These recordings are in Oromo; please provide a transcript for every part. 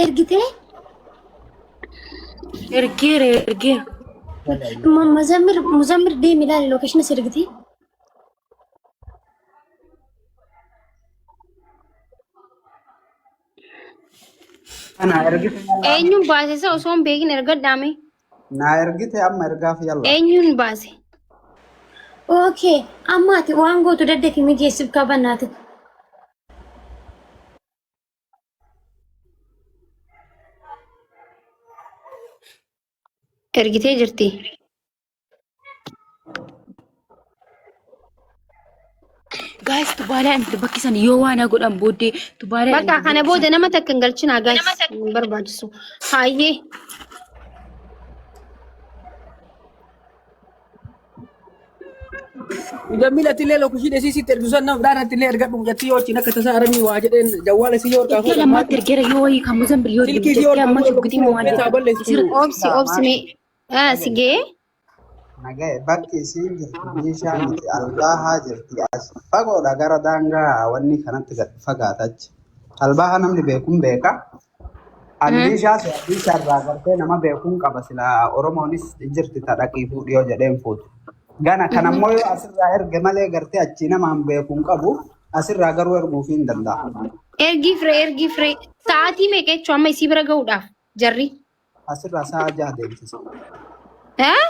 Ergite? Ergeera. Muzammir deemi ilaali location is ergite? Ana ergite Eenyuun baase isa osoo hin beekin ergadhaame? na ergite amma ergaaf yalla. Eenyuun baase? Okay, amma ati waan gootu daddafi mijeessif qabannaati. Ergitee jirti. Guys, tubaalaan bakkisan yoo waan godhan booddee tubaalaan. Bakka kana booda nama takka hin galchinaa guys. Hin barbaachisu. Hayyee. Jamila tile lo kushide sisi terjusan na dana tile erga dum jatti yo china kata sa arami wa jeden jawala si yor ka Ergee lammaatti ergeera yoo wayii kan Muzambir yoo deemte amma shuggutii moo waan Obsi mee. Sigee. Nagaye bakki isiin jirti meeshaan miti albaahaa jirti as fagoodha gara daangaa wanni kanatti gad fagaatachi. Albaahaa namni beekuun beeka. Andishaas andishaa irraa gartee nama beekuun qaba sila Oromoonis jirti tadhaqii fuudhiyoo jedheen fuutu. Gana kanammoo yoo asirraa erge malee gartee achii namaan beekuun qabu asirraa garuu erguufii hin danda'a. Ergi firee. Sa'aatii meeqa jechuun amma isii bira gahuudhaaf jarri? Asirraa sa'a 6 deemsisa. Haa?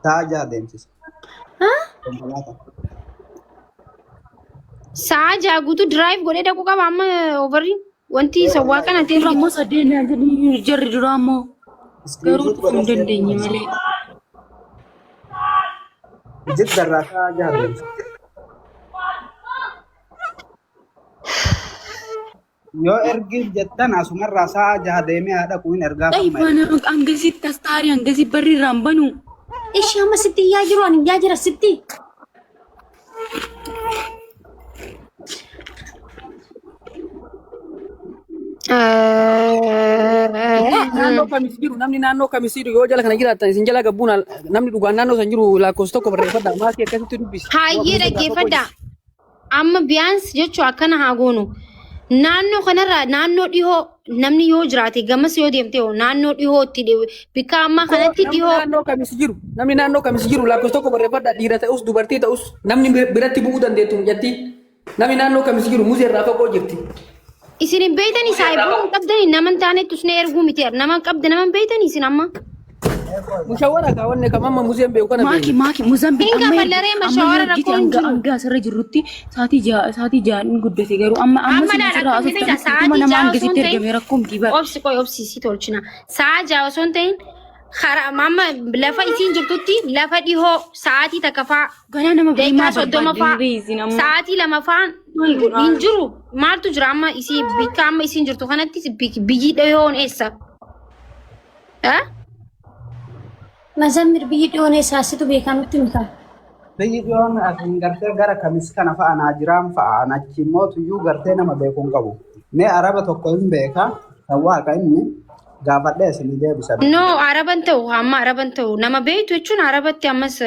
Sa'a 6 deemsisa. Sa'a 6 guutuu drive godhee dhaquu qaba amma overriin wanti sawwaa kana ta'e. ammoo sadeen jedhanii jarri dura ammoo garuu dhufuu hin dandeenye malee. Jiddarraa sa'a 6 deemsisa. Yoo ergiif jettan asumarraa sa'a 6 deemee haadha kun ergaa Dhaybana hangasitti as taarii hangasi barri irraan banu. Ishee amma sitti iyyaa jiru ani iyyaa jira sitti. naannoo kamis jiru namni naannoo kamis jiru yoo jala kana jiraatan isin jala gabbuun namni dhugaan naannoo san jiru lakkoofsa tokko barreeffadha maatii akkasitti dubbisi. Hayyee dhaggeeffadha. Amma biyaans jechuun akkana haa goonu. Naannoo kanarraa naannoo dhihoo namni yoo jiraate gamas yoo deemte hoo naannoo dhihootti bika amma kanatti dhihoo. Namni naannoo kamis jiru lakkoofsa tokko barreeffadha dhiira ta'us dubartii ta'us namni biratti bu'uu dandeettu jatti namni naannoo kamis jiru muzee irraa fagoo jirti. Isin hin beeytanii saayiboon qabdanii nama hin taanetti usnee erguu miti nama qabda nama hin beeytanii isin amma. Mushawara kaawwanne kamamma muzeen beeku kana beeku. Maaki Muzambir Hinga mallaree mashawara rakkoon jiru. hanga asirra jirrutti sa'aatii ja'aan guddate garuu amma sirraa asirratti sa'aatii nama ja'a hangasitti osoo hin ergame rakkoon kibar. Obsi si tolchina. Sa'a ja'a osoo hin ta'in amma lafa isiin jirtutti lafa dhihoo sa'aatii takka fa'aa. Ganaa nama Deekaa soddoma fa'aa. Sa'aatii lama fa'aan hin jiru. Maaltu jira amma isii bikka amma isiin jirtu kanatti biyyi dhiyoon eessa? Muzammir biyyi dhiyoon eessaasitu beekamutti mita. Biyyi dhiyoon asiin gartee gara kamis kana fa'a naajiraan fa'a achi mootuyyuu gartee nama beekuun qabu. Mee araba tokko hin beeka waaqa inni gaafadhee isinii deebisa. No araban ta'u amma araban ta'u nama beektu jechuun arabatti ammas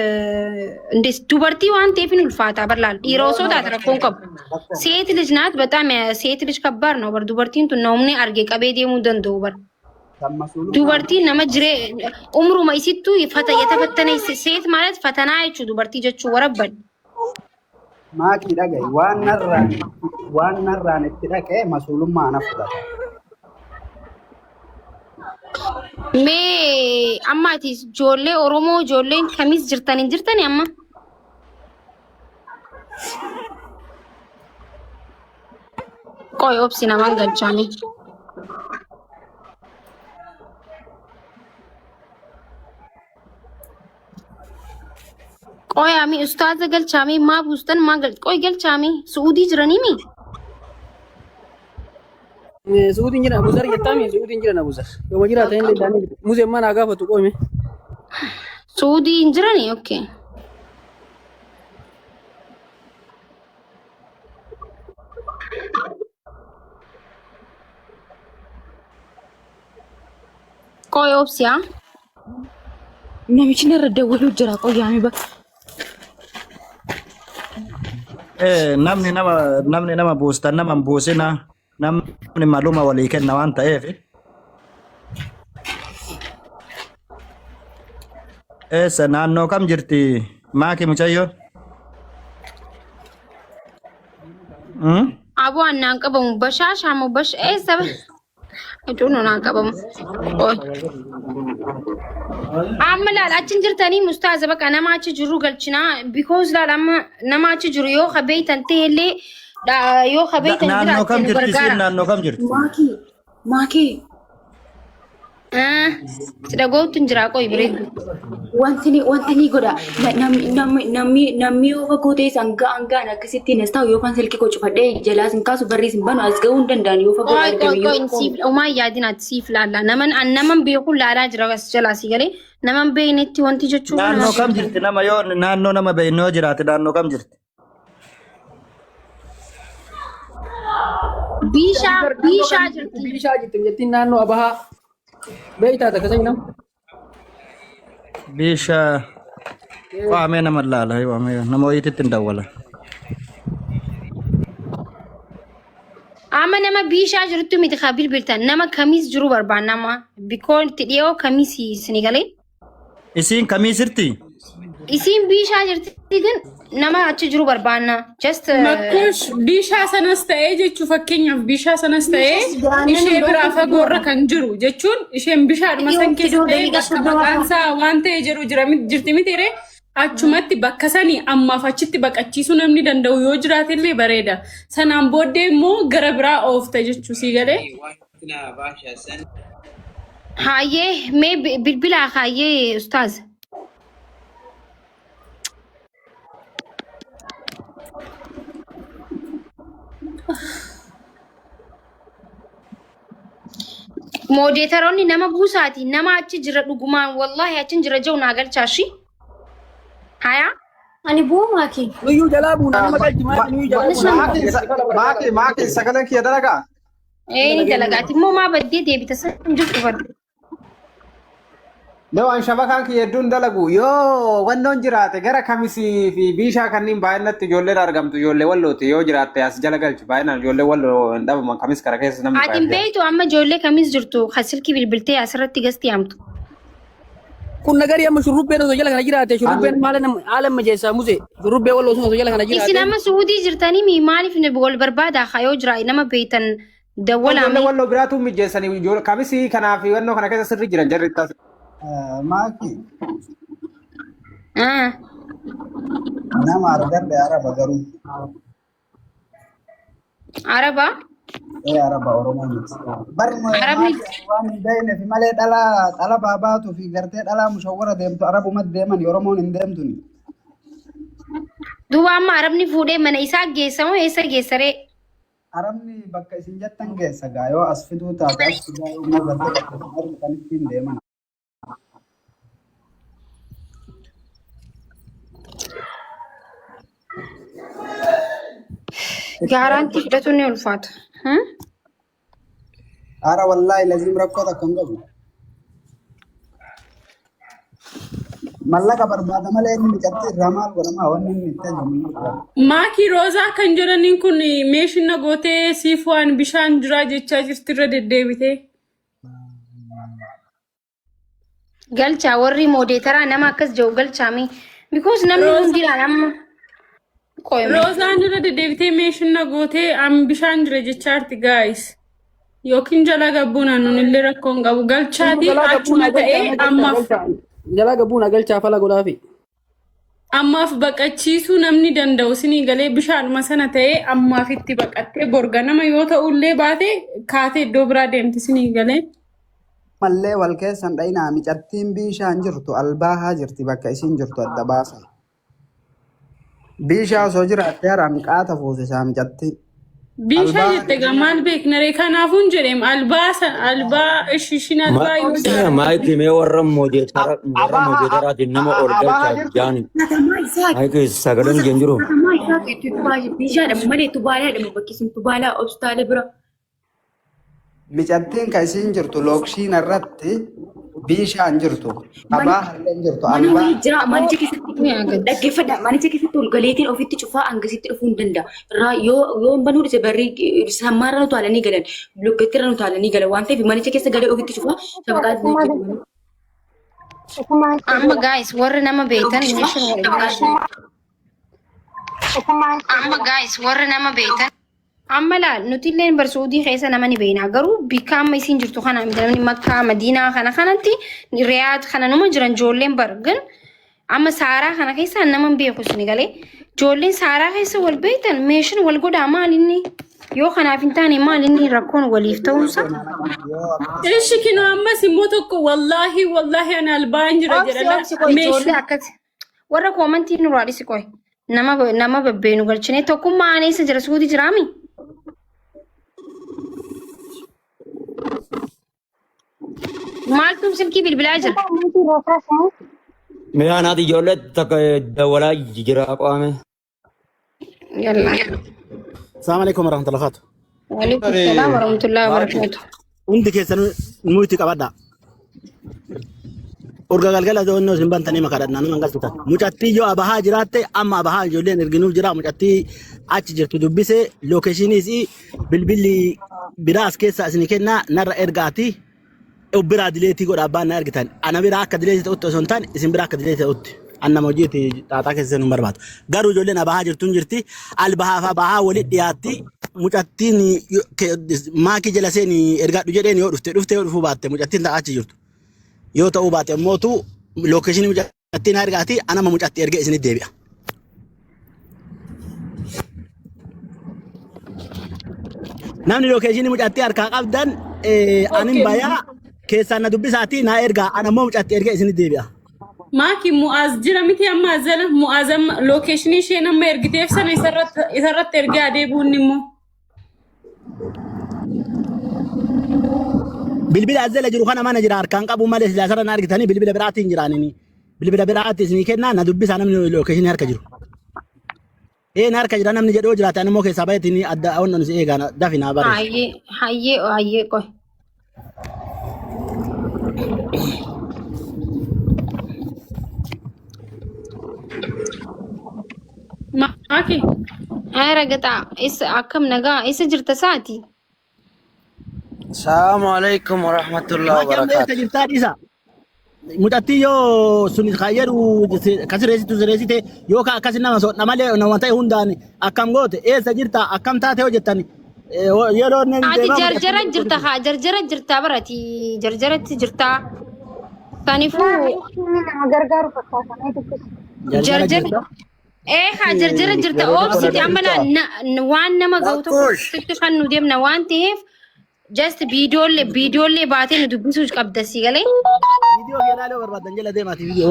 dubartii waan ta'eef hin ulfaata barlaal dhiira osoo taate rakkoon qabu. Seet lij naat bataam seet lij kabbaar no bar dubartiin tun namni argee qabee deemuu danda'u bar. Dubartiin nama jiree umruma isittuu yatafattana seet ማለት ፈተና jechuudha dubartii jechuu warabban. Maakii dhagaye waan narraan itti dhaqee masuulummaa na fudhata. Mee amma ati ijoollee Oromoo ijoolleen kamis jirtani amma? Qoy obsi namaan galchaanii. Qoy ami ustaaza galchaanii maa buustan maa qoy galchaanii Suudii jiranii mi? Suutiin jira Abuzar jettami suutiin jira Abuzar. Yoo jiraata inni daanii muzeen mana gaafatu qoome. Suudii hin jiranii okay. Qoy obsiyaa. Namichi narra dawwaluu jira qoyyaami bakka. namni nama boostan nama boosina namni maaluma walii kenna waan ta'eef eessa naannoo kam jirti maaki mucayyoon? Abu annaan qabamu bashaashamu bash saba ijoon naan qabamu. Amma laal achin jirtanii mustaaza baqa nama achi jiru galchinaa because laal amma nama achi jiru yoo qabeeytan ta'ellee yoo qabeeytan naannoo kam jiraatti jirti siin naannoo kam jirti? Maakii sida gootu jira qoy bireedu. wanti ni godha namni yoo fagoo ta'e hangaan akkasitti nas ta'u yookaan silkii koo cufadhee jalaa sin kaasu barrii sin banu as ga'uu hin danda'an yoo fagoo qoy siif umaa yaadinaati siif laalla naman beeku laalaa jira as jalaa si galee naman beeynetti wanti jechuun naannoo kam jirti nama yoo naannoo nama beeyne yoo jiraate naannoo kam jirti? Bishaa jirti. Bishaa jirti jettiin naannoo abahaa. Beeytaa takka sayyinam. Bisha waamee nama laala waamee nama wayiitti hin dawwala. Amma nama bishaa jirtu miti kaa bilbiltan nama kamiis jiru barbaan nama bikoon itti dhiyoo kamiis isin galee. Isiin kamiisirti? Isiin bishaa jirti gan nama achi jiru barbaanna. Just Makkush bishaa sanas ta'ee jechuun fakkeenyaaf bishaa sanas ta'ee ishee biraa fagoorra kan jiru jechuun isheen bishaadhuma san keessa ta'ee bakka maqaan isaa waan ta'ee jiru jirti mitiiree achumatti bakka sanii ammaaf achitti baqachiisuu namni danda'u yoo jiraatillee bareeda. Sanaan booddee immoo gara biraa oofta jechuu sii galee. Hayyee mee bilbilaa hayyee ustaaz. Moodeetaroonni nama buusaati nama achi jira dhugumaan wallahi achi jira jau naa galchaashi. Haya. Ani buu maaki. Nuyyuu jalaa buuna nama galchi maati nuyyuu jalaa buuna. Maaki sagaleen kiyya dalagaa? Ni dalagaati immoo maa baddee deebita san jirtu farda. Waan shabakaan kiyya hedduun dalagu yoo wannoon jiraate gara kamisii fi bishaa kanneen baay'inatti ijoolleen argamtu ijoollee wallooti yoo jiraatte as jala galchi baay'inaan ijoollee walloo hin dhabaman kamis kara keessa namni baay'ee. Ati beektu amma ijoollee kamis jirtu hasilki bilbiltee asirratti gasti hamtu. Kun nagari amma shurrubbeen osoo jala kana jiraate shurrubbeen haala majeessaa muse shurrubbee walloo osoo jala kana jiraate. Isin amma suudii jirtanii maaliif wal barbaada yoo jira nama beektan dawwalaa. Walloo biraatu mijeessanii kamisii kanaaf wannoo kana keessa sirri jiran jarri taas. Maaki. Nama argadde Araba garuu. Araba? Araba Oromoo miti. Arabni waan hin beekneef malee dhala baabaatu fi gartee dhala mushawwara deemtu Arabumatti deeman Oromoon hin deemtuni. Duuba amma Arabni fuudhee mana isaa geessa moo eessa geessaree? Arabni bakka isin jettan geessa gaa yoo as fiduu taate as fidaa yoo gartee bakka kan ittiin deeman. Garanti fudhatu ni ulfaata. Ara wallahi lazim rakkoota akkam qabu. Mallaqa barbaada malee inni miccatti irraa maal godhama wanni inni itti jiru. Maakii roozaa kan jedhaniin kun meeshaa gootee siif waan bishaan jiraa jechaa jirti irra deddeebitee. Galchaa warri moodeetaraa nama akkas jiru galchaami. Because namni hundinaan amma. Roozaan irra deddeebitee meeshaa gootee bishaan jira jechaarti guys. Yookiin jala gabbuunaan nunillee rakkoon qabu galchaati achuma ta'ee ammaaf. Jala gabbuuna galchaa fala godhaafi. Ammaaf baqachiisuu namni danda'u sinii galee bishaanuma sana ta'ee ammaaf itti baqattee borga nama yoo ta'ullee baate kaatee iddoo biraa deemti sinii galee. Mallee wal keessan dhayinaa miccattiin bishaan jirtu albaahaa jirti bakka isiin jirtu adda baasa. Bishaa osoo jiraatte haraan qaata fuusisaa miccatti. Bishaa jette maal beeknaree kanaafuun jedheem albaa ishiishin albaa yoo maayikii mee warra moodeetaraatiin nama ol galchaa jaani. Maayikii sagaleen geen jiru. Bishaadha malee tubaalaadha bakki sun tubaalaa obstaalee bira. Micattiin kan isiin jirtu lookshiin irratti bishaan jirtu. Abaa halleen jirtu. Mana Albaa. wayii jira manicha keessatti dhaggeeffadha manicha keessatti ol galeetiin ofitti cufaa hangasitti dhufuu hin danda'a. Irraa yoo banuu dhise barrii sammaarra nu taalanii galan blokkettirra nu taalanii galan waan ta'eef manicha keessa galee ofitti cufaa sabaqaa Amma guys, warra nama beektan Amma guys, warra nama beektan. Amma laal nuti illee barsuudii keessa nama ni beekna garuu bikka amma isiin jirtu kana namni Makkaa Madiinaa kana kanatti Riyaad kana numa jiran ijoolleen bargan amma Saaraa kana keessa nama beeku suni galee ijoolleen Saaraa keessa wal beektan meeshaan wal godhaa maal inni yoo kanaaf hin taane maal inni rakkoon waliif ta'uusa. Ishi kinu ammas immoo tokko wallahi ana albaan jira jedha. Ijoollee akkati warra koomantii nu raadhisi qoy nama babbeenu galchine tokkummaa aneessa jira suuti jiraami. Maaltum silkii bilbilaa jira. Mee anaati ijoollee takka dawalaa jira qaame. Yalla. السلام عليكم ورحمة الله وبركاته. Waalaikum salaam warahmatullahi wabarakatuh. عندي كيسان مويتي كبدا. أرجع قال ده إنه سنبان تاني ما كردنا أنا ما قلت تان. مجتي جو أباها جراتة أما أباها جولين إرجنوف جرا مجتي أتجر تدبسه لوكيشني سي بالبلي براس كيسة سنكنا نرى إرجعتي وبرا دليتي قد أبان إرجتان. أنا برا كدليتي أوت سنتان اسم برا كدليتي أوت. أنا موجودة تاتاك السنة مربات. قالوا جولين أباها جرتون جرتي البها فبها ولد ياتي مجتيني ما كي جلسيني إرجع جريني رفت بات مجتين تاعتي جرتو. yoo ta'uu baate ammootu lookeeshinii mujattiin argaati ana ma mujatti erga isinit deebi'a. Namni lookeeshinii mujatti harkaa qabdan anin bayaa keessaan na dubbisaati na ergaa ana immoo mujatti erga isinit deebi'a. Maaki mu'aaz jira miti amma azala mu'aaz amma lookeeshinii ishee nama ergiteef sana isarratti ergaa adeebuun immoo. Bilbila azala jiru kana mana jira harkaan qabu malee silaa sarara argitanii bilbila biraatiin jiraanini. Bilbila biraatti isinii kennaa na dubbisaa namni lookeeshinii harka jiru. Na harka jira namni jedhoo jiraate ani immoo keessaa baay'atiin adda onnan si eegaan dafi naa bare. Hayyee qoy. Maaki. Ragataa isa akkam nagaa isa jirta saati. السلام عليكم ورحمة الله وبركاته. Mudatti yoo sun khayyaru kasirreessitu sirreessite yoo ka akkasin nama soodha malee nama ta'e hundaan akkam goote eessa jirta akkam taate hojjettan yeroo inni ati jarjara jirta haa jarjara jirta barati jarjaratti jirta taniifuu gargaaru fakkaatan jarjara haa jarjara jirta oobsiti amma waan nama ga'u tokko kan nu deemna waan ta'eef just biidiyoolee baatee nu dubbisuu qabda si galee. Video yaalaa barbaadan jala deemaati video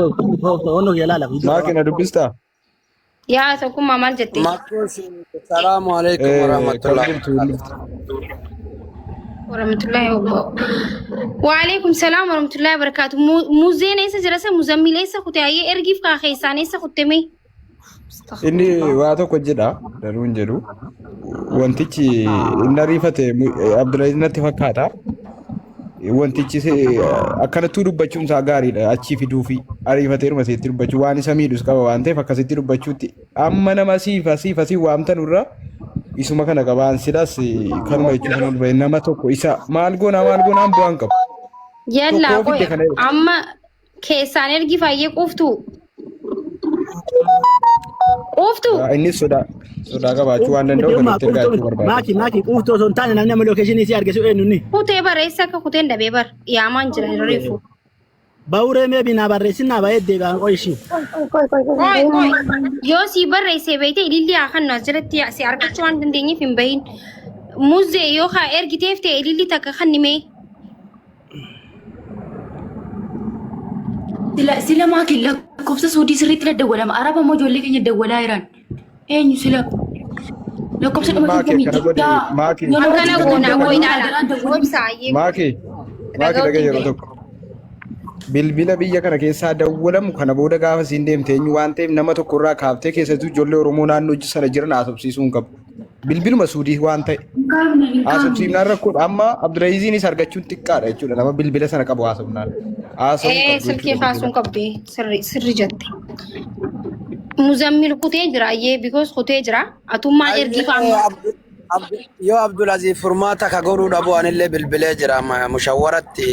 ono yaalaa video. Maakina dubbista. Yaa tokkummaa maal jettee? Salaamu alaikum warahmatullahi Waalaikum salaam warahmatullahi wabarakatuh. Muuzeen eessa jira sa muzammil eessa kutee ayyee ergiif kaa keessaan eessa kutteme? Inni waa tokko jedha daruun jedhu wantichi inni ariifate Abdulaziz natti fakkaata. Wantichi akkanattuu dubbachuun isaa gaariidha achii fiduu fi ariifateeruma seetti dubbachuu waan isa miidhus qaba waan ta'eef akkasitti dubbachuutti amma nama siifa waamtan irra isuma kana qabaan silas kanuma jechuun ol bahe nama tokko isa maal goonaan bu'aan qabu. Yallaa qoy amma keessaan ergi faayyee quuftu. Quuftu. Innis sodaa qabaachuu waan danda'u kan itti ergaachuu barbaada. Maaki quuftu osoo hin taane namni amma lookeeshinii si argesu eenyunni. Kutee barreessa akka kuteen dhabee bar yaamaan jira reefu. Bauree mee binaa barreessin naa baay'ee deebi'an qoyishii. Qoy yoo si barreessee beekte ililli haa kan as jalatti si argachuu waan dandeenyeef hin bahin. Muuzee yoo haa ergiteef ta'e ililli takka kan nimee. Sila maaki lakkoofsa suudii sirriitti daddawwalama. Araba moo ijoollee keenya dawwalaa jiran? Eenyu sila? Lakkoofsa dhuma Akkana goonaa goynaadha. Maaki dhagee yeroo tokko. Bilbila biyya kana keessaa dawwalamu kana booda gaafa siin deemte eenyu waan ta'eef nama tokko irraa kaaftee keessattuu ijoollee Oromoo naannoo sana jiran haasofsiisuu hin qabu. bilbiluma suudii waan ta'e haasofsiifnaan rakkoodha amma Abdulaaziziinis argachuun xiqqaadha jechuudha nama bilbila sana qabu haasofnaan silkii kaasuun qabdi sirri jette. Muzammil kutee jira ayyee because kutee jira atummaa ergi faama. Yoo Abdulaziz furmaata ka godhuu dhabu anillee bilbilee jira mushawaratti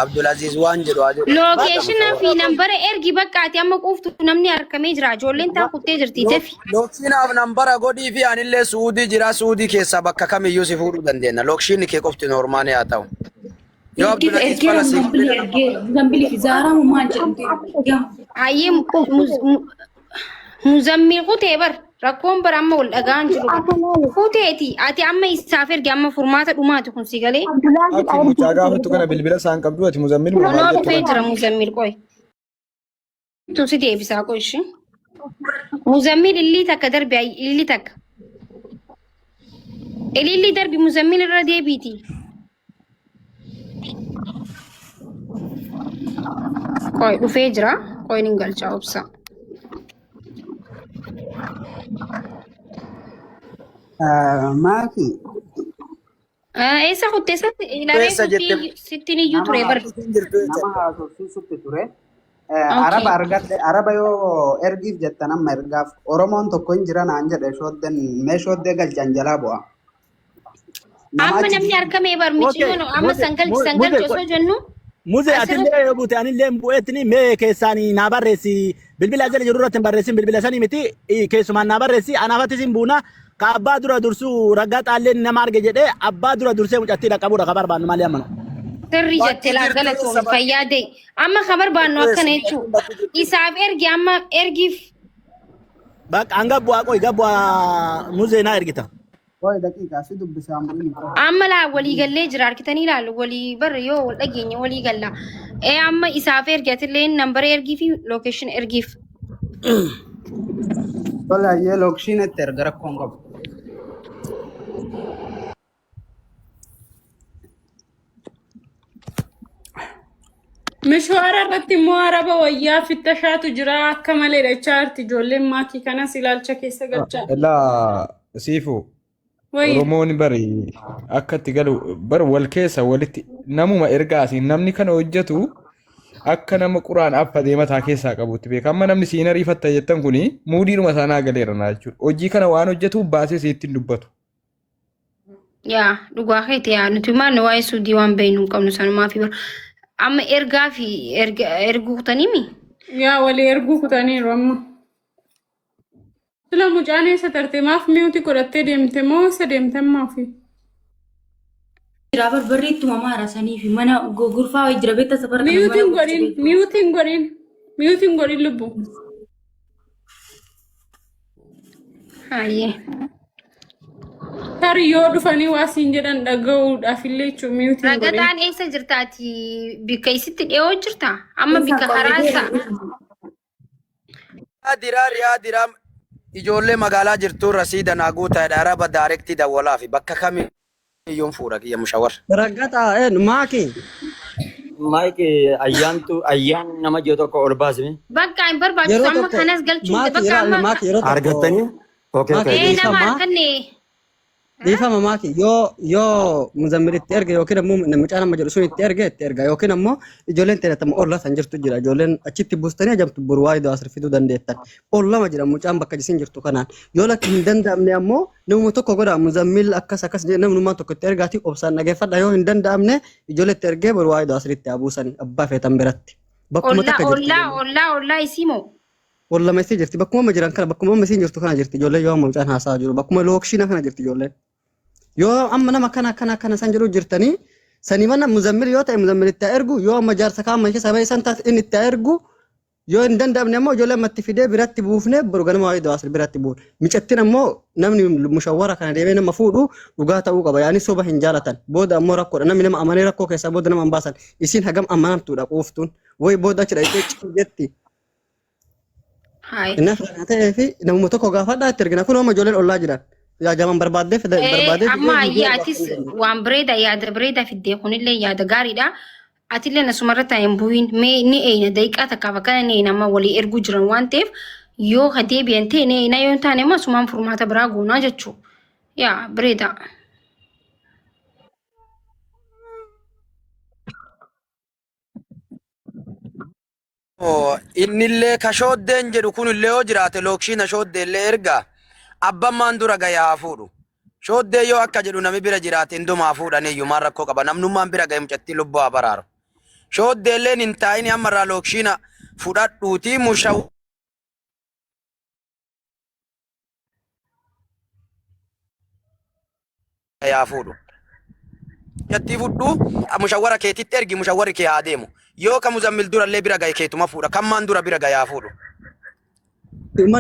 Abdulaziz waan jedhu lokeeshinaa fi nambara ergi bakkaati amma quuftu namni argamee jira ijoolleen taa kuttee jirti defi. Lookshinaaf nambara godhii fi anillee suudii jira suudii keessaa bakka kamiyyuu si fuudhuu dandeenya lookshini kee qofti noormaanii haa ta'u. Yoo Abdulaziz fala si Zambili fi Zaaraa maal jedhamte? Ayyee muzammil kutee bar rakkoon bara amma wal dhagaan jiru kuteeti ati amma isaaf ergi amma furmaata dhumaati kun si galee. Ati mucaa gaafattu kana bilbila isaan qabdu ati muzammil Onoo dhufee jira muzammil qoy. Tusi deebisaa qoy ishee. Muzammil illii takka darbi illii takka. Ililli darbi muzammil irra deebiiti. Qoy dhufee jira qoy nin galchaa obsa. Maaki. Eessa kuttee ilaalee sittiin iyyuu ture bar. Nama haasofsiisutti ture. Araba argadde araba yoo ergiif jettan amma ergaaf Oromoon tokko hin jira naan jedhe shoodden mee shooddee galchan jalaa bu'a. Amma namni argamee bar michiyoon amma sangalchi osoo jennu. Muze atillee yoo buute anillee bu'eettini mee keessaanii naa barreessi bilbila jala jiru irratti barreessin bilbila sanii miti keessumaan naa barreessi anaafatis hin buuna ka abbaa dura dursuu raggaa xaalleen nama arge jedhee abbaa dura dursee mucattii dhaqqabuudha ka barbaannu malee ammanu. Sirri jettee laagalatoon fayyaadee amma ka barbaannu akkana jechuudha. Isaaf ergi amma ergiif. Bakka hanga bu'aa qoy gabbu'aa muzee naa ergita. Qoy daqiiqaa si dubbisaan bu'in. Amma laa walii gallee jira harkitanii ilaalu walii barre yoo wal dhageenya walii galla. Amma isaaf ergi atillee nambara ergii fi lookeeshin ergiif. Tola yee lookeeshin itti erga rakkoon qabu. Mishwaara irratti immoo araba wayyaa fittashaatu jira akka malee dachaa jirti ijoolleen maatii kanas ilaalcha keessa galchaa. Ilaa siifu Oromoon bari akka itti galu bar wal keessa walitti namuma ergaasi namni kana hojjetu akka nama quraan affadee mataa keessaa qabutti beeka amma namni siin ariifatta jettan kuni muudiidhuma isaanaa galeera naa jechuudha hojii kana waan hojjetu baasee sitti hin dubbatu. Yaa dhugaa keeti yaa nuti maal waa'ee suudii waan beeknu hin qabnu sanumaa fi amma ergaa fi erguu kutaniimi. Yaa walii erguu kutaniiru amma. Sila mucaan eessa tarte maaf mi'uuti godhattee deemte moo isa deemte maafi? Jira barbarri ittuma maarasanii fi mana gurgurfaa wayii jira beekta safara. Miyuutiin godhin lubbu. Hayyee. Tarii yoo dhufanii waa siin jedhan dhaga'uudhaaf illee jechuun miyuutiin godhin. Ragataan eessa jirtaati? Bikka isitti dhiyoo jirta? Amma bikka haraasa. Diraa ijoollee magaalaa jirtu rasiida naa guutaadha araba daarektii dawwalaa fi bakka kamiyyuun fuudha kiyya mushawar. Raggataa maaki. Maaki ayyaan nama jiru tokko ol baasime. Bakka hin barbaachisu amma kanas galchuun bakka amma. Argattanii? Nama harkanne. Dhiifama maaki yoo muzammilitti erga yookiin ammoo mucaan amma jedhu sun itti erga yookiin ammoo ijoolleen teelatama olla san jirtu jira ijoolleen achitti buustanii ajamtu boru waa'ee dawaa sirfiduu dandeettan ollama jira mucaan bakka jisin jirtu kanaan yoo lakki hin danda'amne ammoo namuma tokko godha muzammil akkas namnummaan tokko itti ergaati obsaan dhageeffadha yoo hin danda'amne ijoollee itti ergee boru waa'ee dawaa sirriitti buusanii abbaa feetan biratti. Ollaa isimoo. Ollama isii jirti bakkuma jiran kana bakkuma isiin jirtu kana jirti ijoollee yoo amma mucaan haasaa jiru bakkuma lookshina kana jirti ijoolleen. Yoo amma nama kana san jedhu jirtanii sanii mana muzammil yoo ta'e muzammil itti ergu yoo amma jaarsa kaama keessa baay'ee san taate inni itti ergu yoo hin danda'amne ammoo ijoollee ammatti fidee biratti buufnee boru ganama waa'ee dawaasir biratti buun micattiin ammoo namni mushawwara kana deemee nama fuudhu dhugaa ta'uu qaba yaani soba hin jaalatan booda ammoo rakkoodha namni nama amanee rakkoo keessaa booda nama hin baasan isiin hagam amanamtuudha quuftuun wayi booda achi dhaqxee jetti. Innaaf kana ta'ee fi namuma tokko gaafadhaa itti ergina kun amma ijoolleen ollaa jiran. Ya jaman barbaadee amma ayyaatis waan bareeda yaada bareeda fiddee kunillee yaada gaariidha. Atillee nasumarra taa'een bu'iin mee ni eeyna daqiiqaa takkaaf akkana ni eeyna amma walii erguu jiran waan ta'eef yoo ka deebi'an ta'e na yoo hin taane immoo asumaan furmaata biraa goonaa jechuu. Yaa bareeda. Innillee ka shooddeen jedhu kunillee yoo jiraate lookshiina shooddeellee ergaa abbaan maan dura gahee haa fuudhu. Shooddee yoo akka jedhu nami bira jiraate hindumaa fuudhaniyyuu maan rakkoo qaba namnummaan bira gahe mucattii lubbuu haa baraaru. Shooddeelleen hin taa'ini ammarraa lookshiina fudhadhuutii mushawu. Yaa fuudhu. Jattii fudhuu mushawwara keetitti ergi mushawwarri kee haa deemu. Yoo ka muzammil durallee bira gahe keetuma fuudha. Kan maan dura bira gahe haa fuudhu.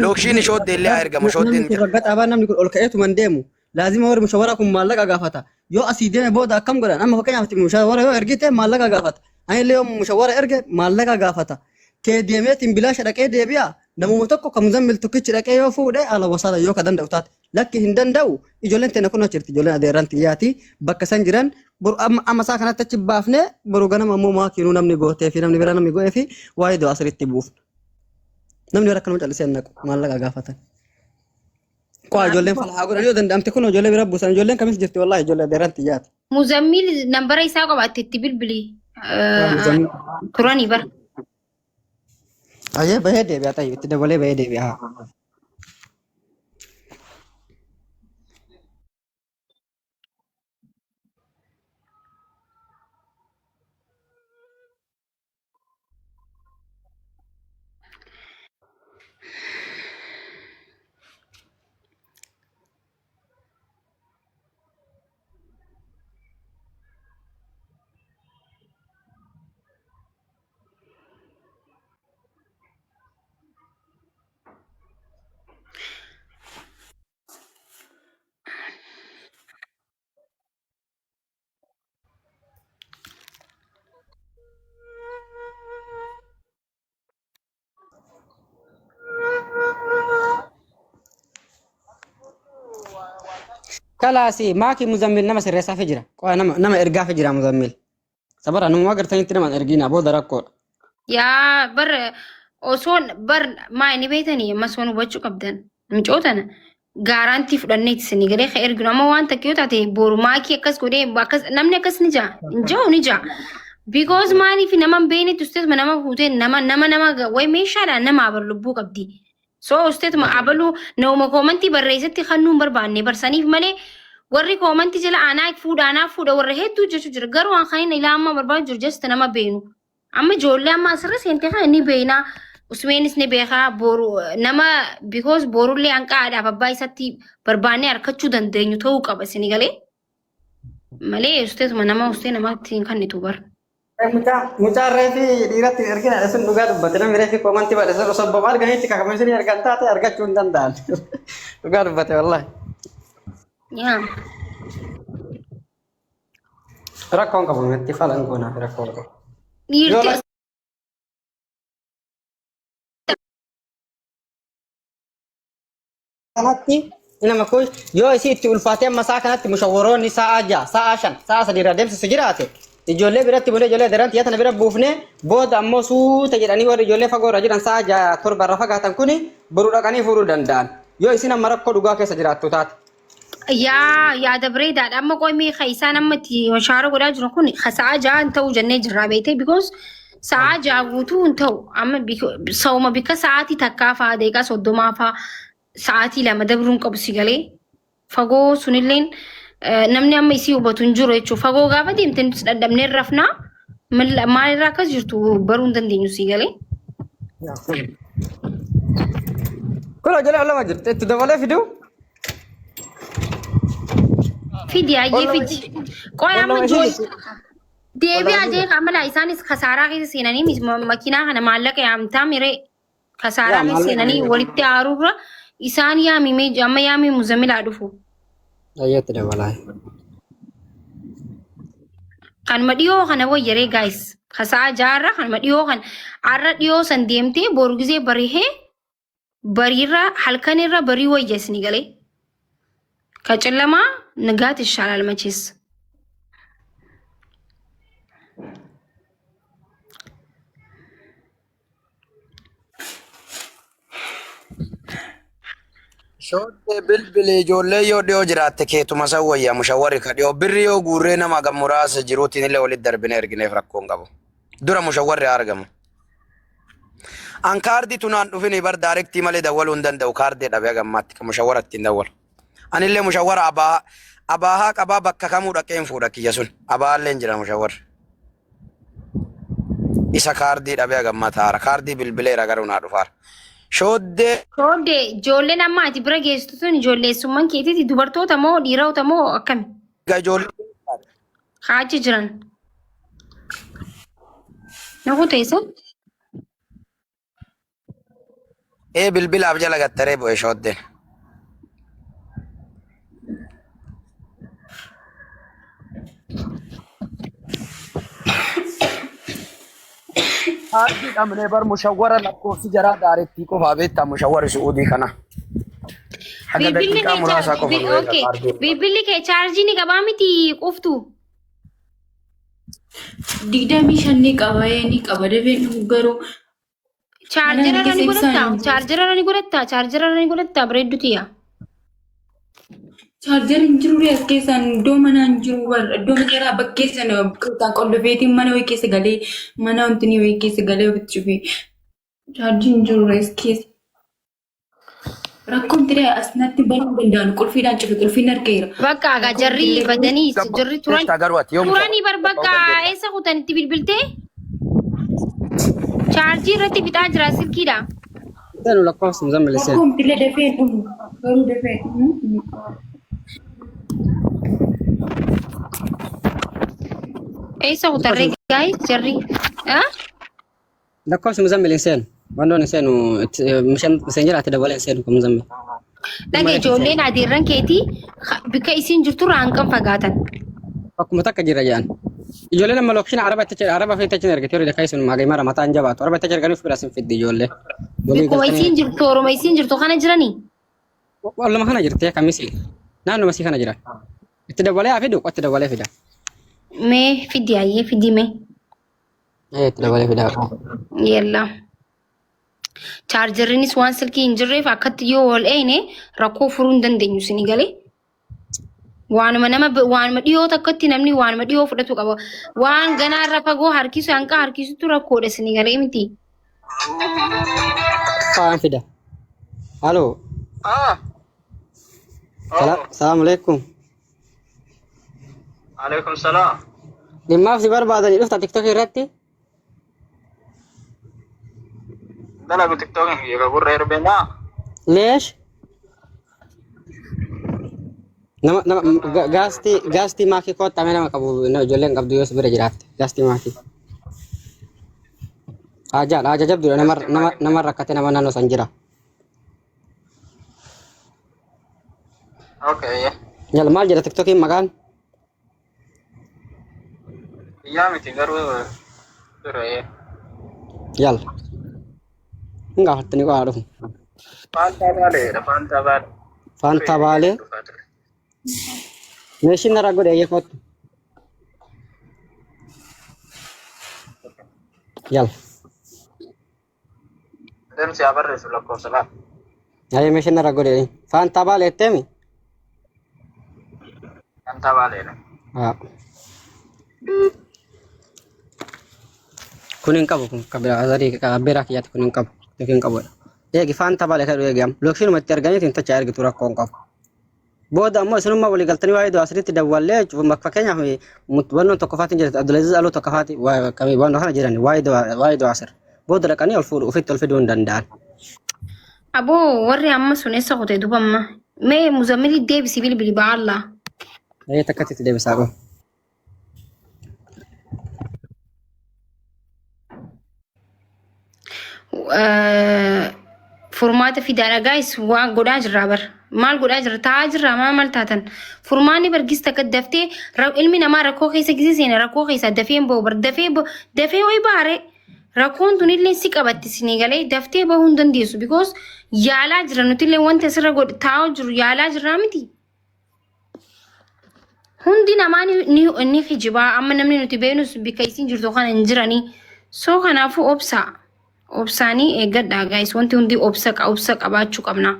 Lookshiin shooddeellee haa ergamu shooddeen jira. Ragga xaabaa namni kun ol ka'eetu man deemu. Laazima warri mushawwara kun maallaqa gaafata. Yoo asii deeme booda akkam godhan amma fakkeenyaaf mushawwara yoo ergite maallaqa gaafata. Ani illee yoo mushawwara erge maallaqa gaafata. Kee deemeetiin bilaasha dhaqee deebi'a. Namuma tokko ka muzammil tokkichi dhaqee yoo fuudhe ala wasaala yoo ka danda'u taate. Lakki hin danda'u ijoolleen teena kun jirti ijoolleen adeerran xiyyaati bakka san jiran amma isaa kanatti achi baafne boru ganama ammoo maakiinuu namni gootee fi namni biraa namni go'ee fi waa'ee du'aa asirratti buufna. Namni warra akkanuma callisee naqu maallaqa gaafatan. Qo'a ijoolleen falhaa godhan yoo danda'amte kun ijoollee bira buusan ijoolleen kamis jirti wallaahi ijoollee adeerran xiyyaati. Muzammil nambara isaa qabaatte itti bilbilii turanii bara. Ayyee bahee deebi'a tayyuu itti dabalee bahee deebi'a. Kalaasi maaki muzammil nama sirreessaa fi jira. Qo'a nama ergaa fi jira muzammil. Sabara nama agartanitti nama ergiina booda rakkoodha. Yaa bar osoo bar maa inni beektanii amma soon hubachuu qabdan micootana gaaraantii fudhanneetti isin galee ka erginu amma waan takka yoo taate boru maakii akkas godhee namni akkas ni jaa injaa ni jaa. Because maaliif nama beeknetti usteetuma nama fuutee nama way meeshaadhaan nama abar lubbuu qabdi. So usteetuma abaluu nama koomantii barreessatti kan nuun barbaanne barsaniif malee warri koomantii jala aanaa fuudha warra hedduu jechuu jira garuu waan kan inni ilaa amma barbaadu jiru jasta nama beenu. Amma ijoollee amma asirra seentee kan inni beeknaa usmeenis ni beekaa boru nama because borullee hanqaadhaaf abbaa isatti barbaannee harkachuu dandeenyu ta'uu qaba isin galee malee usteetuma nama ustee namatti kan nitu bara. Mucaan reefi dhiiratti ergina sun dhugaa dubbate namni reefi koomantii badhe osoo bobaal ganiitti kakama isin argan taate argachuu hin danda'an. Dhugaa dubbate wallahi. Yaa. Rakkoon qabu itti falan goonaa fi rakkoon qabu. Dhiirti kanatti nama kun yoo isii itti ulfaatee amma isaa kanatti mushawwaroonni sa'a 6 sa'a 5 sa'a 3 irra deemsisu jiraate ijoollee biratti bulee ijoollee daran xiyyaata bira buufne booda ammoo suuta jedhanii warri ijoollee fagoo irra jiran sa'a 6 7 irra fagaatan kuni boruu dhaqanii fuudhuu danda'an yoo isin amma rakkoo dhugaa keessa jiraattu taate. yaa yaada bareedaadha amma qoomii isaan amma itti washaara godhaa jiru kun sa'a 6 ta'uu jennee jirraa beekte because sa'a 6 guutuu hin ta'u amma sa'uma bika sa'aatii takkaa fa'aa deeqaa 30 fa'aa sa'aatii 2 dabruun qabu si galee fagoo sunilleen namni amma isii hubatu hin jiru jechuudha. Fagoo gaafa deemte nuti dadhabnee rafnaa maalirraa akkas jirtu baruu hin dandeenyu si galee. Kun ijoollee lama jirti itti dabalee fiduu. Fidi ayyee fidi. Qoya amma deebi'aa jee amala isaanis kasaaraa keessa seenanii makiinaa kana maallaqa yaamtaa miree kasaaraa keessa seenanii walitti aaruurra isaan yaamimee amma yaamii muzammilaa dhufu. Ayyatti dabalaa. Kanuma dhiyoo kana wayyaree guys. Kasaa jaarra kanuma dhiyoo kan arra dhiyoo san deemtee boru gisee barihee bariirra halkanirra barii wayyasni galee. Kacallamaa nagaati ishaalal machees. Shoodde bilbili ijoollee yoo dhiyoo jiraatte keetuma san wayyaa mushawwarri ka dhiyoo birri yoo guurree nama gammuraasa jiruutiin illee walitti darbine ergineef rakkoon qabu. Dura mushawwarri argamu. An kaardii tunaan dhufini bar daarektii malee dawwaluu hin danda'u kaardii dhabee gammaatti ka mushawwara ittiin dawwalu. Anillee mushawwara abaahaa qabaa bakka kamuu dhaqeen fuudha kiyya sun abaallee hin jira mushawwarri. Isa kaardii dhabee gammataara kaardii bilbileera garuu naa dhufaara. Shoodde ijoolleen amma ati bira geessitu sun ijoolleessummaan keetiiti dubartoota moo dhiirota moo akkami? Haachi jiran. Nakuu teessa? Bilbilaaf jala gattaree bu'e shooddeen. Kaardii dhabnee bar mushawwara lakkoofsi jaraa daarettii qofaa beektaa mushawwarri su'uudii kana. Bilbilli kee chaarjii ni qabaa miti qoftu. 25 ni qaba dafee garuu. Chaarjera ni godhatta bareedduutiya. Chaarjera hin jiru as keessaan iddoo manaa hin jiru iddoo manaa bakkeessan qollofeetiin mana wayii keessa galee mana wanti wayii keessa galee ofitti cufee chaarjii hin jiru as keessa. Rakkoon tiree asnatti banuu danda'an qulfiidhaan cufe qulfiin argeera. Bakka agaa jarri badanii jarri turanii bar bakka eessa kutanitti bilbiltee? Chaarjii irratti fixaa jira silkiidha. Tanu lakkoofsa muzammelisee. Rakkoon tiree dafee dhumu garuu dafee. Eessa kutarree gaayis jarri? Lakkoofsa muzammeliseen. Wandoon iseen miseen jiraate dabalee iseen kun muzammil. Dhagee ijoolleen adeerran keetii bikka isiin jirtu raanqan fagaatan. Akkuma takka jira jedhan. Ijoolleen amma lookshina araba feetachin ergite horii dakka isin maagay mara mataan jabaatu araba itti erganiif bira sin fiddi ijoollee. Bikkuma isiin jirtu oroma isiin jirtu kana jiranii? Walluma kana jirti kamisi. Naannuma isii kana jira. Itti dabalee haa fidu qotti dabalee fida. Mee fiddi ayyee fiddi mee? Itti dabalee fida. Yella. Chaarjerinis waan silkii hin jirreef akkatti yoo ol eeyne rakkoo furuu hin dandeenyu isin galee. Waanuma dhiyoo takkatti namni waanuma dhiyoo fudhatu qaba. Waan ganaarra fagoo harkisu hanqa harkisutu rakkoodha isin galee miti. Faan fida. Halloo. Assalamu alaikum. Alaikum salam. Dhimmaaf si barbaadanii dhufta TikTok irratti? Dalagu TikTok yang gurra erbena. Lesh? Nama gasti maki kota nama kabu ijoolleen qabdu yoo bira jiraatte gasti maki. Aja jabdu nama rakkate nama naannoo san jira. Okay. Jala maal jedha TikTokiin maqaan? Iyyaa miti garuu ture. Yalla. Enggak hartani ko aduh. Fanta bale. Mesin narago deh kot. Yal. Dem siapa Rasulullah SAW? Ya mesin narago deh. Fanta bale temi. Fanta bale. Ah. Kuning kabu kabira azari kabira kiyat kuning kabu. Lekin kabu. Egi fanta bale kadu egi am. Loksin mati argani tinta cair gitu rakong kabu. Boda amma sunuma wali galtani wa ido asriti dawalle makfakenya mutbanno tokafati jirat Abdulaziz alu tokafati wa kami bando hana jirani wa ido asr. Boda rakani alfur ufit alfidun dandan. Abo warri amma sunessa kote dubamma. Me muzammili debi sibil bil baalla. Ay takati debi sago. Furmaata fidaadha guys waan godhaa jirra bar maal godhaa jirra taa'aa jirra maal taatan furmaanni bargis takka daftee ilmi namaa rakkoo keessa gisi seena rakkoo keessa dafee ba'u bar dafee ho'i baare rakkoon tun illee si qabatti sinii galee daftee bahuu hin dandeessu because yaalaa jira nuti illee wanta asirra taa'aa jiru yaalaa jirraa miti. Hundi namaa ni hijibaa amma namni nuti beeknus bikka isiin jirtu kana hin jiranii soo kanaafuu obsaa. Obsanii eeggadhaa guys wanti hundi obsa qabaachuu qabna.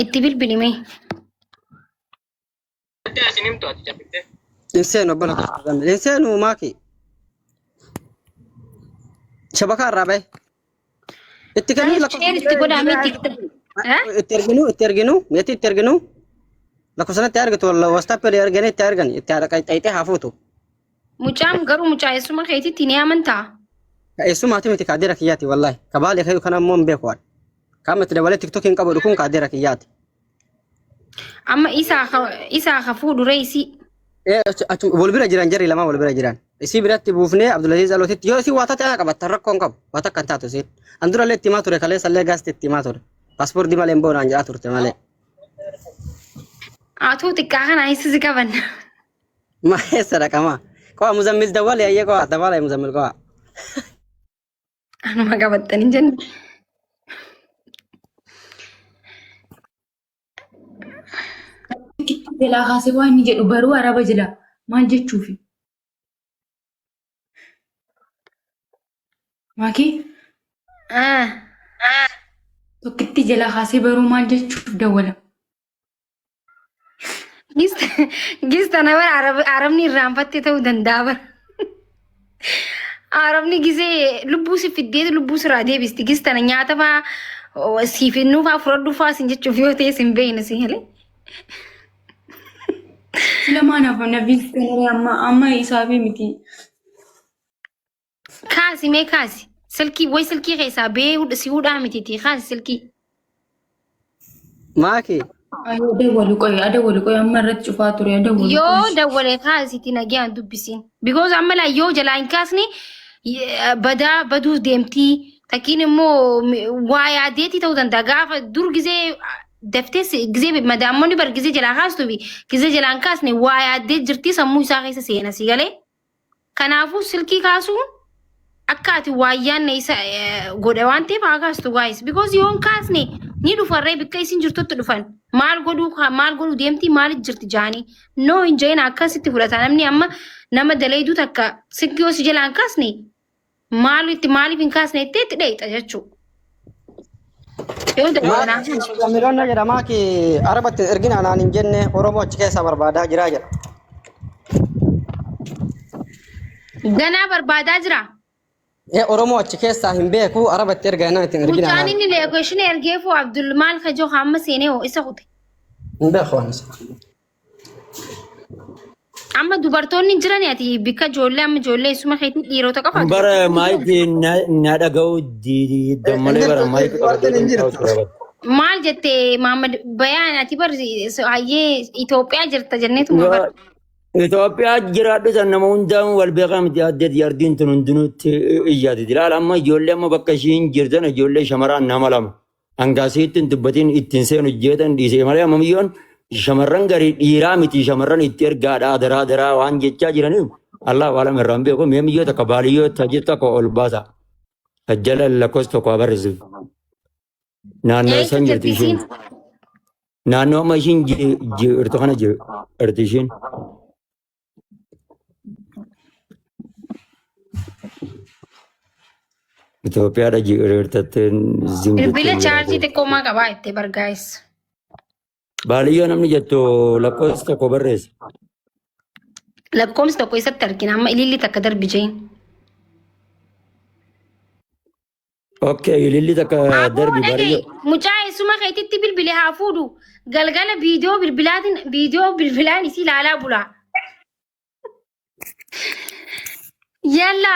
itti bilbilime. Inseenu bala inseenu maaki shabaka rabe itti kan Share itti godhame TikTok. itti erginu la kusana itti argatu wala whatsapp le ergani itti argani itti arqa itti hafutu Mucaan garuu mucaa eessuma keetitti ni amantaa? eessuma miti kaadira kiyyaati wallahi kabaale kayu kana moon beeku wal kamatti dabale tiktok hin qabu kun kaadira kiyyaati Amma isaa ka fuudhu reisi. Walbira jiran jarri lama walbira jiran isi biratti buufne Abdulaziz Alotitti yoo isi waata ta'aa qabatta rakkoon qabu waata kan taatu isin andura le ittimaa ture kalee sallee gaasti ittimaa ture paaspoortii malee boonaan jedhaa turte malee Atuu xiqqaa kana eessisi qaban. ma eessa dhaqama qo'a muzammil dawwale ayyee qo'a dawwala muzammil qo'a Anuma qabattanii jenna. Jalaa kaasee waan inni jedhu baruu araba jira. Maal jechuufi? Maakii? Tokkitti jalaa kaasee baruu maal jechuuf dawwala? Gista nama Arabni irraanfattee ta'uu danda'a bara. Arabni gisee lubbuu si fiddee lubbuu siraa deebisti. Gista nyaata fa'aa siifannuu fa'aa fudhadhuu fa'aa sin jechuuf yoo ta'e sin beekne si hele. Lamaan afaan nabiis amma isaafi miti. Kaasi mee kaasi. Silkii way silkii keessaa bee si hudhaa miti kaasi silkii. maaki Dawwalu qoy amma irratti cufaa ture dawwalu. Yoo dawwalee kaasiti nagaan dubbisiin. Because amma laa yoo jalaa hin kaasne baduu deemtii. Takkiin immoo waa yaadeetii ta'uu danda'a. Gaafa dur gisee daftee gisee madaamonni bar gisee jalaa kaastu fi gisee jalaa hin kaasne waa yaadee jirtii sammuu isaa keessa seena si galee. Kanaafuu silkii kaasuun akka ati waayyaanne isa godhe waan ta'eef haa kaastu guys. Because yoo hin kaasne ni dhufarree bakka isin jirtutti dhufan. Maal godhuu deemtii maaliif jirti jaanii. No hin jeen akkasitti fudhata namni amma nama daleeduu takka silkii yoo si jalaa hin kaasne maaliif hin kaasne itti dheeyxa jechuudha. Miloonna jedhamaa ki arabatti ergina anaan hin jenne Oromoo achi keessa barbaadaa jiraa jedha. Ganaa barbaadaa jira. Oromoo achi keessaa hin beeku arabatti erga anaan ittiin ergina anaan. Mucaan inni leekooshin ergeefu Abdul maal kajoo hamma seenee hoo isa kute. Hin beeku anis. Amma dubartoonni jiran ati bikka ijoollee amma ijoollee isuma keetii dhiirota qofa. Bara maayikii na dhaga'u dammalee bara maayikii qabatu. Maal jettee Maamad Bayaan ati bar hayyee Itoophiyaa jirta jenneetu bar. Itoophiyaa jiraadhu san nama hundaan wal beekaa miti addeet yardiin tun hundinuutti iyyaati. Ilaala amma ijoollee amma bakka ishiin jirtan ijoollee shamarran nama lama. Hangaasiitti hin dubbatiin ittiin seenu jeetan dhiisee malee ammayyoon shamarran garii dhiiraa miti shamarran itti ergaadhaa daraa waan jechaa jiraniif Allah waalam irraan beeku meemiyyoo takka baaliyyoo tajii tokko ol baasa. Ajjala lakkoos tokko abarreessuuf. Naannoo san jirti ishiin. Naannoo amma ishiin jirtu kana jirti ishiin. Itoophiyaadha jirtattee zimbitti. Bilbila chaarjii xiqqoo maa qabaa itti bargaa'es. Baaliyyoo namni jettu lakkoofsa tokko barreessa. Lakkoofsi tokko isatti argina amma ililli takka darbi jeen. Okay, ililli takka darbi baaliyyoo. Mucaa eessuma keetitti bilbile haa fuudhu. Galgala viidiyoo bilbilaan isii ilaalaa bulaa. Yalla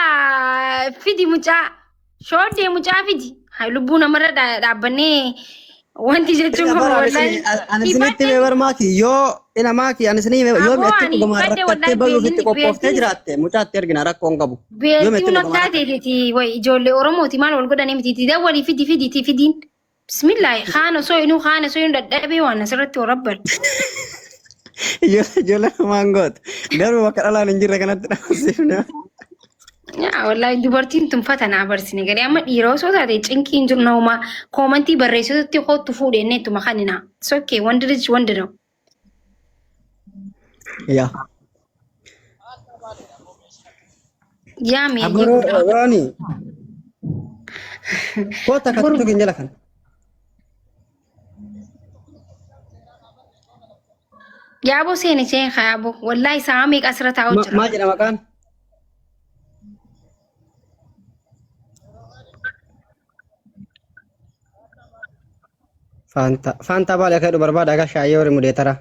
fidi mucaa. Shooddee mucaa fidi. Lubbuu namarra dhaabbannee wanti jechuun kun wallahi. Ani isinitti mee barmaati yoo ina maaki ani isinii yoo meetti dhugamaa rakkattee baluuf itti qophooftee jiraatte mucaatti ergina rakkoon qabu. Beeltii noktaa teetiti way ijoollee Oromooti maal wal godhanii miti dawwalii fidiin. Bismillah haana soo inuu dadhabee waan asirratti warabban. Ijoollee maangoota garuu bakka dhalaan hin jirre kanatti dhaabsifne. Wallahi dubartiin tun fatanaa barsine galee amma dhiira osoo taate cinqiin jiru nauma koomantii barreessitutti kootu fuudhee neetuma kanina. Sokkee wandi no. Yaa. Yaa mee. Abarooni. Koota kattu ginjala kan. Yaaboo seeni isheen yaaboo. Wallaahi isaa meeqa asirra taa'u jira. Maal jedhama maqaan? Faantaa baala akka jedhu barbaada akka shaayee horii mudee tara.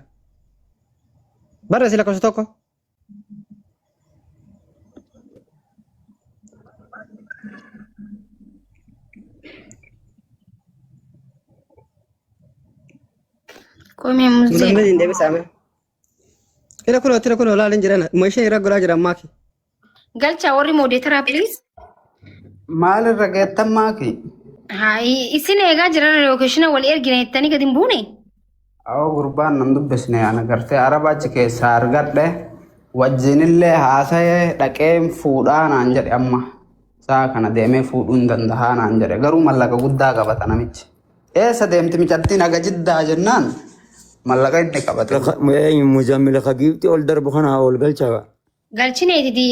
Barreessi lakkoofsa tokko. Koomee muuzee. Mulamni hin deebisaame. Tira kunoo laalin jiran meeshaa irra golaa jiran maaki. Galcha warri moodeetara please. Maalirra geettan maaki? Hai isin eegaa jiran lokeeshina wal ergina jettanii gadi hin buune. Awwa gurbaan nan dubbisne ana gartee araba achi keessaa argadhe wajjinillee haasa'ee dhaqeen fuudhaa naan jedhe amma saa kana deemee fuudhuu hin dandahaa naan jedhe garuu mallaqa guddaa qabata namichi. Eessa deemti micattiin aga jiddaa jennaan mallaqa inni qabate. Muzammila kagiifti ol darbu kana ol galchaa. Galchineeti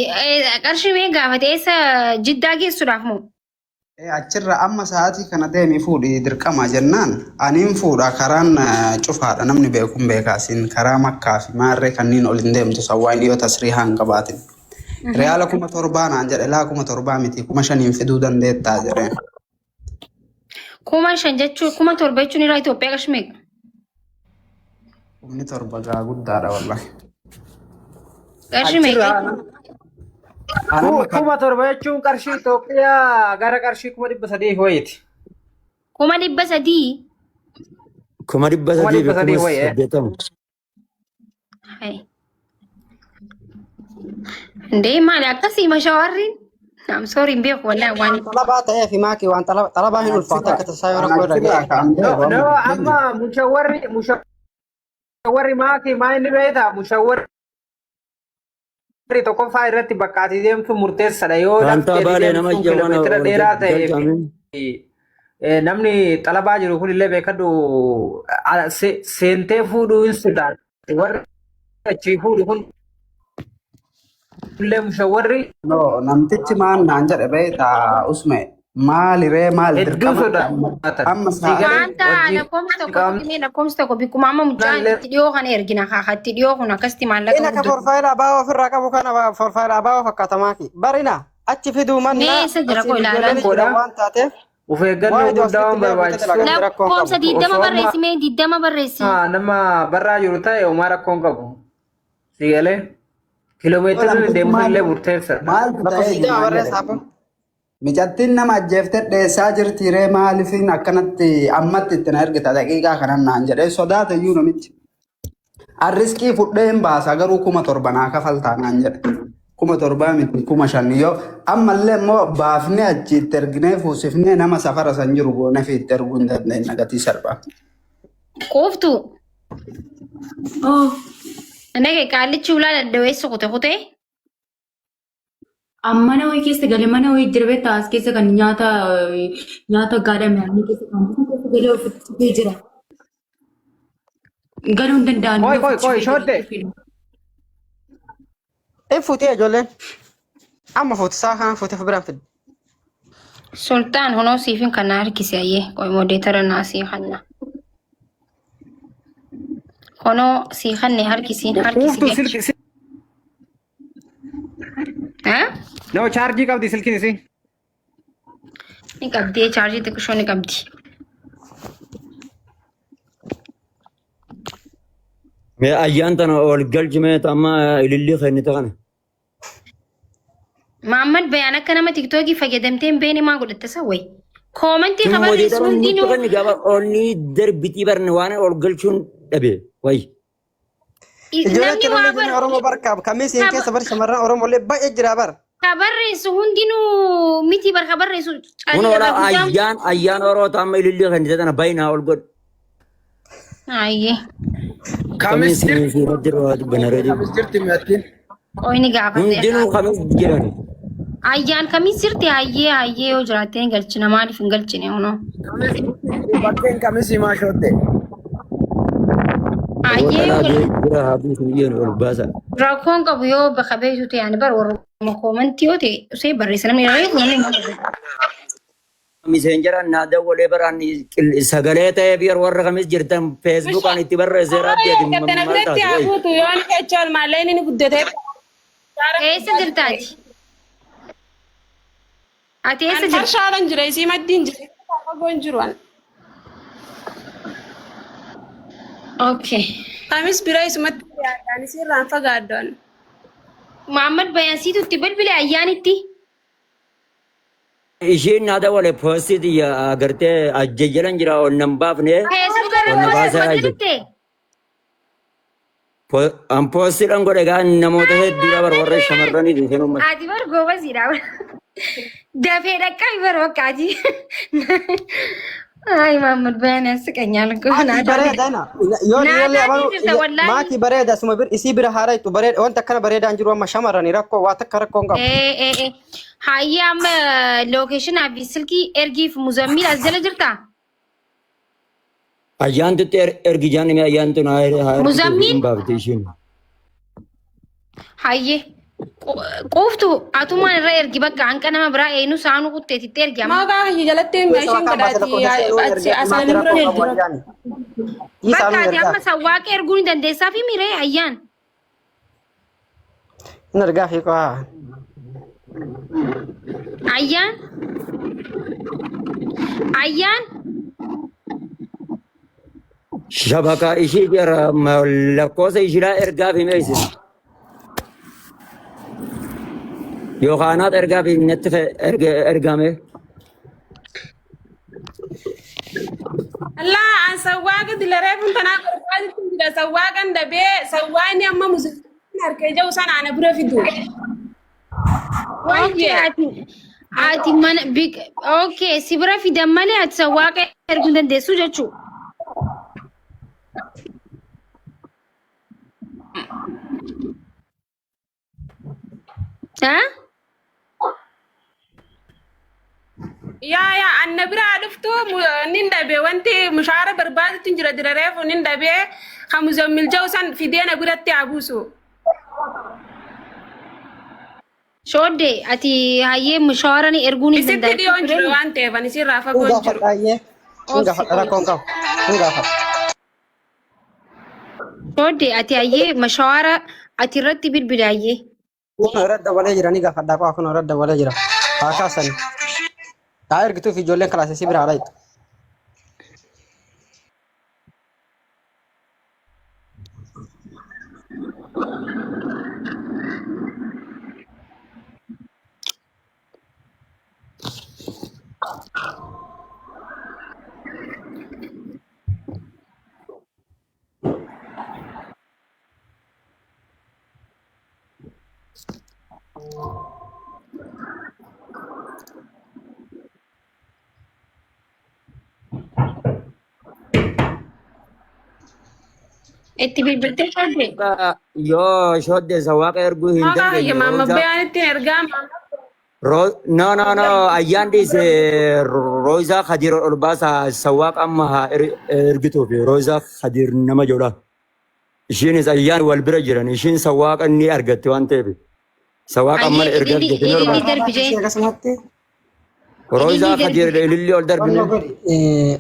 qarshii mee gaafate eessa jiddaa geessuudhaaf moo? Achirra amma sa'aatii kana deemii fuudhi dirqama jennaan aniin fuudha karaan cufaadha namni beekuun beekaasin karaa makkaa fi maarree kanniin ol hin deemtu sawwaan dhiyoo tasrii haan qabaatin. Reyaala 7,000 naan jedhe laa 7,000 miti 5,000 fiduu dandeettaa jedheen. 5,000 jechuun 7,000 jechuun irraa Itoophiyaa qarshii meeqa? 7,000 gaa guddaadha wallahi. Qarshii meeqa? 7,000 jechuun qarshii Itoophiyaa gara qarshii 300 wayiiti. 300? 300 wayi. Ndee maali akkasii mashawarriin? I'm sorry hin beeku wallahi waan. Talabaa ta'ee fi maaki waan talabaa hin ulfaatu akka tasaa yoo rakkoo dhagee. No amma mushawarri maaki maa inni beektaa mushawarri tokkoffaa irratti bakkaatii deemtu murteessadha yoo kiiloomeetira dheeraa ta'e namni talabaa jiru kun illee beekadhu seentee fuudhuu hin sodaatu. Warri achii fuudhu kun illee mushawarri. No namtichi maan naan jedhe beektaa usme maaliree maal dirqama amma Wanta lakkoofsa tokko bikkuma amma mucaan itti dhiyoo kana ergina kaakatti dhiyoo kun akkasitti maallaqa Ina ka forfaayila abaawoo ofirraa qabu kana forfaayila abaawoo fakkaata maaki. Barina achi fiduu manna. Meessa jira koo ilaalaa. Waan taateef. Of eeggannoo guddaa waan barbaachisu. Lakkoofsa 20 barreessi mee 20 barreessi. Nama barraa jiru ta'e homaa rakkoon qabu. Sigalee kiiloomeetira deemuu illee murteessa. Maaltu Mijattiin nama ajjeeftee dheessaa jirti ree maaliifin akkanatti ammatti itti na ergita daqiiqaa kanan naan jedhee sodaata iyyuu namichi. Arriskii fudhee hin baasa garuu 7,000 naa kafaltaa naan jedhe. 7,000 miti 5,000 yoo ammallee immoo baafnee achi itti erginee fuusifnee nama safara san jiru goonee fi itti erguu hin dandeenye gatii salphaa. Qooftu. Nagee qaallichi ulaa daddaweessu kutee. Mana wayii keessa galee mana wayii jirbee taas keessa kan nyaata gaadhame keessa kan galee ofitti jira. Galuu hin danda'an. Koi shoodde. Fuutee ijoolleen. Amma fuutisaa kana fuutee biraan fidde. Sultaan honoo siifin kan na harkise ayyee qoy moodeetara naasii hanna. Honoo sii hanne harkisiin harkisi. No chargii qabdi silkiin isii. Ni qabdi chargii xiqqishoo ni qabdi. Mee ayyaan tana ol galchimee amma ilillii kennite kana. Mahammad bayaan akka nama tiktookii fayyadamtee hin beekne maa godhatte sawway. Koomentii kabarreessu hundinuu. Kan gaba onni darbitii barne waan ol galchuun dhabe wayi. Ijoollee waa bar Oromoo barkaab kamiisiin keessa bar shamarran Oromoo illee baay'ee jira bar. Kabarreessu hundinuu miti bar kabarreessu. Kun wala ayyaan Oromoo amma ilillii kennite tana baay'inaa ol godhu. Ayyee. Kamis jirti meetiin. Qoyni gaafatee. Hundinuu kamis jiran. Ayyaan kamis jirti ayyee yoo jiraattee galchina maaliif hin galchine honoo. Bakkeen kamis himaa shoodde. Ayyee rakkoon qabu yoo bakka beektu ta'e ani bar warra koomentii yoo ta'e usee barreessa namni irraa eegu namni Messenger nada wale barani sagale ta'e biyar warra kamis jirtan Facebook an itti barreesse rabbi ati Katana biratti hafuutu yoo ni jechuun maallee inni guddate. Eessa jirtaati? Ati eessa An jirta? farshaalan jira isii maddiin jira. Fagoon jiru an. Okay. Kamis bira isumatti yaadaan isirraan fagaaddoon. Muhammad Bayansiitu itti bilbile ayyaanitti. Ishiin nada wale posti ya agarte ajjajalan jira onnan baafne Facebook irra onna post baasaa godhite. an posti dhan godhe gaan namoota hedduu bar warra shamarranii dhiisan uummata. Ati bar goobasiidha. Dafee dhaqqabi bar wakkaati. Ay Muhammad Bayan yaasqanyal goona. Bareedana. Yoo dhiirri abalu maaki bareeda suma bir isii bira haaraytu bareeda wanta akkana bareedaan jiru amma shamarrani rakkoo waa takka rakkoon qabu. Hayya amma location fi silkii ergiif muzammil as jala jirta. Ayyaan tutti ergi jaanni mi ayyaan tun haa Muzammil? baafte ishiin. Hayye. Qoftu atumaan irra ergi bakka hanqa nama biraa eenyu saanuu qutteetitti ergi amma. Maagaa hayya jalatti meeshaan godhaati asaan bira hedduu. Bakka ati amma sawwaaqa erguu ni dandeessaa fi miree ayyaan. Inni argaa fi qo'aa. Ayyaan. Ayyaan. Shabaka ishii jira lakkoofsa ishiidhaa ergaa fi meeshaa. Yookaanaat ergaa fi netti ergame. Allah an sawwaaqa dilaree kun tanaa qorqaatitti jira sawwaaqan dabee sawwaani amma musulmaan harkee jiru sana ana bira fidu. Ati mana okay si bira fidan malee ati sawwaaqa erguu dandeessu jechuu. Ha? Yaa anna biraa dhuftu nin dhabe wanti mushaara barbaadatu jira dirareefu nin dhabe hamuzammil jau san fideena biratti abuusu. Shodde ati hayyee mushaarani erguu ni Isitti dhiyoon jiru waan ta'eef ani sirraa fagoon jiru. Rakkoon qabu. Kun gaafadha. Shodde ati hayyee mushaara ati irratti bilbila hayyee. Kun irratti dabalee jira ni gaafadhaa qofa kun irratti dabalee jira. Haa kaasani. Haa ergituu fi ijoolleen kalaasii bira haadha. Itti bilbiltee shodde. Yoo shodde sawwaaqa erguu hin Maagaa dandeenye. hayya maamma bayaanitti ergaa maamma. No. Ayyaan dhiise Rooyizaa Khadir ol baasa sawwaaqa amma haa ergituuf Rooyizaa Khadir nama jedha. Ishiinis ayyaan wal bira jiran ishiin sawwaaqa ni argatte waan ta'eef. Sawwaaqa amma ergaa argatte ni argatte. Rooyizaa Khadir ililli ol darbine.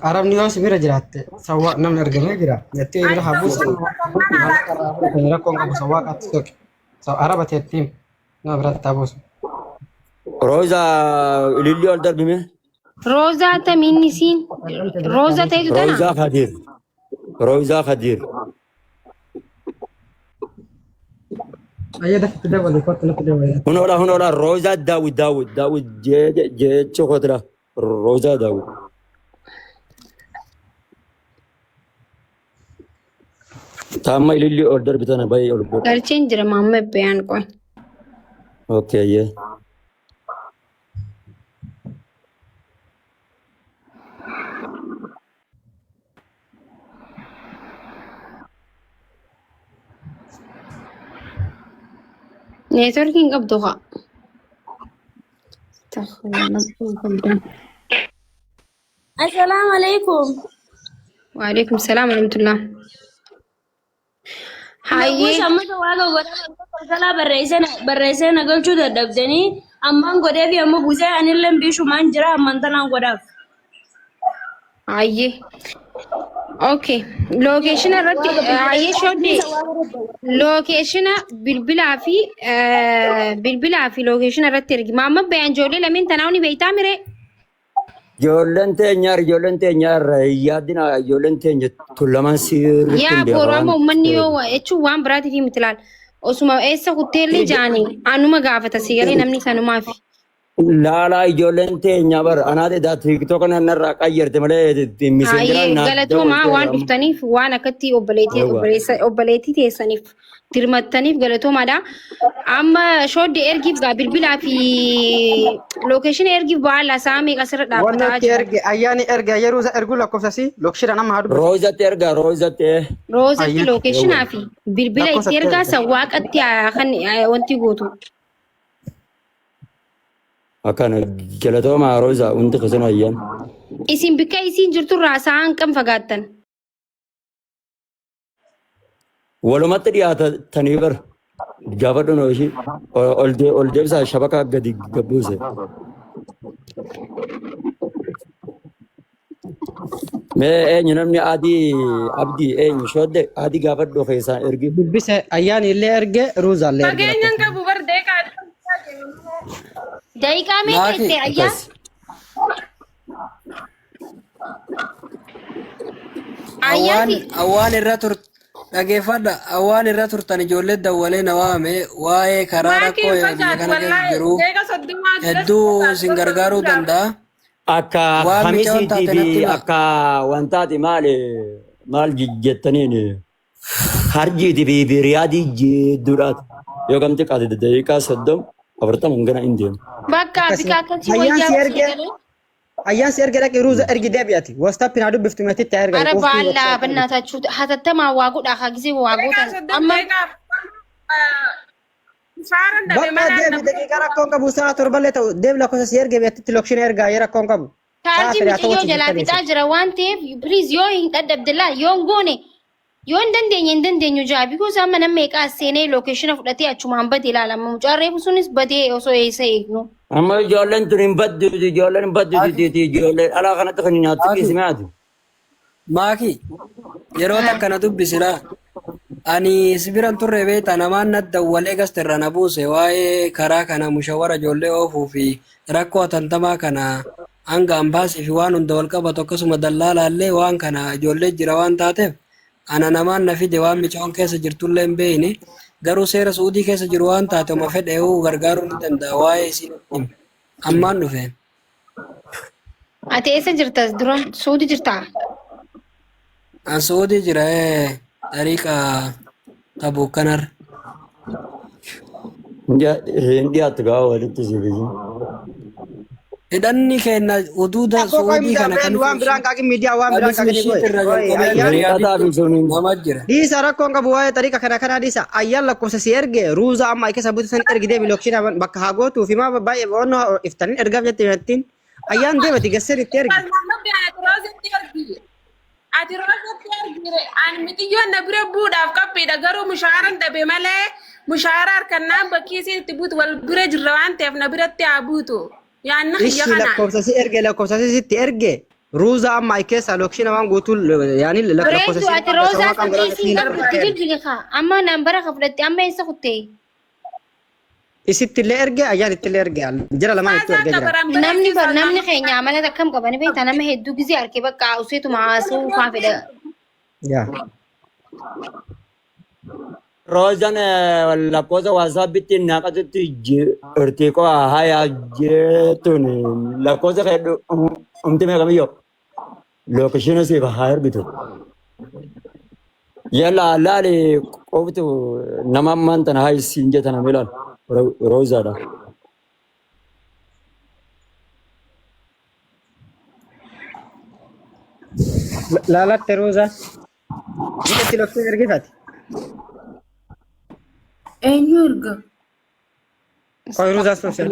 Arabni yoo sibira jiraatte sawwaa namni argamee jira. Jettee jira habuus rakkoon qabu sawwaaqaatti soqe. Araba teettiin nama biratti habuusu. Rooyizaa ililli ol darbine. Roozaa tamiinni siin. Roozaa ta'etu tana. Rooyizaa Khadir. Rooyizaa Khadir. Ayyada fitti dabalee kottu nutti dabalee. Hunoodha Rooyizaa Daawud jecha kootira Rooyizaa Daawud. Taamma ililli ol darbitana baay'ee ol godha. Galcheen jira maamma ebbeyaan qoy. Okay, yeah. Neetworkiin qabdu haa. Assalamu alaikum. Waalaikum salaam warahmatullah. Hayyee. Amma waaqa godhaa barreessee nagalchuu dadhabdanii ammaan godhee fi amma buusee anillee bishumaan jira ammaan tanaan godhaaf. Ayyee. Okay. Lokeeshina irratti ayyee shoodde. Bilbilaa fi lokeeshina irratti ergi. Maamma bayaan ijoollee lameen tanaa ni beektaa miree? ijoolleen teenyaa yaadina ijoolleen teenya tullaman sirriitti Yaa hin boorama beekaman. uummanni yoo jechuun waan biraatiif miti laal. Osuma eessa hoteelli jaanii anuma gaafata sigalee namni sanumaaf. Laalaa ijoolleen teenya bar anaate daa tiiktook narraa qayyarte malee Ayyee miseenjiraan galatoomaa waan dhuftaniif waan akkatti obboleettii teessaniif dirmattaniif galatoomaadha. Amma shoodde ergiif gaa bilbilaa fi lokeeshina ergiif baala isaa meeqa sirra dhaabbataa Wannatti jira. erge ayyaani erge yeroo ergu lakkoofsasi lokshira nama hadu. roozatti ergaa roozatti Roozatti lokeeshinaa fi bilbila itti ergaa sawwaaqatti kan wanti gootu. akkana galatoomaa roozaa hundi keessan ayyaan. Isin bikka isin jirtu irraa sa'aan kam fagaattan? Walumatti dhiyaatanii bar gaafa dhunoo ishii ol deebisaa shabakaa gadi gabbuuse. Mee eenyu namni adii abdii eenyu shoodde adii gaafa dhufee keessaa ergi. Dubbise ayyaani illee erge ruuza illee erge. Fageenyaan qabu bar deeqaa. Daqiiqaa meeqa itti ayyaan? Awwaan irra tur dhageeffadha awwaan irra turtan ijoollee dawwalee na waame waa'ee karaa rakkoo biyya kana keessa jiru hedduu isin gargaaruu danda'a. Akka hamisiitii fi akka wantaati maal jettaniin harjiitii fi biriyaadii jedhuudhaati. Yoo gamti qaate daqiiqaa 30 gana hin deemu. Bakka bikaa akkasii wayyaa Ayyaan si erge dhaqi ruuza ergi deebi'ati. Wastaappii naa dubbiftu meetitti erga. Ara baallaa bannaataችሁ hatattamaa waa godhaa haa gisee waa gootan. Amma bakka deebi daqiiqaa rakkoon qabu sa'a torballee ta'u deebi lakkoofsa si erge meetitti lokshina ergaa yoo rakkoon qabu. Chaarjii biqiyyoo jalaa fixaa jira waan ta'eef piliis yoo hin dadhabdilaa yoo hin goone yoo hin dandeenyu jaa bikoos amma namni meeqaa seenee lookeeshina fudhatee achumaan badee ilaalama mucaarree sunis badee osoo eessa eegnu. Amma ijoolleen tun hin badduuti ijoolleen ijoolleen alaa kanatti kan nyaattu keessumaati. Maaki yeroo akkana dubbisira ani sibiran turre beeta namaan na dawwalee gastirra na buuse waa'ee karaa kana mushawara ijoollee oofuu fi rakkoo atantamaa kana hanga ambaasii fi waan hunda wal qabatu akkasuma dallaalaallee waan kana ijoollee jira waan taateef ana namaan na fide waan micoon keessa jirtullee hin beeyne garuu seera suudii keessa jiru waan taate uma fedhe gargaaruu ni danda'a waa'ee isin ammaan dhufeen. Ati eessa jirtas dura suudii jirtaa? An suudii jira tariiqa tabuu kanarra. Hin dhiyaattu gaafa walitti sibiisu. Hidhanni keenya uduuda suudii kana kan waan biraan qaaqin miidiyaa waan biraan qaaqin dhiisa rakkoon qabu waa'ee tariiqa kana dhiisa ayyaan lakkoofsa si erge ruuza amma keessa buutu san ergi deebi lokshina bakka haa gootuu fi maa baay'ee boonnoo iftanii ergaaf jette jettiin ayyaan deemati gasseen itti ergi. Ati roosatti argire ani mitiyyoon na bira buudhaaf qophiidha garuu mushaaran dhabe malee mushaara harkannaan bakkii isiin itti buutu wal bira jirra waan ta'eef na biratti haa buutu. Yaanna xiyya kana. Lakkoofsa sitti erge ruuza amma keessa lokshina waan guutuu yaani lakkoofsa sitti. Ati rooza sakkiisii qabdi jirti kaa amma nambara ka fudhatte amma eessa kuttee? Isitti illee erge ayyaan itti illee erge jira lamaan itti erge jira. Namni keenya amala akkam qabani beektaa nama hedduu gisee harkee bakka useetuma haasuu faa fedha. Roozan lakkoofsa waasaappitti naaqatutti irtiiqoo hayaa jettuun lakkoofsa kan umti meeqamiyyoo lookeeshina siif haa ergitu. Yalla laali qoftu nama ammaan tana haa isiin jetana milaan roozaadha. Laalatte rooza. Itti lokshina ergitaati. Eenyu erga? Koy ruuzaas tolchee.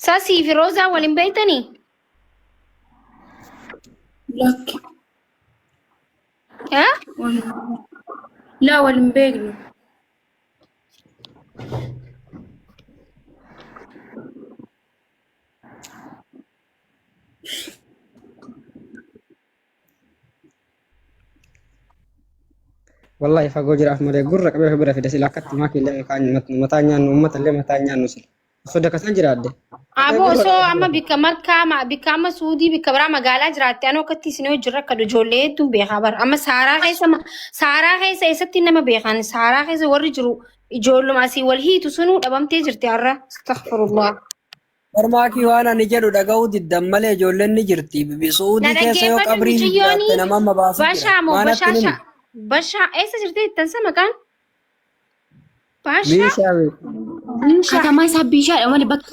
Sasii fi roozaa waliin beektanii? Lakki. Haa? Laa waliin beeknu. wallahi fagoo jiraaf malee gurra qabee bira fide sila akkatti maakii illee mataa nyaannu uummata illee mataa nyaannu sila soda kasan jiraadde. Abo so amma bika Makkaa bika amma Suudii bika biraa magaalaa jiraatte anoo akkatti isin hojirra akka ijoollee hedduun beekaa bara amma Saaraa keessa eessatti nama beekan Saaraa keessa warri jiru ijoolluma asii wal hiitu sunuu dhabamtee jirti har'a astaghfirullah. Barmaakii waan ani jedhu dhaga'uu diddan malee ijoolleen ni jirti. Suudii keessa yoo qabriin jiraatte nama amma baasuu jira. Bashaa eessa jirti ittansa maqaan? Katamaa isaa bishaadha malee bakka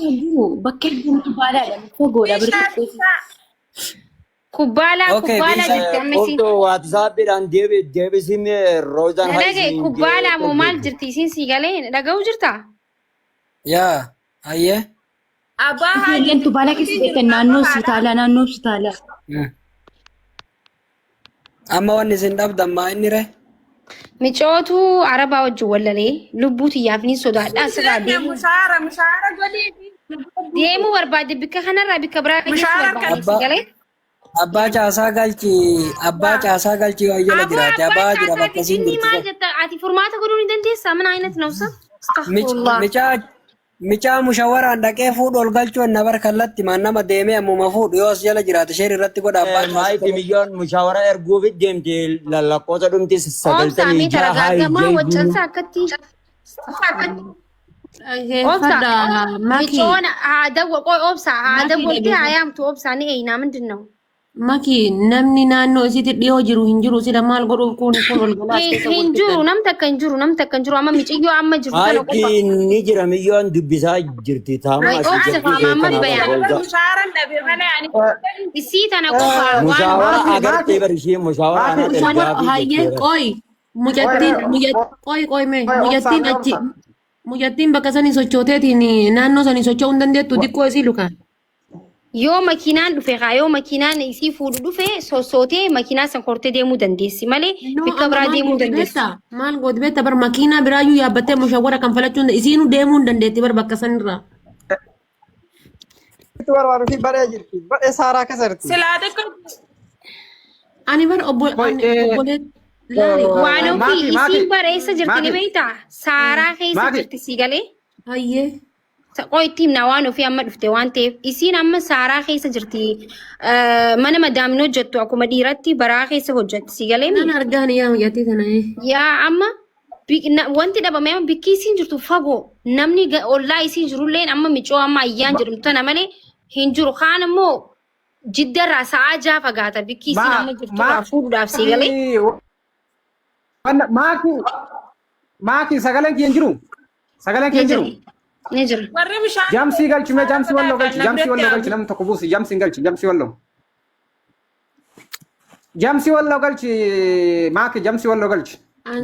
jiru baalaadha fogoodha birrii. Kubbaalaa jirti ammisi. Foto WhatsAppiidhaan deebisimee Roozaan Haayisiin. Kubbaalaa moo maal jirti isiin sii galee dhaga'uu jirtaa? Yaa hayyee. Abbaa haayeen tubaala keessa beekan naannoo hospitaalaa. Amma wanni isin dhabdan maa inni ree? Micootu Arabaa wajjin wallalee lubbuu xiyyaaf ni sodaadha asirraa Mushaara godhee deemuu barbaade bikka kanarraa bikka biraa keessa galee. Abbaa caasaa galchii waa jala jiraate abbaa jira bakka siin jirtu. Maal jetta ati furmaata godhuu ni dandeessaa mana ayinat nausa? Micaa mushawaraan dhaqee fuudhu ol galchuun na bar kallatti maan nama deemee ammuma fuudhu yoo as jala jiraate sheer irratti godha abbaa caasaa. Maayitii milyoon mushawara erguuf deemte lakkoofsa dhumti 96 haayee waccansa akkatti. Micoon haada waltee hayaamtu obsaanii eeyinaa mindin ነው? Maki namni naannoo isitti dhiyoo jiru hin jiru sida maal godhuuf kun ol galaa hin jiru nam takka hin jiru amma miiciyyoo amma jirtu kana qofa. Maayitiin ni jira milyoon dubbisaa jirti taama asii jirti. Mushaaran dhabe malee ani isii tana qofa. Mushawara agartee barishee mushawara ana ergaa hayyee qoy muyyattiin achi muyyattiin bakka sanii sochooteetiin naannoo sanii socho'uu hin dandeettu diqqoo isii lukaan. Yoo makiinaan dhufe yoo makiinaan isii fuudhu dhufe sosootee makiinaa san kortee deemuu dandeessi malee bakka biraa deemuu dandeessi. Maal gooti beektaa bar makiinaa biraayyuu yaabbattee mushawara kan falachuun isiinuu deemuu hin dandeetti bar bakka sanirraa. Warwaaruufi badhee jirti badhee Saaraa keessa jirti. silaa xiqqoo. Ani bar obboleet. Waan ofii isiin bareessa jirti ni beektaa Saaraa keessa jirti sii galee. Hayyee. Qoytiin na waan ofii amma dhufte waan ta'eef isiin amma Saaraa keessa jirti mana madaamin hojjettu akkuma dhiiratti baraa keessa hojjetti si galee Nan argaan yaa muyyattii kana yaa amma wanti dhabame amma bikki isiin jirtu fagoo namni ollaa isiin jirulleen amma micoo amma ayyaan jedhamtu tana malee hin jiru kaan ammoo jiddarraa sa'aa jaa fagaata bikki isiin amma jirtu fuudhuudhaaf si galee. Maaki sagaleen kiyyan jiru? Sagaleen kiyyan jiru? Ni jira. Jamsii galchume jamsii walloo galchi namni tokko buusi jamsiin galchi jamsii walloo. Jamsii walloo galchi maaki jamsii walloo galchi.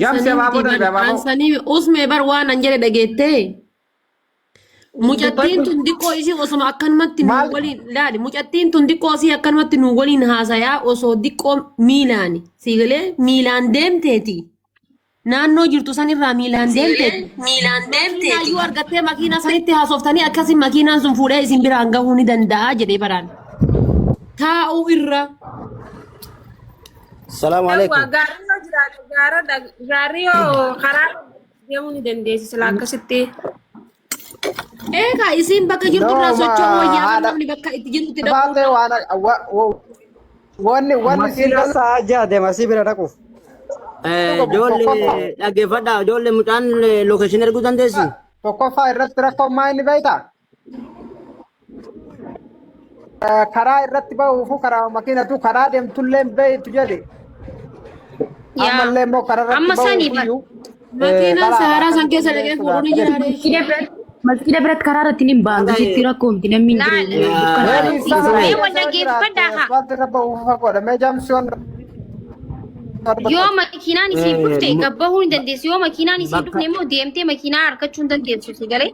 Jamsii abaaboo darbe abaaboo. Ansanii usmee bar waan an jedhe dhageettee. Mucattiin tun diqqoo ishii osoma akkanumatti nu waliin laali mucattiin tun diqqoo ishii akkanumatti nu waliin haasayaa osoo diqqoo miilaani siigalee miilaan deemteeti. Naannoo jirtu sanirraa miilaan deemteeti. Naayyuu argattee makiinaa sanitti haasoftanii akkasiin makiinaan sun fuudhee isin biraan gahuu ni danda'a jedhee baraan. Taa'uu irra. Salaamu alaikum. Gaarri yoo jiraate gaarri yoo karaa deemuu ni dandeessi sila akkasitti. Eegaa isiin bakka jirtu irraa socho'uu wayyaa namni bakka itti jirtutti dhaqu. Wanni siin tasaa ajjaa deema si bira dhaquuf. Ijoollee dhaggeeffadhaa ijoollee mucaan lookeeshinii erguu dandeessi? Tokkoffaa irratti rakkoon maa inni beektaa? Karaa irratti bahuufu karaa makiinatu karaa deemtullee beektu jedhe. Ammallee immoo karaa irratti bahuufiyyuu. Makiinaan Saaraa san keessa dhaqee fuudhuu ni jiraate. Masjida biratti karaa irratti ni baanga sitti rakkoomti namni hin jiru. Yoo makiinaan isii dhufte gabbahuu hin dandeessu yoo makiinaan isii dhufne immoo deemtee makiinaa harkachuu hin dandeessu si galee.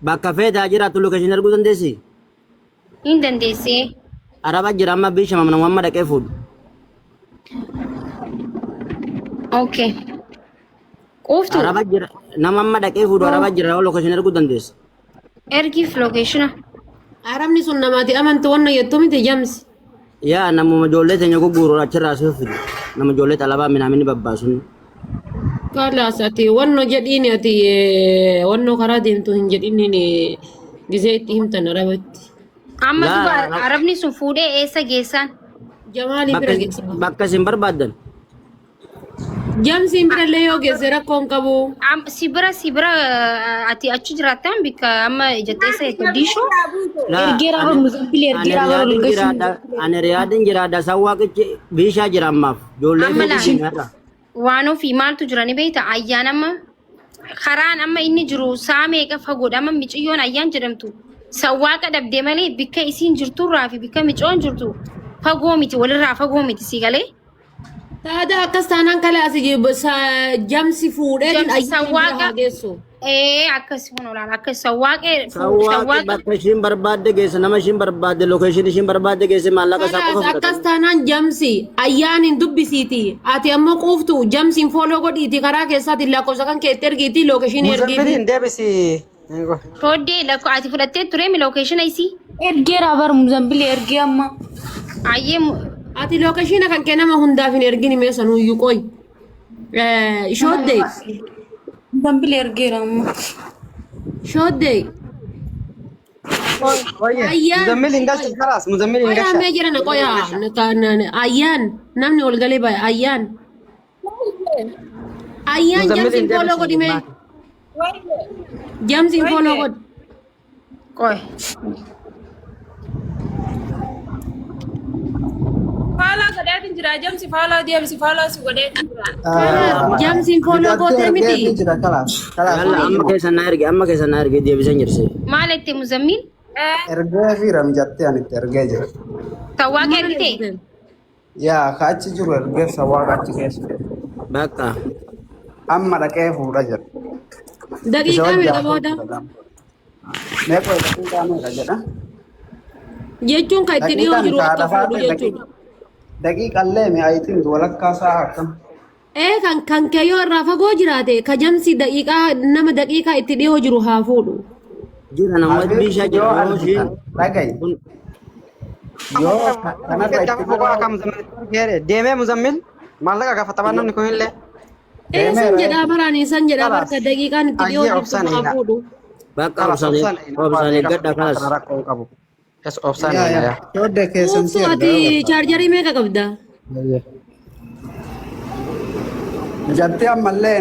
Bakka feetaa jiraattu lookeeshinii erguu dandeessi? Hin dandeessee. Araba jira amma bishama mana amma dhaqee fuudhu. Okay. Qoftu. Araba jira nama amma dhaqee fuudhu araba jira lookeeshinii erguu dandeessi. Ergiif lookeeshina. Arabni sun namaati amantu wanna yettuu miti jamsi. Yaa namuma ijoollee teenya gurguru achirraa asii fidu nama ijoollee xalabaa minaaminni babbaasun. Kalas ati wanno jedhini ati wanno karaa deemtu hin jedhini gisee itti himtan arabatti. Amma La duba la Arabni sun fuudhee eessa geessan? Jamaalii bira geessa. bakka isin barbaadan. Jamsiin birallee yoo geesse rakkoon qabu. Si bira ati achi jiraattan bikka amma ijatteessa eeggadiishoo. Ergeera bara Muzambilee ergeera bara Lulgashin. Ani riyaadin jiraadha sawwaaqichi bishaa jira ammaaf. Ijoollee Amma feetii jirra. waan ofii maaltu jira ni beekta ayyaan amma karaan amma inni jiru sa'a meeqa fagoodha amma miciyyoon ayyaan jedhamtu sawwaaqa dhabdee malee bikka isiin jirturraa fi bikka micoon jirtu fagoo miti walirraa fagoo miti si galee. Taada akkas taanaan kale asi jamsi fuudhee sawwaaqa geessu. Akkas kun olaanaa akkas sawwaaqee Sawwaaqi bakka ishiin barbaadde geesse nama ishiin barbaadde lokeeshin ishiin barbaadde geesse maallaqa isaa qofa fudhata. Akkas taanaan jamsi ayyaan hin dubbisiiti. Ati ammoo quuftu jamsiin fooloo godhiiti karaa keessaati lakkoofsa kan keetti ergiiti lookeeshin ergiiti. Muzambilin deebisi. Tooddee lakko ati fudhattee ture mi lookeeshina isii? Ergeera bara Muzambilee ergee amma. Ayyee ati lookeeshina kan kennama hundaaf hin ergini mee sanuyyuu qoy. Shooddee. Muzambilee ergeera amma. Shooddee. Ayyaan. Muzambilin galchi karas. Muzambilin Qoyaa galcha. mee jira na qoyaa. Ayyaan namni ol galee baya ayyaan. Ayyaan jamsiin fooloo godhi mee. Jamsiin fooloo godhi. Qoy. Faala gadaatiin jira jamsi faala deemsi faala si godheetiin jira. Jamsiin fooloo gootee miti. Amma keessa na erge deebisan jirse. Maal itti Muzammiil? Ergee fi ramjattee ani itti ergee jira. Sawwaaqa ergitee? Yaa ka achi jiru ergee sawwaaqa achi keessa. Bakka. Amma dhaqee fuudha jira. Daqiiqaa meeqa booda? Meeqa daqiiqaa meeqa jedha? Jechuun kan itti dhiyoo jiru akka fuudhu jechuudha. Daqiiqallee mi'aayitiin walakkaa sa'a akkam. Kan kee yoo irraa fagoo jiraate ka jamsi daqiiqaa nama daqiiqaa itti dhiyoo jiru haa fuudhu. Jira namoota bishaa jira yoo ishiin. Dhagayi. Deemee Muzammil maallaqa gaafatamaa namni kun illee. San jedhaa baraan san jedhaa barka daqiiqaan itti dhiyoo jirtu haa fuudhu. Bakka obsaan eeggadha kanas. Rakkoon qabu. Es obsaan Shooddee keessan si Ati chaarjarii meeqa qabda? Jatti ammallee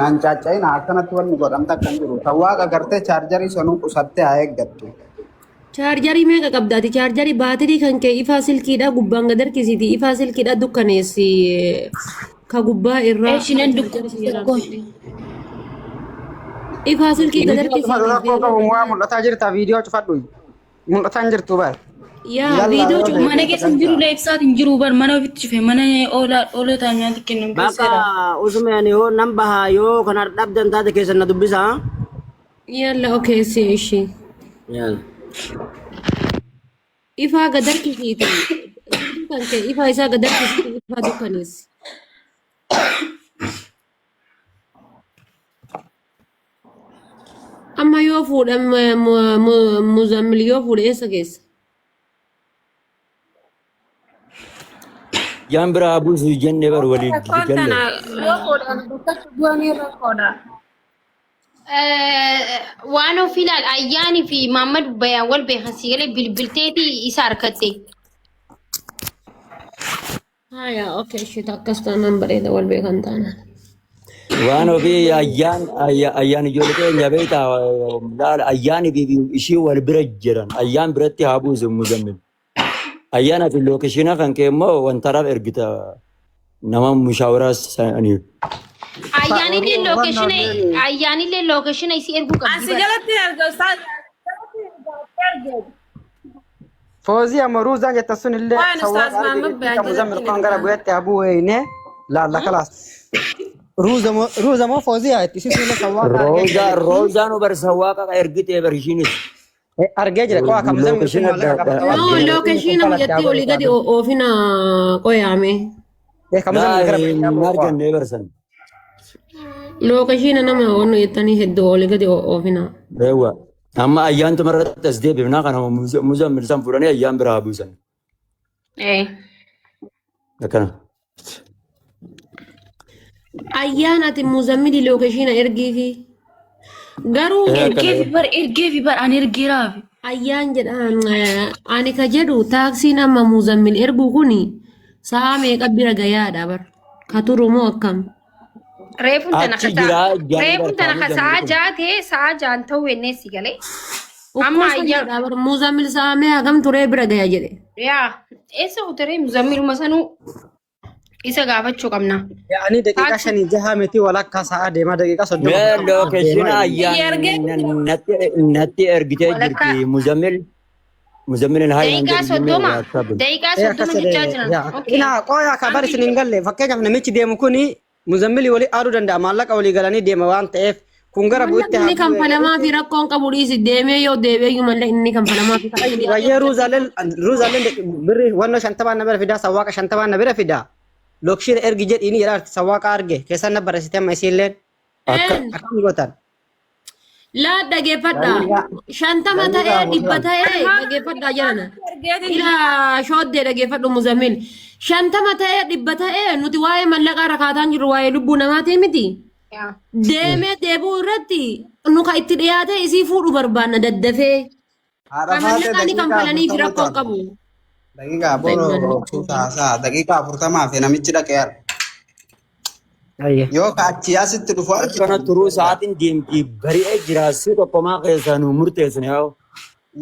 naan cacca'ina akkanatti wanni godhamta kan jiru. Sawwaaqa gartee chaarjarii sanuu qusattee haa eeggattu. Chaarjarii meeqa qabdaati? Chaarjarii baatirii kan kee ifaa silkiidha gubbaan gad harkisiiti. Ifaa silkiidha dukkaneessi ka gubbaa irraa. Ishinen dukkaneessi. Ifaa silkii gad harkisiiti. Rakkoo qabu waa mul'ataa jirta viidiyoo cufadhu. Mul'ataa hin jirtu baal. Yaa viidiyoo cufadhu. Mana keessa hin jiru leebsaat hin jiru bar mana ofitti cufe mana oolota nyaata kennu. Bakka usuma ani yoo nan bahaa yoo kana dhabdan taate keessa na dubbisa. Yalla okee si ishee. Yaala. Ifaa gad harkisiiti. Kan kee ifaa isaa gad harkisiiti ifaa dukkaneessi. Amma yoo fuudhan Muzammil yoo fuudhe eessa geessa? Jaan biraa buusu jennee bar waliin galle. Yoo fuudhan bakka du'anii rakkoodha. Waan ofii ilaal ayyaanii fi Maamad Bayaan wal beekan si galee bilbilteeti isa harkatte. Haya okee ishee akkas taanaan bareeda wal beekan taanaan. Waan ofii ayyaan ijoollee keenya beektaa ayyaanii fi ishii wal bira jiran ayyaan biratti haa buusu Muzammil. Ayyaana fi lookeeshina kan kee immoo wantaraaf ergita nama mushaawaraa sanii. Ayyaanillee lookeeshina isii erguu qabdi. Asi jalatti argaa Foozii amma ruuzaan jettan sun illee Waan Ustaaz Maamad Bayaan Muzammil kan gara bu'eetti abuu wayinee laalla kalaas. Ruuza moo foozii haa itti sisuu sawwaaqa. Roozaan bar sawwaaqa ergitee bar ishiinis. Argee jira qo'a kan Muzammil sun maallaqa qabata. No lookeeshina hojjettee olii gadi oofina qoyaame. Marjannee barsan. Lookeeshina nama wannu jettanii hedduu olii gadi oofina. Reewwa. Amma ayyaantu marratti as deebifnaa kana Muzammil san fuudhanii ayyaan biraa buusan. Akkana. Ayyaan ati muzammili lookeshiina ergiifi. Garuu ergee fi bar ani ergeeraaf. ayyaan jedhaan ani ka jedhu taaksiin amma muzammil ergu kuni sa'a meeqa bira gayaadha bar ka turu moo akkam. Reefun tana Achi kasa. jira Reefun tana jaanirra kasa kaanii jaate sa'a jaan ta'uu ennee si galee. Amma Amma ayyaa. ayyaadha bar muzammil sa'a mee hagam turee bira gaya jedhe. Yaa eessa utaree muzammiruma sanuu isa gaafachuu qabna. يعني دقيقة عشان يجيها متي ولا كاسة ديما دقيقة صدق mee lookeshina ayyaan natti ergitee jirti muzammilin Daqiiqaa soddoma. Daqiiqaa يا soddoma كسر jechaa jiran. يا إنا قوي كبار سنين قال لي فكيت أنا ميتي ديم كوني مزملي ولي أرو دندا مالك أولي قالني ديم وان تف كونغرا بوتي Inni kan falamaa fi rakkoon qabu dhiisi deemee yoo deebi'ee malee inni kan falamaa fi ويا روزالين بري وانا شنتبان نبر فيدا سواك شنتبان نبر فيدا لوكشير إرجع جت إني يرار سواك أرجع كيسان نبر سيتم مسيلين أكمل بطن laa dhageeffadha shantama ta'ee dhibba ta'ee dhageeffadha jirana ila shooddee dhageeffadhu muzammil shantama ta'ee dhibba ta'ee nuti waa'ee mallaqaa rakaataan jirru waa'ee lubbuu namaatii miti deemee deebuu irratti nu ka itti dhiyaate isii fuudhu barbaanna daddafee kan mallaqaani kan falaniif rakkoon qabu. Daqiiqaa boroo kuutaasaa daqiiqaa 40 fi namichi dhaqeera. Yoo kaachii asitti dhufu akkana turuu sa'aatiin deemti bari'ee jiraasii tokkomaa keessaa nu murteessine yaa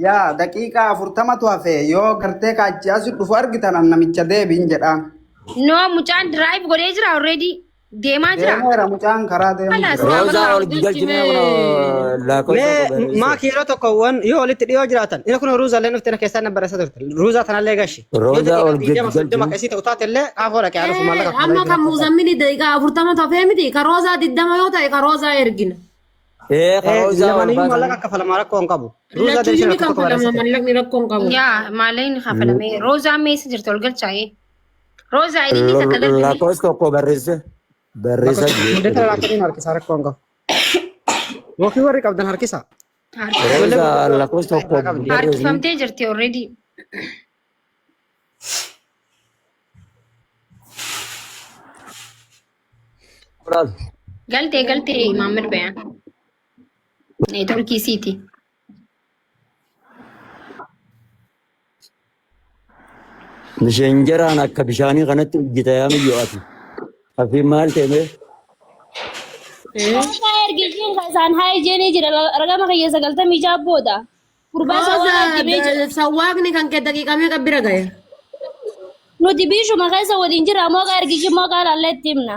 yaa daqiiqaa 40tu hafe yoo gartee kaachii asitti dhufu argitan namicha deebiin jedhaan. No mucaan drive godhee jira already. Deemaa jira. Deemeera mucaan karaa deemu jira. Roozaa ol galchine ما كيلو تكون يو اللي تديو جراتن إذا كنا روزا لين نفتنا كيسان نبرة سدرت روزا تنا ليه قشي روزا ol دم كيسي توتات اللي عفوا لك عارف مالك amma kan muzammili daqiiqaa 40 ta'ee miti ka roozaa 20 yoo ta'e ka roozaa ergina. زمان يوم مالك كفلا مالك كون قبو روزا Lachuu درشنا inni kan falama mallaqni rakkoon qabu. Yaa maalleen kafalame. Roozaa meessa jirtu ol galchaa'ee. Roozaa idilii takka galchanii. lakkoofsa tokko barreesse مدة لا كريم هركي سارك كون قبو وكي وريك أبدان هركي سا roozaa lakkoofsa tokko barreesse Harkifamtee jirti already. Galtee Maamir Bayaan. Neetworkii siiti. miseenjeraan akka bishaanii kanatti ijjita yaa miyyoo'ati hafi maal ta'e Ergiin isaan haayijeenii jira ragama kiyya 96 booda. Gurbaa Sawaaqni kan kee daqiiqaa meeqa bira ga'e? nuti biishuma keessa waliin jira moo ergiin moo laallee itti himna.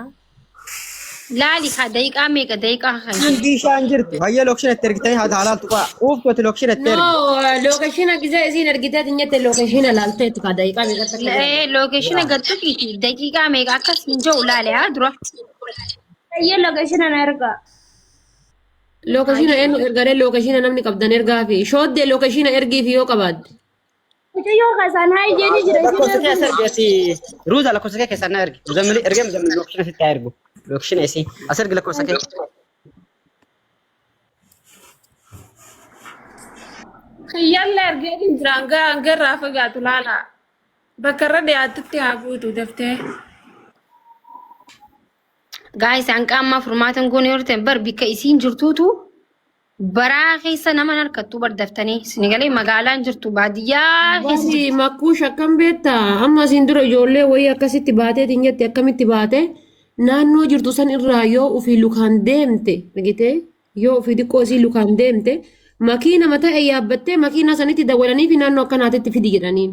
Laali ka daqiiqaa meeqa daqiiqaa kan. عندي شان جرت هيا لوكشن التركتين هذا حلال تقع وفت لوكشن الترك No, lookashina gisee isiin ergitee tinyette lookashina laalteetu ka daqiiqaa meeqa takka. Lookeeshina gattu kiiti daqiiqaa meeqa akkas hin jiru laale haa dura. Hayyee lookashina na erga. Lookashina eenyu ergaree lookashina namni qabdan ergaa fi shooddee lookashina ergii fi yoo qabaadde. Mucayyoo isaan haayijeenii jira روزا لكو سكي كسرنا ارجع مزملي ارجع مزملي لوكشن في تايرجو لوكشن ايسي اسرج لكو سكي Yalla ergeetiin jira hangarraa fagaatu laala. Bakka irra dhiyaatutti haa fuutu daftee. Gaa'is hanqa ammaa furmaatan goone yoo ta'e bar bikka isiin jirtuutu baraa keessa nama harkattuu bardaftanii sinigalee magaalaan jirtu baadiyyaa keessa Basi makkuush akkam beekta amma asiin dura ijoollee wayii akkasitti baatee tinyatti akkamitti baate naannoo jirtu san irraa yoo ofii lukaan deemte argite yoo ofii xiqqoo isii lukaan deemte makiina mataa yaabbattee makiina sanitti dawwalanii fi naannoo akkanaatitti fidi jedhaniin.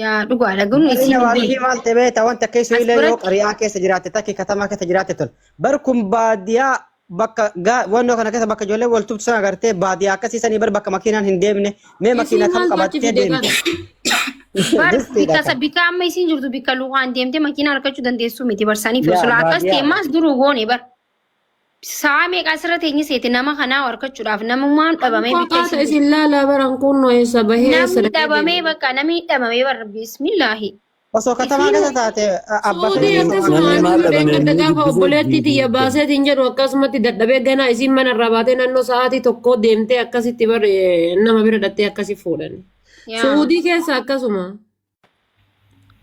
yaa dhugaadha gunni إن isiin والدي مال تبيت وأنت كيس ويلي لو قرية كيس جرات تاكي كتما كيس جرات تل بركم باديا بكا جا وانو كنا كيس بكا جولة والتوب سنا قرتي باديا كيس سني بر بكا ماكينان هندمني ما ماكينة كم قبضتي ديم bikka amma isiin jirtu bikka lukaan deemtee makiina harkachuu dandeessu miti barsanii fi Yaa, osoo akkas baadiyyaa. deemaas duruu goone bar. Sa'a meeqa asirra teenye seete nama kanaa harkachuudhaaf namummaan dhabamee bikka Fakkaata isin laalaa baran kunno eessa bahee eessa namni dhabamee bakka namni dhabamee bar bismillaahi. osoo katamaa keessa taate abba Suudii akkasumaan beekadda gaafa obboleetti xiyya baaseetiin jedhu akkasumatti dadhabee ganaa isiin mana irraa baatee naannoo sa'aatii tokkoo deemtee akkasitti bare nama bira dhattee akkasi fuudhan. Yaa. Suudii keessa akkasuma.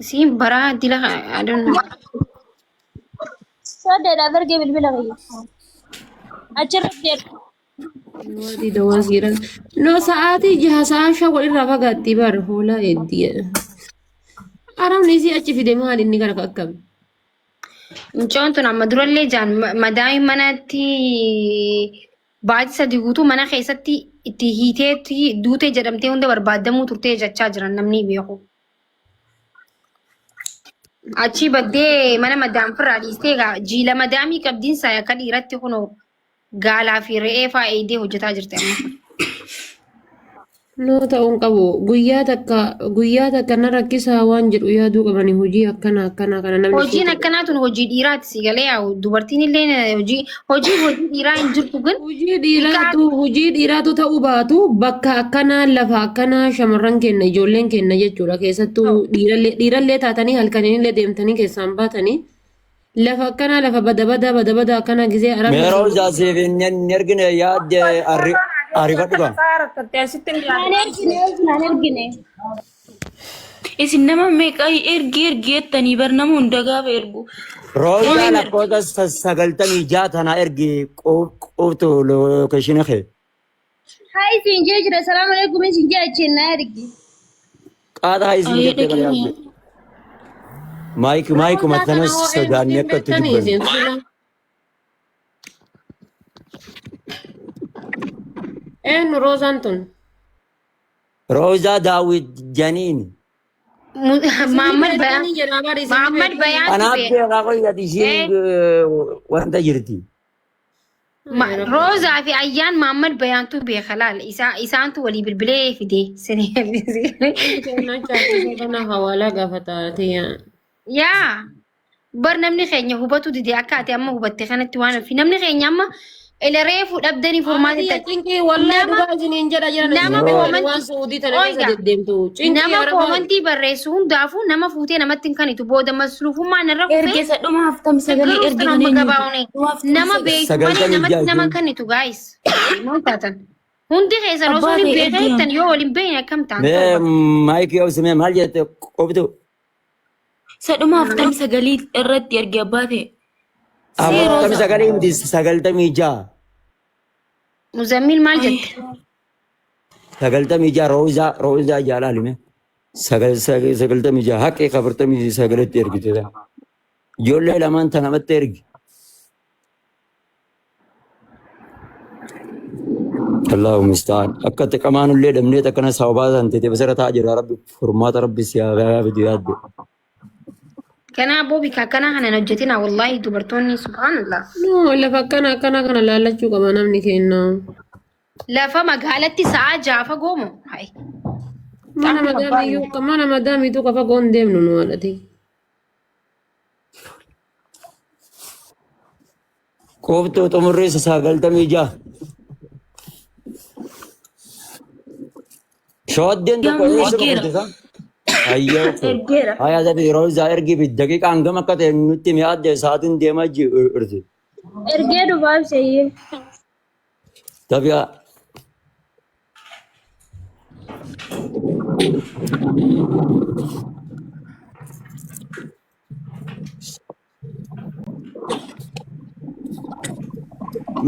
Isiin baraa dila aduun Sooddeedhaaf ergee bilbila kiyya. Achirratti erga. Wati dawas jiran. No sa'aatii jaha sa'a shan walirraa fagaatti bar hoolaa eeddii. Aramni isii achi fide maali inni gara akkami? Mucaan tun amma durallee jaan madaa'ii manatti baatii sadii guutuu mana keessatti itti hiiteetti duutee jedhamtee hunda barbaadamuu turtee jechaa jiran namni beeku. Achi baddee mana madaam firraa dhiistee jiila madaamii qabdiin saa akka dhiiratti kunoo gaalaa fi re'ee fa'aa eegdee hojjetaa jirti amma. No ta'uun qabu guyyaa takka na rakkisaa waan jedhu yaaduu qabanii hojii akkana kana namni. Hojiin akkanaa tun hojii dhiiraati si galee yaa dubartiin illee hojii dhiiraa hin jirtu gan. Hojii dhiiraatu ta'uu baatu bakka akkanaa lafa akkanaa shamarran kenna ijoolleen kenna jechuudha keessattuu dhiirallee taatanii halkanillee deemtanii keessaan baatanii. Lafa akkanaa lafa bada akkanaa gisee araba. Meeroo jaasif inni ergine yaadde arifadhu qaba. Naan ergine. Isin nama meeqa ergeettanii bar nama hunda gaafa ergu. Roozaa lakkoota 96 tana ergi qoftu lookeshina kee. Haa isin jee jira salaamu alaikum isin jee achiin na ergi. Qaata haa isin jettee bara yaadde. Maayiku matanas sodaanni akka itti dubbanne. Eenyu roozaan tun? Roozaa Daawit Janiin. Muhammad Bayaan Kanaaf beekaa qoyyati isheen wanta jirti. Roozaa fi Ayyaan Muhammad Bayaantu beeka laal isaantu walii bilbilee fidee hawaalaa gaafata yaa bar namni keenya hubatu didee akka ati amma hubatte kanatti waan fi namni keenya amma reefu dhabdanii furmaati nama koomantii barreessu hundaafuu nama fuutee namatti hin kanitu booda masruufummaan irra Ergeessa dhuma haftam sagalee ergine nama beekumanii namatti nama kanitu gaayis hundi keessan osoo hin beekan yoo waliin beekne akkam ta'an Maayikii yoo simee maal jette qoftu. Sadhuma haftam sagalee irratti erge abbaa ta'e. Haftam sagalee miti 96. Muzammil maal jette? 96 roozaa jaalaalime. 96 haqee 49 ergite. Ijoollee lamaan tanamatti ergi. Allahu musta'an. Akka xiqqamaanullee dhabnee akkana sababaa san ta'e basara ta'a jira rabbi furmaata rabbi siyaa fidu yaadde. Kana boobi kana kanan hojjetina wallahi dubartoonni subhanallah. No lafa akkana kana laallachuu qaba namni kenna. Lafa magaalatti sa'a jaafa goomo. Hai. Mana madaamiitu qafa goon deemnu nu haadhate. Qoftuu xumurreessa 96. Shoddeen tokko eessa qabdisa? Ayyoo. Aya zabi roza ergi bi daqiiqa hangam akka ta'e nutti mi'aadde sa'aatiin deemaa jirti. Ergee dhufaaf seeyyee. Tabi'a.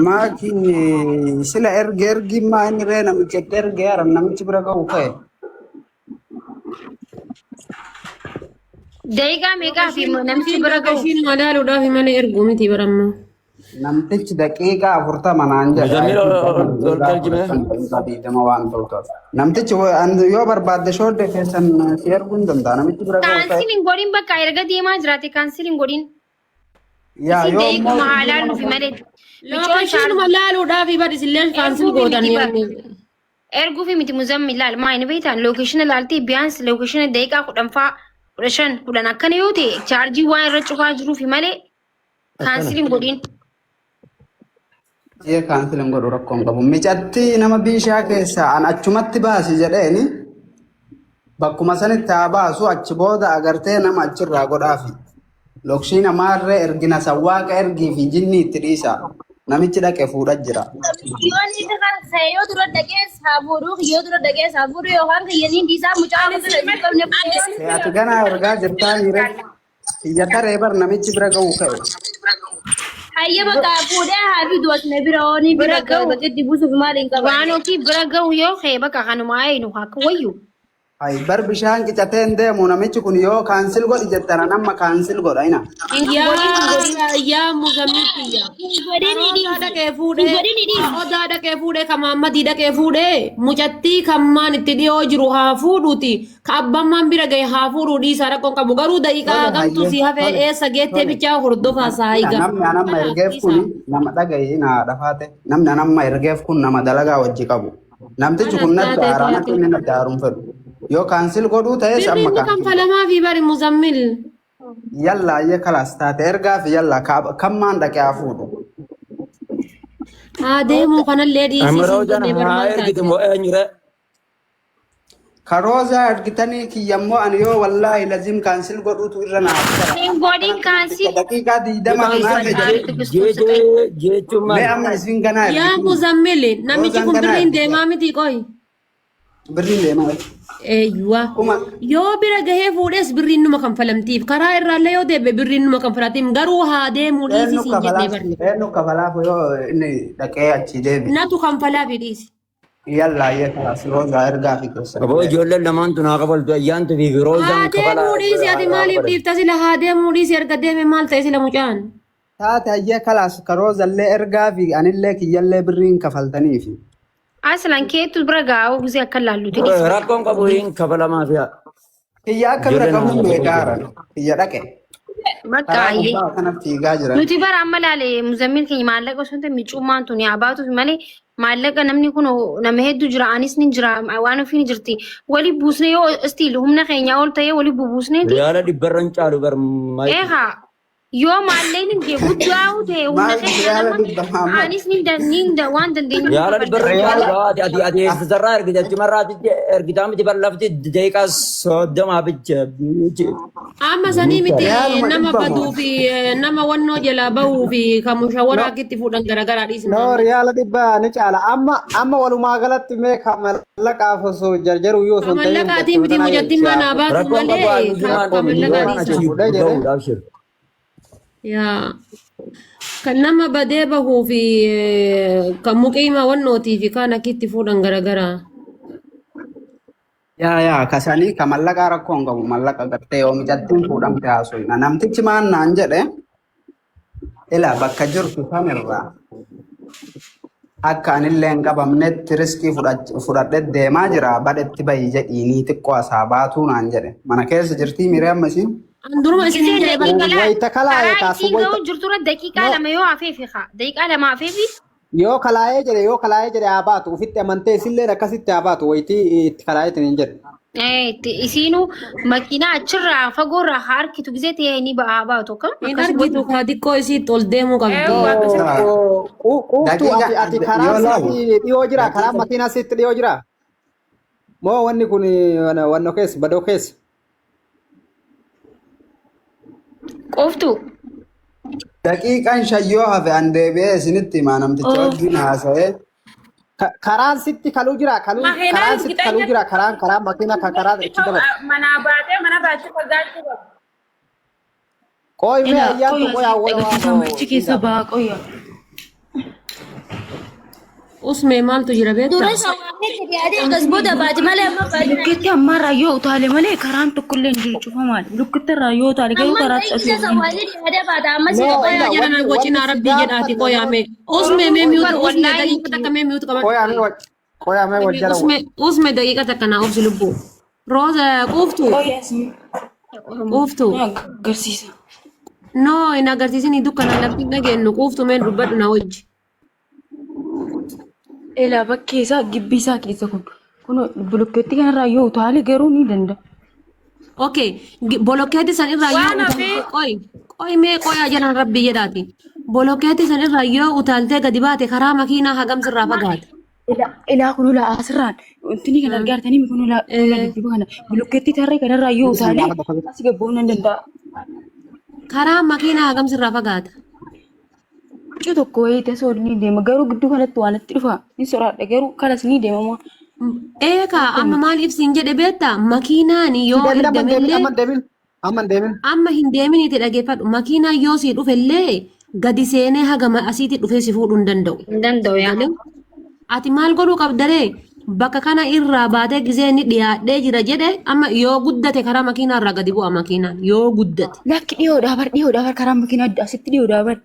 Maaki sila ergi maa inni ree namicha erge yaran namichi bira ga'u ka'e. Daqiiqaa meeqaa fi namichi bira ga'u? Ishiin madaaluudhaaf malee erguu miti baramma. Namtichi daqiiqaa 40 naan jedha. Namtichi yoo barbaadde shooddee keessan si erguu hin danda'a namichi bira ga'u ka'e. Kaansiiliin godhin bakka erga deemaa jiraate kaansiiliin godhin. Yaa yoo daqiiquma haalaan nufi malee. Lookeshiin malaaluudhaaf badisillee kaansiil gootan erguu fi miti muzammil laal maa inni beektan lookeeshina laaltee biyaans lookeeshina daqiiqaa 10 faa 15 akkana yoo ta'e chaarjii waan irra cufaa jiruuf malee kaansiiliin godhin. Jee kaansiiliin godhu rakkoon qabu. Micatti nama bishaa keessaa an achumatti baasi jedheeni bakkuma sanitti haa baasu achi booda agartee nama achirraa godhaafi. Lookshiina maarree ergina sawwaaqa ergii fi jinni itti dhiisa. Namichi dhaqee fuudhaa jira. Yoo inni kan yoo dura dhaqee saafuudhuuf yoo dura dhaqee saafuudhu yookaan kiyyaniin dhiisaa mucaa Ati ganaa ergaa jirtaa hiire. Iyya taree bar namichi bira ga'uu ka'e. Hayya bakka fuudhee haafi duwwasne bira ooni bira gadi buusuuf maaliin qaba? waan ofii bira ga'u yoo ka'e bakka kanuma eeyinu akka wayyu. Ay bar bishaan qicateen deemu namichi kun yoo kaansil godhi jettana nama kaansil godha ina. Yaa muzammilti yaa. Odaa dhaqee fuudhee ka Maammadii dhaqee fuudhee mucattii kammaan itti dhiyoo jiru haa fuudhuuti. Ka abbammaan bira gahe haa fuudhuu dhiisaa rakkoon qabu garuu daqiiqaa gamtuu si hafee eessa geettee bichaa hordofaa saayiga. Namni nama ergeef kun nama dhagaye na dhafaate namni nama ergeef kun nama dalagaa wajji qabu. Namtichi kun natti haaraamatti inni natti haaruun fedhu. Yoo kaansil godhuu ta'es amma Birriin kan falamaa fi bari muzammil. Yalla ayyee kalaas taate ergaa fi yalla kammaan dhaqee haa fuudhu. Adeemu kanallee Amaroo dhiisisuu jana haa ergitu moo eenyure? Karooza ergitanii kiyyammoo ani yoo wallaahi lazim kaansil godhuutu irra naaf. Godhin kaansil. Daqiiqaa 20 jechuun mee amma isin ganaa Yaa muzammil namichi kun birriin deemaa miti qoy. birriin deemaa. Eeyyuwa. Yoo bira gahee fuudhes birriin numa kan falamtiif karaa irraallee yoo deebe birriin numa kan falatiif garuu haa deemuu dhiisisiin jedhee barri. Eenyu kafalaaf yoo inni dhaqee achi deebi. Natu kan falaa fi dhiisi. Yalla ayyee kalaas roozaa ergaa fi keessa. Aboo ijoolleen lamaan tun haa qabaltu ayyaantu fi roozaan Haa deemuu dhiisi ati maaliif dhiifta sila haa deemuu dhiisi erga deeme maal ta'e sila mucaan. Taate ayyee kalaas karoozallee ergaa fi anillee kiyyallee birriin kafaltaniifi. Aslan keetu bira gaa'u gisee akka laallu ta'e. Rakkoon qabu hin kafalamaa fi Kiyya akka bira qabuun beekaaran kiyya dhaqe. Bakka ayyee. Kanatti hiigaa jiran. Nuti bara amma laale muzammil keenya maallaqa osoo hin ta'e miccummaan tuni haa baatuuf malee maallaqa namni kun nama hedduu jira anis ni jira waan ofii ni jirti wali buusnee yoo istiil humna keenya ol ta'ee wali bubuusnee. Yaala dhibbarran caalu bar Eegaa yoo maalleen hin deemu guddaa ta'e humna keenya anis ni waan dandeenyu. Yaala dhibbarran caalu ati eessisarraa ergite achumarraa ergitaa miti bar lafti daqiiqaa 30 bicha. Amma sanii miti nama baduu fi nama wannoo jalaa bahuu fi kan mushawaraa itti fuudhan garaagaraa dhiisna. No riyaala dhibbaa ni caala amma walumaa galatti mee kan mallaqaaf osoo jarjaru yoo sun ta'e. Mallaqaatiin miti mucattiin manaa baatu malee kan mallaqaa dhiisan. Yaa kan nama badee bahuu fi kan muqiima wannootii fi kan akkitti fuudhan garaagaraa. Yaa kasanii ka mallaqaa rakkoon qabu mallaqa gartee yoo mucattiin fuudhamte haasofna namtichi maan naan jedhe ila bakka jirtu kamirraa akka anillee hin qabamnetti riskii fudhadhe deemaa jira badhetti bayi jedhiinii xiqqoo asaa baatuu naan jedhe mana keessa jirtii miree amma isiin. Duruma isin wayita kalaa'ee kaasu wayita. Jirtura daqiiqaa lama yoo hafeefi haa daqiiqaa lama hafeefi. Yoo kalaa'ee jedhe haa baatu ufitti amantee isillee akkasitti haa baatu wayitii itti kalaa'eetiin hin jedhe. Isiinuu makiinaa achirraa fagoorraa harkitu gisee ta'ee ni ba'aa baatu kan. Hin argitu kaa xiqqoo isiitti ol deemuu qabdu. Quuftuu ati karaa sitti dhiyoo jira karaa makiinaa sitti dhiyoo jira. Moo wanni kun wanno keessa badoo keessa. Quuftuu. Daqiiqaan shayyoo hafe an deebi'ee isinitti himaa namticha wajjin haasa'ee. Karaan sitti kaluu jira karaan sitti kaluu jira karaan makiina karaa itti dabala. Manaa baatee mana baachuu fagaachuu qaba. Qoy mee ayyaantu qoy hawwata. Achi keessa ba'aa qoyya. Usmee maaltu jira beektaa? Dura shawaarratti dhiyaatee akkas booda baati malee amma baati. Lukkitti ammarraa yoo utaale malee karaan tokkollee hin jiru cufamaan. Lukkitti irraa yoo utaale garuu karaa Amma shawaarratti dhiyaatee baata amma si Qoyaa jedhan gocinaa rabbii jedhaati qoyaame. Usmee mee miyuutu usmee daqiiqa takka mee miyuutu qaban. Qoyaame wajjala. Usmee daqiiqa takka naa obsi lubbuu. Rooza quuftu. Quuftu. Agarsiisa. No hin agarsiisinii dukkanaa lafti hin dhageenyu quuftu mee dubbadhu na wajji. Elaa bakkee isaa gibbii isaa keessa kun bolokkeetti kanarraa yoo utaale garuu ni danda'a. Okay, bolokkeetti san irraa yoo utaale qoy mee qoyaa jedhan rabbii jedhaati. Bolokkeetti san irraa yoo utaaltee gadi baate karaa makiinaa hagam sirraa fagaate. Elaa kun ulaa asirraan wanti kan argaatanii kun ulaa gibbii kana bolokkeetti tarree kanarraa yoo utaale asi gabbuun nan danda'a. Karaa makiinaa hagam sirraa fagaata. Cucu tokko wayii tasoo ni deema garuu gidduu kanatti waan itti dhufa ni soraadha garuu kanas ni deemama. Eekaa amma maal ibsiin jedhe beektaa makiinaan yoo ergamellee amma hin deemin. amma hin deeminiiti dhageeffadhu makiinaan yoo sii dhufellee gadi seenee hagama asiitti dhufee si fuudhuu hin danda'u. Hin danda'u yaa. Ati maal godhuu qabdaree bakka kana irraa baatee gisee inni dhiyaadhee jira jedhe amma yoo guddate karaa makiinaa irraa gadi bu'a makiinaan yoo guddate. Lakki dhiyoodhaa bar karaa makiinaa asitti dhiyoodhaa bar.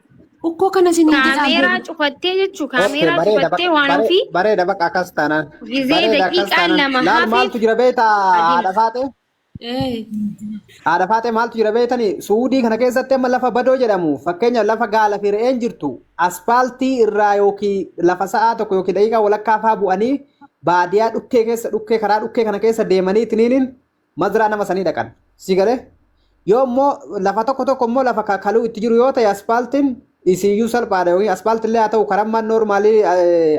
Ukkoo kana sinii Kaameeraa cufattee jechuu kaameeraa cufattee waan ofii. Bareeda bakka akkas taanaan. Gizee daqiiqaan lama Laal maaltu jira beektaa haadha faate? Haadha faate maaltu jira beektanii Suudii kana keessatti amma lafa badoo jedhamu fakkeenya lafa gaala fi re'een jirtu aspaaltii irraa yookiin lafa sa'aa tokko yookiin daqiiqaa walakkaa fa'aa bu'anii baadiyaa dhukkee karaa dhukkee kana keessa deemanii itiniin mazraa nama sanii dhaqan. Si galee yoo immoo lafa tokko immoo lafa kaluu itti jiru yoo ta'e aspaaltiin isiyyuu salphaadha yookiin aspaaltillee haa ta'u karammaan noormaalii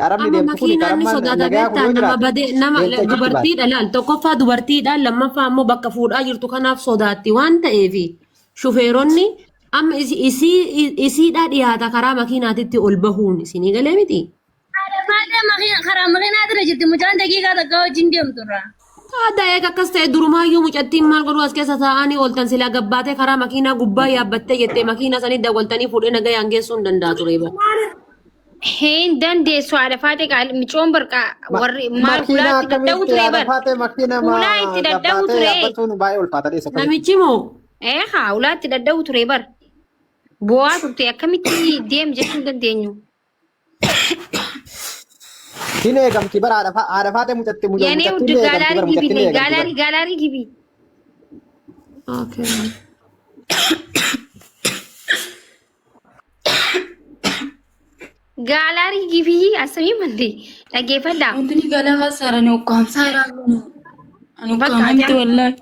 arabni deemtu kun karammaan nagaa kun yoo jiraatu. Nama dubartiidha laal tokkoffaa dubartiidha lammaffaa immoo bakka fuudhaa jirtu kanaaf sodaatti waan ta'eef shufeeronni amma isiidhaa dhiyaata karaa makiinaatitti ol bahuun isinii galee miti. karaa makiinaa irra jirti mucaan daqiiqaa takka wajjin deemturra. Adda eega akkas ta'e durumaayyuu mucattiin maal godhu as keessa taa'anii ooltan silaa gabbaatee karaa makiinaa gubbaa yaabbattee jettee makiinaa sanii daawwaltanii fuudhee nagayaan geessuu hin danda'a ture. Hin dandeessu haadha faate micoon barqaa warri maal ulaatti dadhabu ture bar. Ulaa itti dadhabu ture. Namichi moo? Haa ulaatti dadhabu ture bar. Bu'aa turte akkamitti deem jechuu dandeenyu. Hin eegamti bara haadha faate mucatti Yenee uddi gaalaarii gibi. Gaalaarii gibi asamii malee dhaggeeffadhaa. Wanti gaalaa haasaaran ukkaamsaa irraa ani ukkaamamti wallaahi.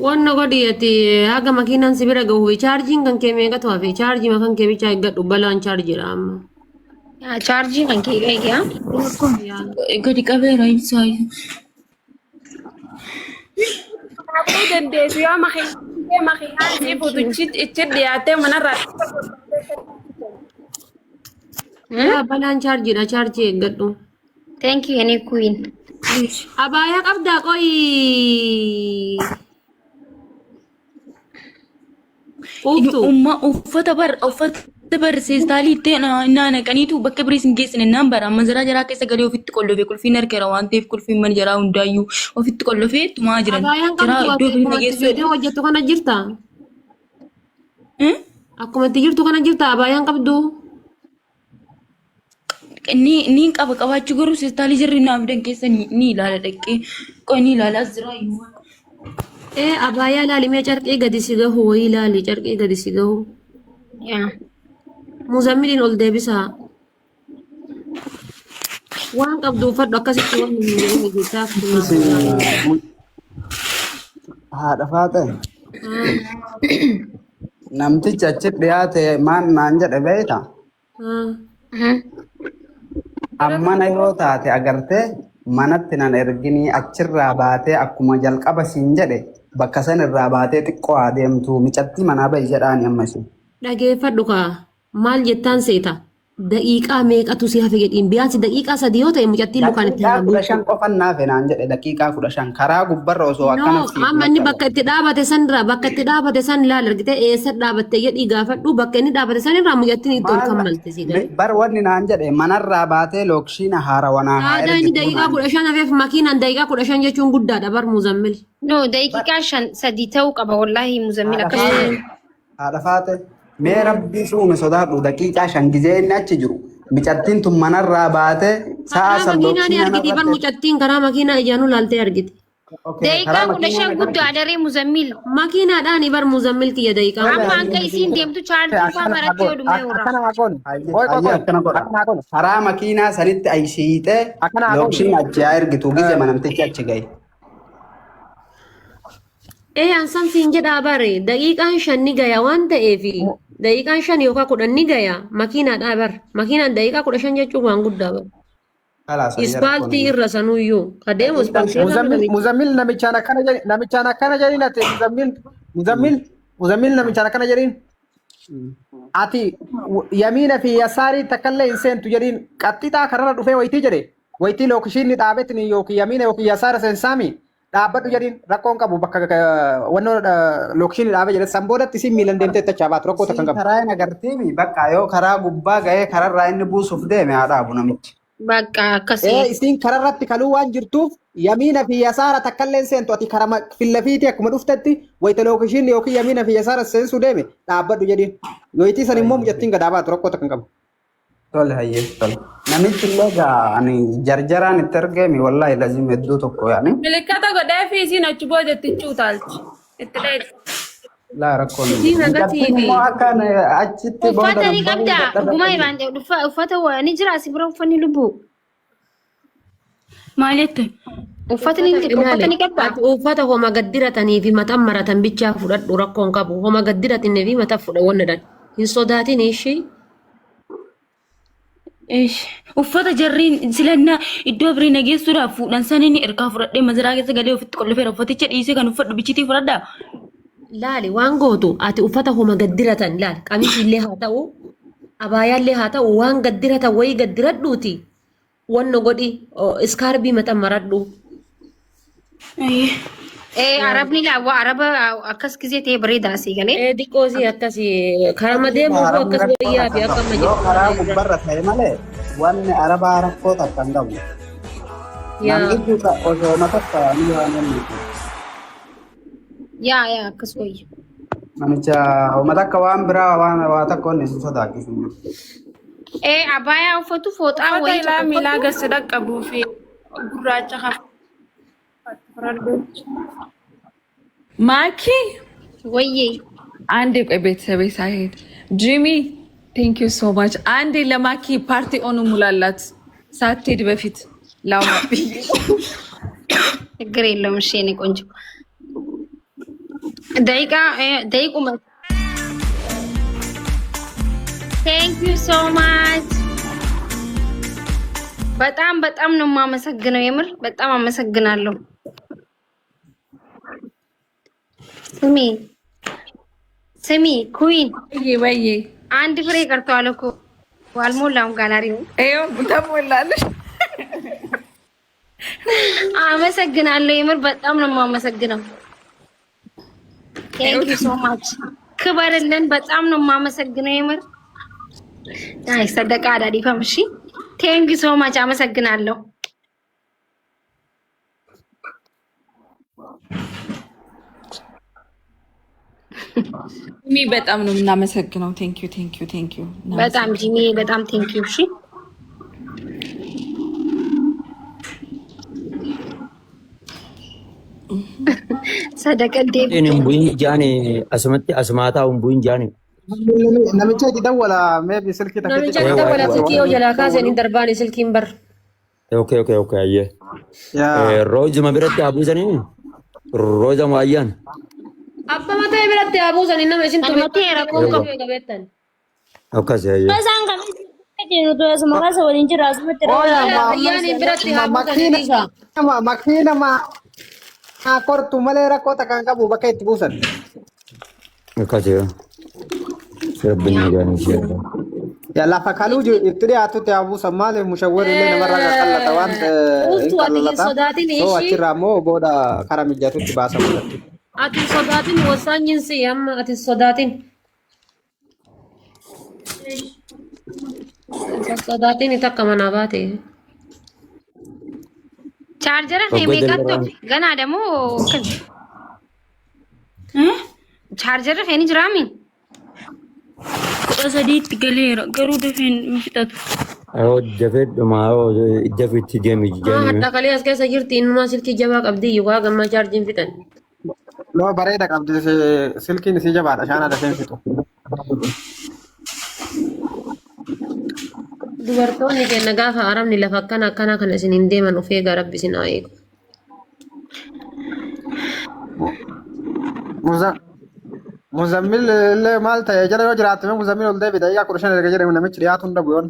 Wanna godhiyati haga makiinaan si bira gahu chaarjiin kan kee meeqa ta'aa fi chaarjii makan kee bichaa eeggadhu balaan chaarjiidha amma. Chaarjii kan kee eegaa. Gadi qabeera ibsaa. Aku dandeessu yoo makiinaan si fuutu itti dhiyaatee manarraa. Balaan chaarjiidha chaarjii eeggadhu. Thank you any queen. Abaayaa qabdaa qoyi. Uffata barsiistaalii itti naannaqaniitu bakka biriis hin geessine naan bara amma jaraa keessa galee ofitti qollofee kulfiin argeera waan ta'eef kulfiin mana jaraa hundaayyuu ofitti qollofee tumaa jiran. Jaraa iddoo birii nageessuu. Hojjettu kana jirta? Akkuma itti jirtu kana jirta abaayaan qabdu? Ni qaba qabaachuu garuu siistaalii jirri naaf dan keessa ni ilaala dhaqee qoy ni ilaalaas jira iyyuu. Abaayaa ilaalimee carqee gadi si gahu wayii ilaali carqee gadi si gahu. Muzammiliin ol deebisaa. Waan qabdu uffadhu akkasitti waan hin jechaaf. Haadha faate. Namtichi achi dhiyaate maan naan jedhe beekta. Ammana yoo taate agartee manatti nan erginii achirraa baatee akkuma jalqaba siin jedhe bakka san irraa baatee xiqqoo adeemtu micatti manaa bahi jedhaani ammasii. Dhageeffadhu kaa maal jettaan seeta daqiiqaa meeqatu si hafe jedhiin biyaansi daqiiqaa 3 yoo ta'e mucattiin lukaan itti haamuu. 15 qofan naafe naan jedhe daqiiqaa 15 karaa gubbarra osoo akkanatti. Amma inni bakka itti dhaabate san irraa bakka itti dhaabate san ilaala argite eessa dhaabatte jedhii gaafadhu bakka inni dhaabate san irraa mucattiin itti ol kammalte si galee. Bar wanni naan jedhe manarraa baatee lookshiina haarawanaa haa ergitu. Inni daqiiqaa 15 hafeef makiinaan daqiiqaa 15 jechuun guddaadha bar muzammil. No daqiiqaa 3 ta'uu qaba wallahi muzammil akkasuma. Haadha faate. Mee rabbii suume sodaadhu daqiiqaa 5 gizee inni achi jiru micattiin tun manarraa baatee sa'a sallookii argiti bar mucattiin karaa makiinaa ijaanu laaltee argiti. Daqiiqaa 15 guddaa daree muzammil. Makiinaadhaan bar muzammil kiyya daqiiqaa. Amma akka isiin deemtu chaarjii faa maratti yoo dhume karaa makiinaa sanitti ayishiitee lookshiin achi haa ergitu gizee manamtichi achi gahe. Ansaan siin jedhaa bare daqiiqaan 5 ni gaya waan ta'eef daqiiqaan 5 yookaan 10 ni gaya makiinaadhaa bar makiinaan daqiiqaa 15 jechuun waan guddaa bar. Ispaaltii irra sanuyyuu kadeemu ispaaltii. Muzammil namichaan akkana jedhin ati muzammil namichaan akkana jedhin ati yamiina fi yasaarii takkallee hin seentu jedhin qaxxixaa kararra dhufee wayitii jedhe wayitii lookshiinni dhaabetin yookiin yamiina yookiin yasaara seensaami. dhaabbadhu jedhiin rakkoon qabu bakka wannoo lookshinii dhaabee jedhe san boodatti isin miilan deemtee tachaa baatu rakkoo takkan qabu. Karaa hin agartiimi bakka yoo karaa gubbaa ga'ee kararraa inni buusuuf deeme haa dhaabu namichi. Bakka akkasii. Isin kararratti kaluu waan jirtuuf yamiina fi yasaara takkallee seentu ati karaa fillafiiti akkuma dhuftetti wayita lookshinii yookiin yamiina fi yasaara seensuu deeme dhaabbadhu jedhiin. Yoyitii san immoo mucattiin gadaa baatu rakkoo takkan qabu. Tole hayyee tole. Namichi illee ani jarjaraan itti argame wallahi lazim hedduu tokko yaani. Milikkata godhee fi isiin achi boodetti cuutaalchi. Itti dheedha. Laa rakkoon. Isiin agatiifi. Akkaan achitti booda. Uffata ni qabda. Dhuguma himante uffata ni jira asii bira uffanni lubbuu. Maalitti? Uffata ni qabda. Uffata homa gaddiratanii fi mataan maratan bichaa fudhadhu rakkoon qabu. Homa gaddiratanii fi mataa fudhawwannaadhaan. Hin sodaatin ishii. Uffata jarriin silanna iddoo birii nageessuudhaaf fuudhan saniin ergaa fudhadhee maziraa keessa galee ofitti qollofeera uffaticha dhiisee kan uffadhu bichitii fudhadhaa. Laali waan gootu ati uffata homa gaddiratan laali qamiisiillee haa ta'u abaayaallee haa ta'u waan gaddiratan wayii gaddiradhuuti wanno godhi iskaarbii mataan maradhu. Arabni laa araba akkas gisee ta'e bareedaa asii galee. Diqqoosii akkasii karama deemu akkas wayyaa fi akka amma Yoo karaa gubbarra ta'e malee wanni arabaa rakkoo takka hin qabu. Namni osoo matakka ni waan inni. Yaa akkas wayya. Namicha matakka waan biraa waa takka inni sun sodaachisu. Abaayaa uffatu fooxaa wayii. Uffata miilaa gasa dhaqqabuu fi gurraacha hafa. Maki, wayye. Andy ቤተሰቤ ሳይሄድ ጂሚ ቴንክ ዩ ሶ ማች አንዴ ለማኪ ፓርቲ ኦኑ ሙላላት ሳትሄድ በፊት ላውማ ችግር የለውም። እሺ የኔ ቆንጆ ደቂቁ ቴንክ ዩ ሶ ማች በጣም ነው የማመሰግነው። የምር በጣም አመሰግናለሁ። ስሚ ኩዊን ወይዬ አንድ ፍሬ ቀርቷል እኮ አልሞላም። ጋላሪው ተሞላለሽ። አመሰግናለሁ። የምር በጣም ነው የማመሰግነው። ቴንክ ዩ ሶ ማች ክበርልን። በጣም ነው የማመሰግነው። የምር አይ ሰደቃ አዳዲፈም። እሺ ቴንክ ዩ ሶ ማች አመሰግናለሁ። ጂሚ በጣም ነው የምናመሰግነው። ቴንክ ዩ በጣም ጂሚ በጣም ቴንክ ዩ። እሺ ሰደቀ ዴብ ቡኝ ጃኔ አስማታ ቡኝ ጃኔ namicha itti dawwala maybe silkii takka namicha itti dawwala silkii yoo jalaa kaasanii darbaani silkiin bar. Okay ayye. Roojuma biratti abuusanii roojama ayyaan. Abba mataa biratti abuusanii nama isin tumeetti rakkoo qabu qabeettan. Akkas ayye. Masaan kan jiru to asuma kasa waliin jira asumatti ayyaani biratti abuusanii makiina kortu malee rakkoo takka hin qabu bakka itti buusan. Akkas ayye. Sebenarnya jangan siapa. Ya lafa kalu itu dia atuh teh abu samale musyawir ile namara kala tawan so aciramo boda karami jatuh di bahasa mulati. Ati sodatin wasanyin sih amma ati sodatin. Sodatin itu kemana bate? Charger है मेरा तो gun ada mu kan? Charger है ni jeramin. Sadit galera garu defin mfitatu. Ayo David mau David dia Ah hatta kali as kaisa jirti inuma silki jawab abdi yuga gamma charging fitan. Lo bareeda qabdi silkiin si jabaadha shaana dafeen fitu. Dubartoonni keenya gaafa aramni lafa akkana kana isin hin deeman of eegaa rabbi isin haa eegu. Muzammil illee maal ta'e jala yoo jiraatame muzammil ol deebiidha egaa kurshan erga jedhamu namichi dhiyaatu hunda bu'oon.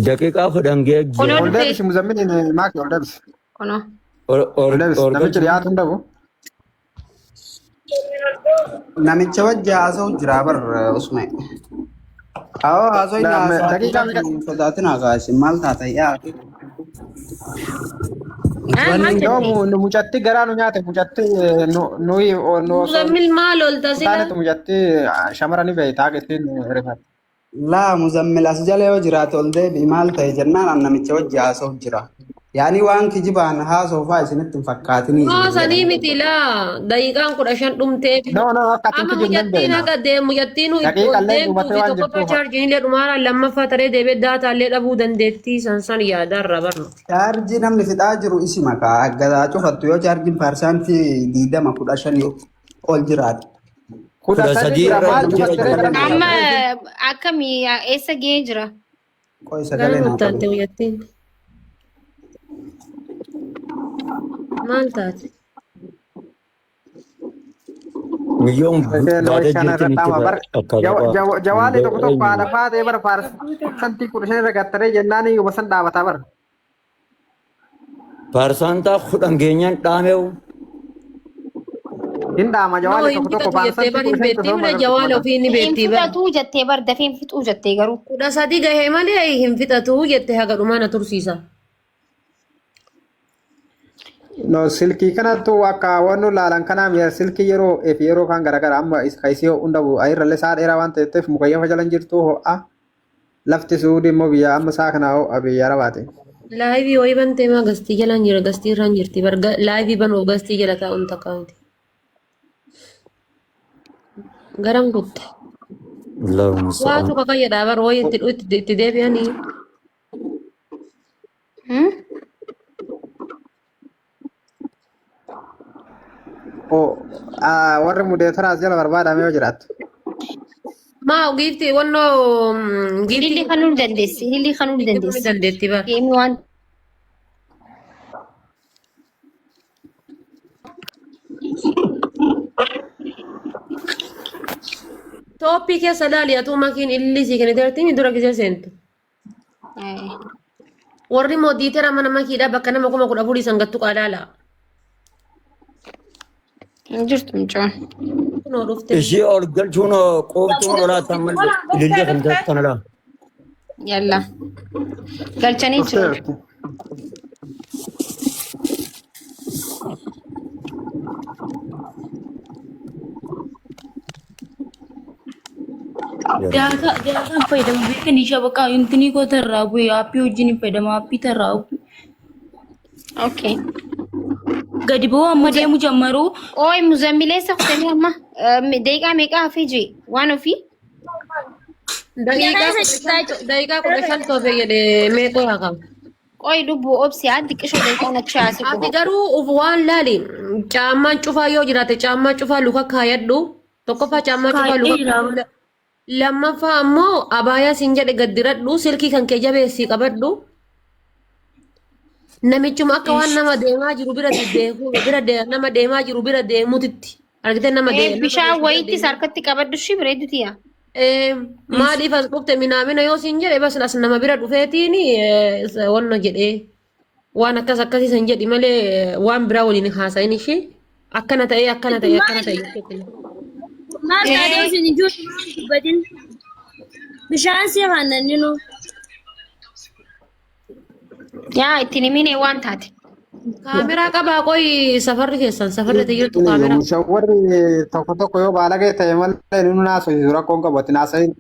Daqiiqaa fudhan geejjiba. Ol deebisi muzammil maaki ol deebisi. Kono. Ol deebisi namichi dhiyaatu hunda bu'u. Namicha wajja haasa'u jira bar Usmee. Awwa haasofni daqiiqaa meeqa? sodaatin hakaasi maal taata yaa. Yoo mucatti garaa nu nyaate mucatti nuyi Muzammil maal olta sila? taanetu mucatti shamara ni beektaa gettiin rifate. Laa muzammil as jala yoo jiraate ol deebi'i maal ta'e jennaan an namicha wajji haasa'u jira. Yaani waan kijibaan haasofaa isinitti hin fakkaatinii. Sanii miti laa daqiiqaan 15 dhumtee. Amma mucattiin haqa deemu mucattiin deemtuu fi tokkoffaa chaarjiin illee dhumaaraan lammaffaa taree deebee daataa illee dhabuu dandeettii san yaadarra barnu. Chaarjii namni fixaa jiru isi makaa aggadaa cufattu yoo chaarjiin paarsaantii 20-15 ol jiraate. Amma akkamii eessa gahee jira? Qo'i sagalee naa taate mucattiin. Maal taate? Jawaali tokko tokko haadha faatee bara paarsantii 15 irra gattaree jennaan yoo san dhaabataa bara. Paarsantaa 10 keenyan dhaameewu. Hindama jawaali tokko tokko paarsantii 15 jawaala ofii ni beektii bara. Fixatuu jettee bar dafee fixuu jettee garuu. 13 gahee malee hin fixatuu jettee haga dhumaa na tursiisa. No silkii kanattu akka wannu laalan kana miya silkii yeroo kan garagara amma iskaisii hunda ayirralle saa dheeraa waan ta'eef mukayyafa jalan jirtu ho'a lafti suudi immoo biyya amma saa kana ho'a biyya rabaate. Laayivii ho'i bantee maa gastii jalaan jira gastii irraan jirti bar laayivii banuuf gastii jala taa'uun takkaanti. Garam kutte. Waatu kakayyadhaa bar ho'i itti deebi'anii. warri mudeetaraas jala barbaadame yoo jiraattu. Maa giifti wannoo Hilli kanuu dandeessi. Hilli kanuu dandeessi. dandeetti bara. Geemi waan Tooppii keessa laali atuu makiin illisii kennitartiin dura gisee seentu. Warri moodiitera mana makiidhaa bakka nama 10,000 sangattu qaalaala. jirtu mucaan. Ishee ol galchuun qooftuun olaatan malee ilillee kan taasisan alaa. Yalla. Galchanii jiru. Daataan fayyadamu beekan ishaa bakka intinii koo tarraa bu'ee aappii wajjin hin fayyadamu aappii tarraa bu'e. Okay. Gadi ba'uu amma deemu jammaru. Ooy muzammileessa kutanii amma daqiiqaa meeqa hafee jee waan ofii? Daqiiqaa 15 toofee jedhee meeqoo haa qabu? Qoy lubbuu obsi addi qishoo daqiiqaan achi haasuu. Ati garuu waan laali caammaan cufaa yoo jiraate caammaa cufaa luka kaayadhu tokkoffaa caammaa cufaa luka lammaffaa ammoo abaayaa siin jedhe gaddiradhu silkii kan kee jabeessii qabadhu. Namichuma akka waan nama deemaa jiru nama deemaa jiru bira deemutitti argite nama deemu. Bishaan wayiittis harkatti qabadhu shi bareeduti yaa. Maaliif as dhufte minaamina yoo siin jedhe bas as nama bira dhufeetiin wanna jedhee waan akkasii san jedhi malee waan biraa waliin haasayin ishee akkana ta'e. Maal taatee isin ijoollee dubbatin bishaan si haannanni nu. Yaa ittiin himine waan taate. Kaameraa qabaa qoy safarri keessan safarri jirtu kaameraa. Warri tokko yoo baalagee ta'e malee nu naasoo rakkoon qabu ati naasayin.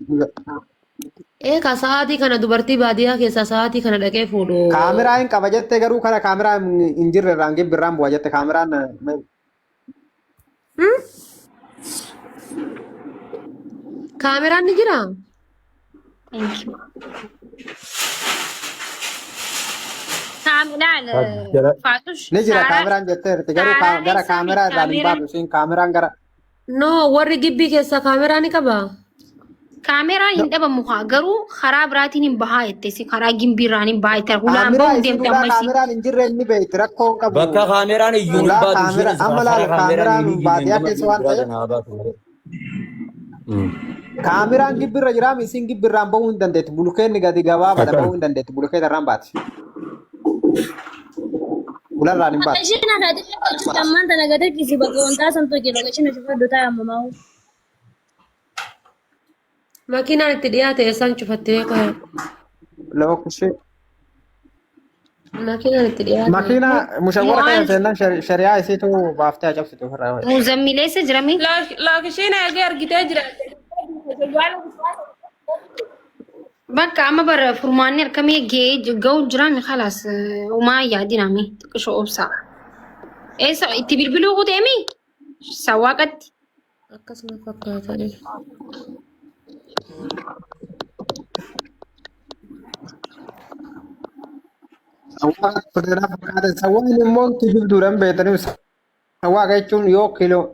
Eeka sa'aatii kana dubartii baadiyyaa keessaa sa'aatii kana dhaqee fuudhu. Kaameraa hin qaba jettee garuu kana kaameraa hin jirre irraan gibbirraan bu'a jette kaameraan. Kaameraan ni jiraa? Ni jira kaameraan jetteerti garuu gara kaameraa irraan hin baatu siin kaameraan gara. No warri gibbii keessaa kaameraa ni qabaa? Kaameraan hin dhabamu garuu karaa biraatiin hin bahaa jettee karaa gimbiirraan hin bahaa jettee hulaan bahuun deemte ammaysi. Kaameraan hin jirre inni beekti rakkoo qabu. Bakka kaameraan iyyuu hin baatu. Amma laala kaameraan baadiyyaa keessa waan ta'eef. Kaameraan gibbirra jiraam isin gibbirraan bahuu hin dandeetti bulukeenni gadi gabaabadha bahuu hin dandeetti bulukeeta irraan baati. Ularraan hin baatu. Ishiin haadha ammaan tana gadi kisi bakka wantaa santu jedhu ishiin asirra dhotaa ammamaa. Makiinaan itti dhiyaate isaan cufattee ka'e. Lokshi. Makiinaan itti dhiyaate. Makiina mushawwara kana seenan shari'aa isiitu baaftee cabsitu ofirraa. Muzammileessa jirami. Laakisheen eegee argitee jira. Bakka amma bara furmaanni harkamee ga'u jiraan khalaas umaa yaadinami xiqqishoo obsaa. Eessa itti bilbiluu kuteemi? Sawaaqatti. Akkasuma fakkaata. Sawwaan immoo kibibduudhaan beekanii sawwaa jechuun yoo kiiloo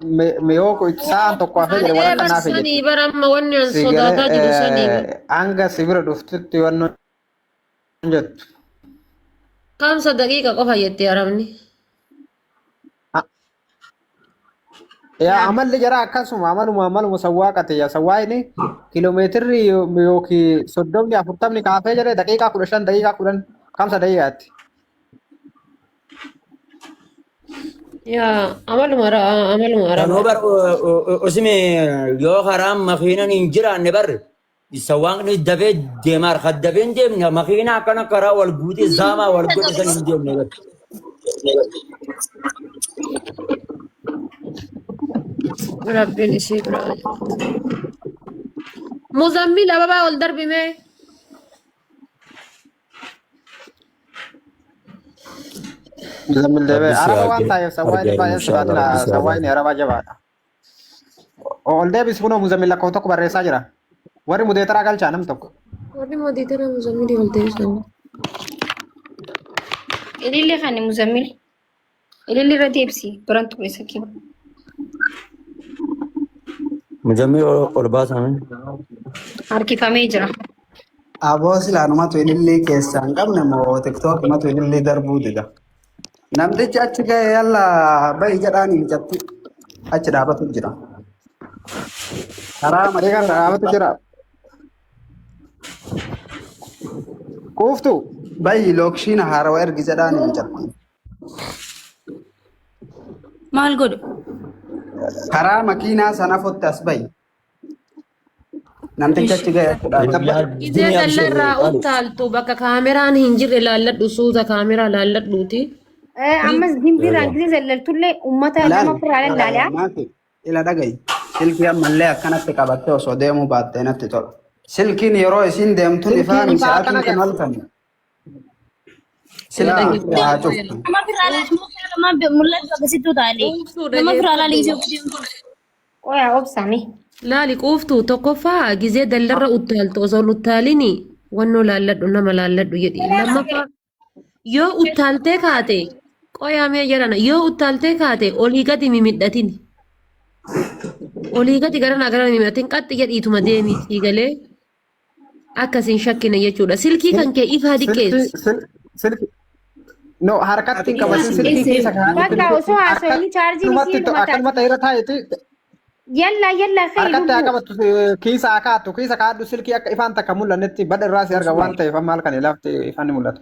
yoo sa'aan tokko hafee jedhe waan kanaaf jedhe. Sanii bara amma wanni an sodaataa jiru sanii. Hanga sibira dhuftutti wanno jettu. Kamsa daqiiqa qofa jettee arabni. Yaa amalli jara akkasuma amaluma sawwaa qate sawwaa inni kiiloomeetirri yookiin 30-40 kaafee jedhe daqiiqaa 15 daqiiqaa 10 kamsa daqiiqaatti. Yaa amaluma Kanoo bar osime yoo karaan makiinan hin jiraanne bar sawwaaqni dafee deemaa dafee hin deemne makiina akkana karaa wal guutee zaamaa wal godhisan hin deemne bar. Rabbiin isii biraa. Muzammil ababaa ol darbime. Muzammil deebee araba waan ta'eef sawwaa inni baay'ee sodaatila sawwaa inni araba jabaadha. Ol deebis kunoo Muzammil lakkoo tokko barreessaa jira. Warri mudeetaraa galchaa nam tokko. Warri mudeetaraa Muzammil ol deebisan. Ilillee kan Muzammil. Ilillee irra deebisi biraan ture sakkii. Muzammil ol baasame. Harkifamee jira. Aboo silaanumatu ilillee keessaa hin qabne moo tiktookimatu ilillee darbuu dida. Namtichi achi ga'e yalla bahi jedhaan hin jatti achi dhaabatu jira. Karaa malee kan dhaabatu jira. Kuuftu bahi lookshiin haarawaa ergi jedhaan hin jatti. Maal godhu? Karaa makiinaa sana fotte as bahi. Namtichi achi ga'e Gizee dallarraa utaaltu bakka kaameraan hin jirre laalladhu suuta kaameraa laalladhuuti. Ammas gimbiraan gizee dallartullee uummata nama furaaleen laalaa. Ila dhagayi. Silkii ammallee akkanatti qabattee osoo deemuu baattee natti tola. Silkiin yeroo isiin deemtu ifaan sa'aatiin kan halkan. Silkiin haa cuftu. Nama firaalee mul'atu akkasittuu taale. Nama firaalee liisee Oyaa obsami. Laali quuftu tokkoffaa gizee dallarra utaaltu osoo utaalini wannoo laalladhu nama laalladhu jedhi. Lammaffaa yoo utaaltee kaate qoyaamee jedhana yoo utaaltee kaate olii gadi mimidhatin. Olii gadi gara mimidhatin qaxxi jedhiituma deemi siigalee akkasiin shakkina jechuudha. Silkii kan kee ifaa diqqeessi. No harkatti qabatin silkii keessa kaa'anii. Bakka osoo haasawanii chaarjiin isii akkanumatti irra taa'eeti. Yalla harkatti haa qabattu kiisa haa kaa'attu kiisa kaa'adhu silkii akka ifaan takka mul'annetti bada irraa si arga waan ta'eef amma halkan lafti ifaan ni mul'ata.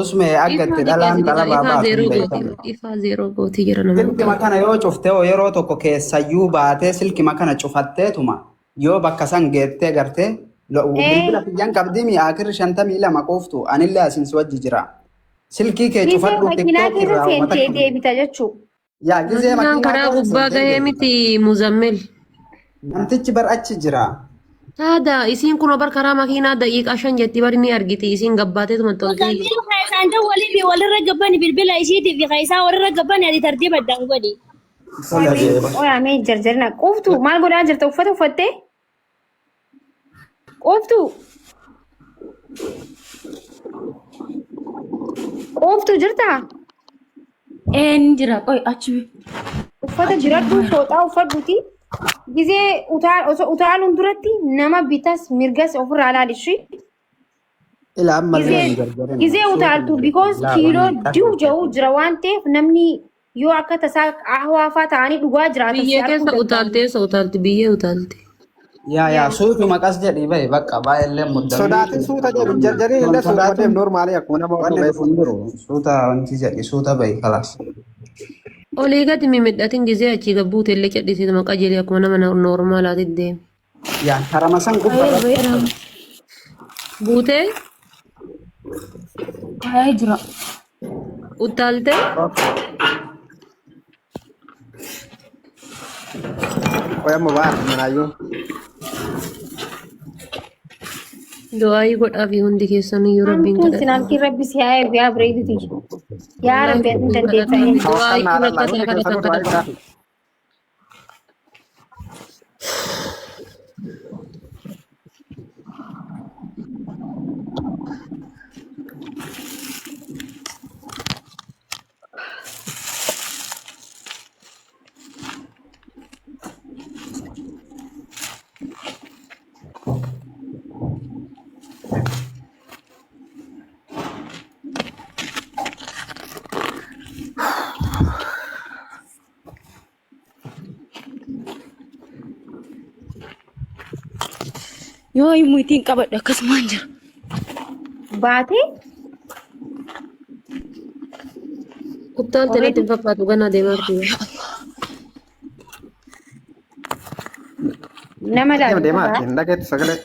Usme aggatti dhalaan dhala baabaa fi beekamu. Ifaa zeeroo gootii jira nama. Silkima kana yoo cuftee yeroo tokko keessayyuu baatee silkima kana cufatteetuma yoo bakka san geettee gartee bilbila fiyyaan qabdii mi'aakirri 52 quuftu anillee asiin si wajji jira. Silkii kee cufadhu tiktook irraa uummata deebita jechuudha. Yaa gizee makiinaa karaa gubbaa gahee miti Muzammil. Namtichi bar achi jira. Taada isiin kun bar karaa makiinaa daqiiqaa 5 jetti bari ni argiti isiin gabbaateetu maxxansa. Isaan ta'u walirra gabbani bilbila isiitiif isaa walirra gabbani ati tartiiba addaan godhi. Oyaa mee jarjarina quuftu maal godhaa jirta uffata uffattee? Quuftu. Quuftu jirtaa? Ni jira qoy achi. Uffata jiradhu fooxaa uffadhuuti. Gizee utaaluun duratti nama bitas mirgas ofirraa ilaalishi. Ila ammallee Gizee utaaltu because kiiloo diu ja'u jira waan ta'eef namni yoo akka tasaa hawaafaa ta'anii dhugaa jiraatan. Biyyee keessa utaaltee utaalti biyyee utaalti. Yaa suutu maqas jedhi bahe bakka baay'illee muddamee. Sodaatiin suuta jedhi jarjarii illee suuta deem normaalii akkuma nama wanni dhufuun jiru suuta wanti jedhi suuta bahe kalaas. Olii gadi mimidhatin gizee achii gabbuute illee cadhisiisa maqaa jedhee akkuma nama normaalaatti deeme. Yaan harama san gubbaa Buutee Kayaa jira. utaaltee Oyamma baar manaayyuu. du'aayii godhaa fi hundi keessan iyyuu rabbiin Kun kadhadha. sinaalki rabbi si haa eegu yaa bareeduti. Yaa rabbi ati dandeessa. Du'aayii rakkataa kadhatan kadhata. Yoo immoo ittiin qabadha akkasumaan jira. Baatee Utaaltee natti hin fakkaatu ganaa deemaa jirti. nama Deema laalu. deemaa hin dhageetti sagalee.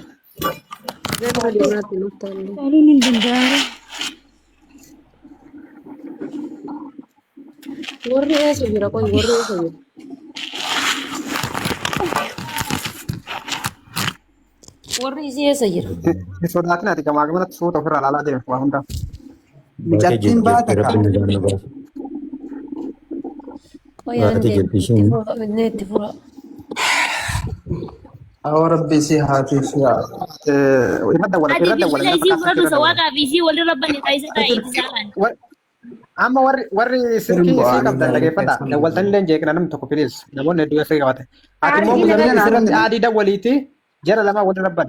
Ganaa deemaa jirti utaaltee. Saaliin hin danda'are. Warri eessa jira qoy warri eessa jira. Warri isii eessa jira. Sodaatiin ati gamaa gamanatti suuta ofirraa ilaalaa deema waa hundaa. Mucattiin baata Qoyaan deemtee itti fura. Awwa rabbi si haatiif yaa. Irra dawwala irra dawwala. Isii fudhatu sawaaqa fi isii walii rabban taa'isa taa'ee isaan. Amma warri sirkii isii qabdan dhageeffadha. Dawwaltanii leen jeeqna namni tokko filiis. Namoonni hedduu eessa qabate. Ati immoo muzammil asirratti adii dawwaliiti jara lamaa walii rabban.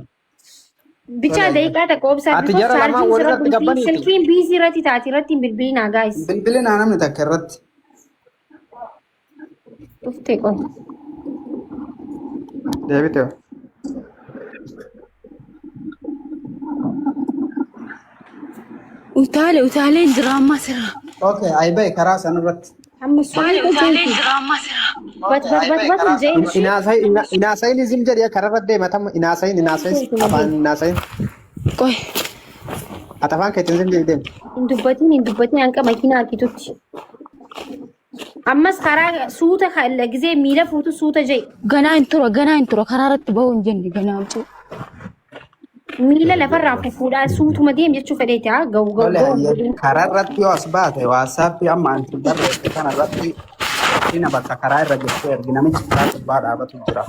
Bicha daqiiqaa takka obsaa Ati jara lamaa walirratti gabbaniiti. silkiin biisii irratti taati irratti hin bilbilinaa gaayis. Bilbilinaa namni takka irratti. Dhuftee qoy. Deebitee. Utaalee jira amma sirra. Okay, ay bahe karaa san irratti. Amma suuta jeeti. Bat jeeti. Inaasayin izim jedhee kararra deema tamma inaasayin afaan inaasayin. Qoy. Ati afaan keetiin zim jedhee deema. Hin dubbatiin hanqa makiinaa harkitutti. Ammas karaa suuta gizee miila fuutu suuta jee. Ganaa hin tura karaa irratti bahuu hin jenne ganaa hin Miila lafarraa fuudhaa suutuma deem jechuu fedheeti haa ga'u. Karaa irratti yoo as baate waatsaappii amma anti barreesse kana irratti dhina bakka karaa irra jettee ergi namichi karaa gubbaa dhaabatu jira.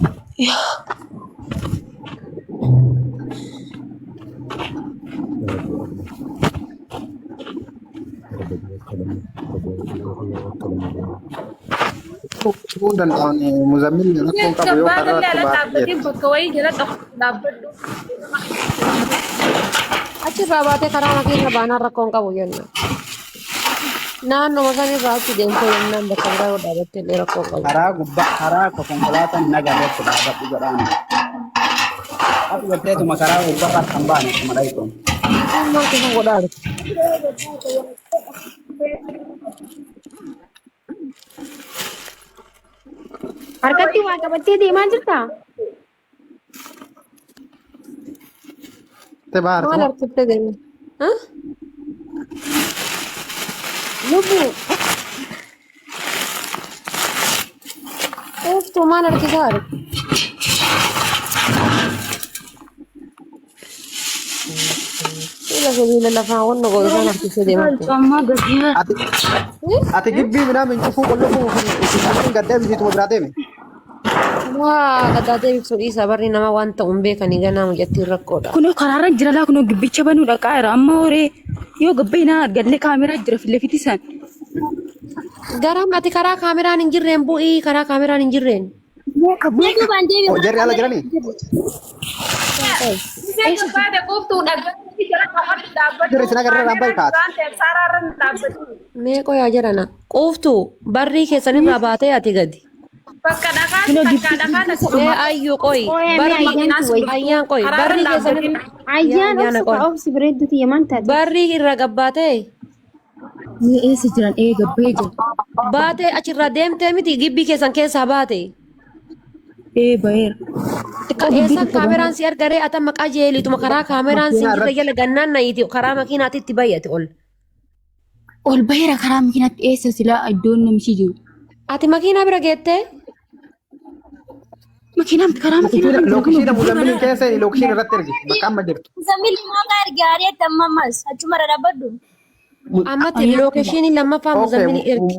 Kun danda'an muzammil rakkoon qabu yoo karaa irratti baate. bakka wayii jala dhaabbadhu. Achirraa baatee karaa makiinaa baanaan rakkoon qabu jenna. Naannoo sanirraa achi deemtee yennaan bakka biraa yoo dhaabatte illee rakkoon qabu. Karaa gubbaa karaa akka konkolaataan nagarreetti dhaabadhu jedhaan. Ati gatteetuma karaa gubbaa kan baane akkuma dhayitoon. Maal keessa godhaa jirti? Harkatti waa qabattee deemaa jirtaa? Maal harkiftee deema? Lubbuu. Ooftuu maal harkisaa jirti? Sibiila lafaa wanna goosaan harkisee deemaa Ati gibbii midhaan cufuu qullubbii gaddee bisiituma biraa deeme. waa gaddaatee ibsu dhiisaa barri nama waan ta'uun beekanii ganaa mujattiin rakkoodha. Kunoo karaarra jira laa kunoo gibbicha banuu dhaqaa jira amma horee yoo gabbinaa argalle kaameraa jira fillefiti isaan. Garam ati karaa kaameraan hin jirreen bu'ii karaa kaameraan hin jirreen. Jarri ala jiranii. Jarri isin agarra dhaabbai kaati. Mee qoyaa jedhana quuftuu barrii keessanirraa baatee ati gadi. Ayyuu qoyi ayyaan qoyi barrii keessanirraa Ayyaan obsi bareedduuti yaman taate. barrii irra gabbaatee. Ni eessa jiran gabbee jira. Baatee achirraa deemtee miti gibbii keessan keessaa baate. Baheera. Eessan kaameraan si argaree ata maqaa jeeliituma karaa kaameraan si jirre jala gannaan nayiiti karaa makiinaatti itti bayyate ol. Ol baheera karaa makiinaatti eessa silaa iddoon namichi jiru. Ati makiinaa bira geettee? Makiinaan karaa makiinaa. Lookishiidha Muzammiliin keessa lookishiin irratti ergi. Bakka amma jirtu. Muzammilii maqaa ergi ari'eetti amma ammas achuma dhadhaabadhu. Ammatti lookishiinii lammaffaa Muzammilii ergi.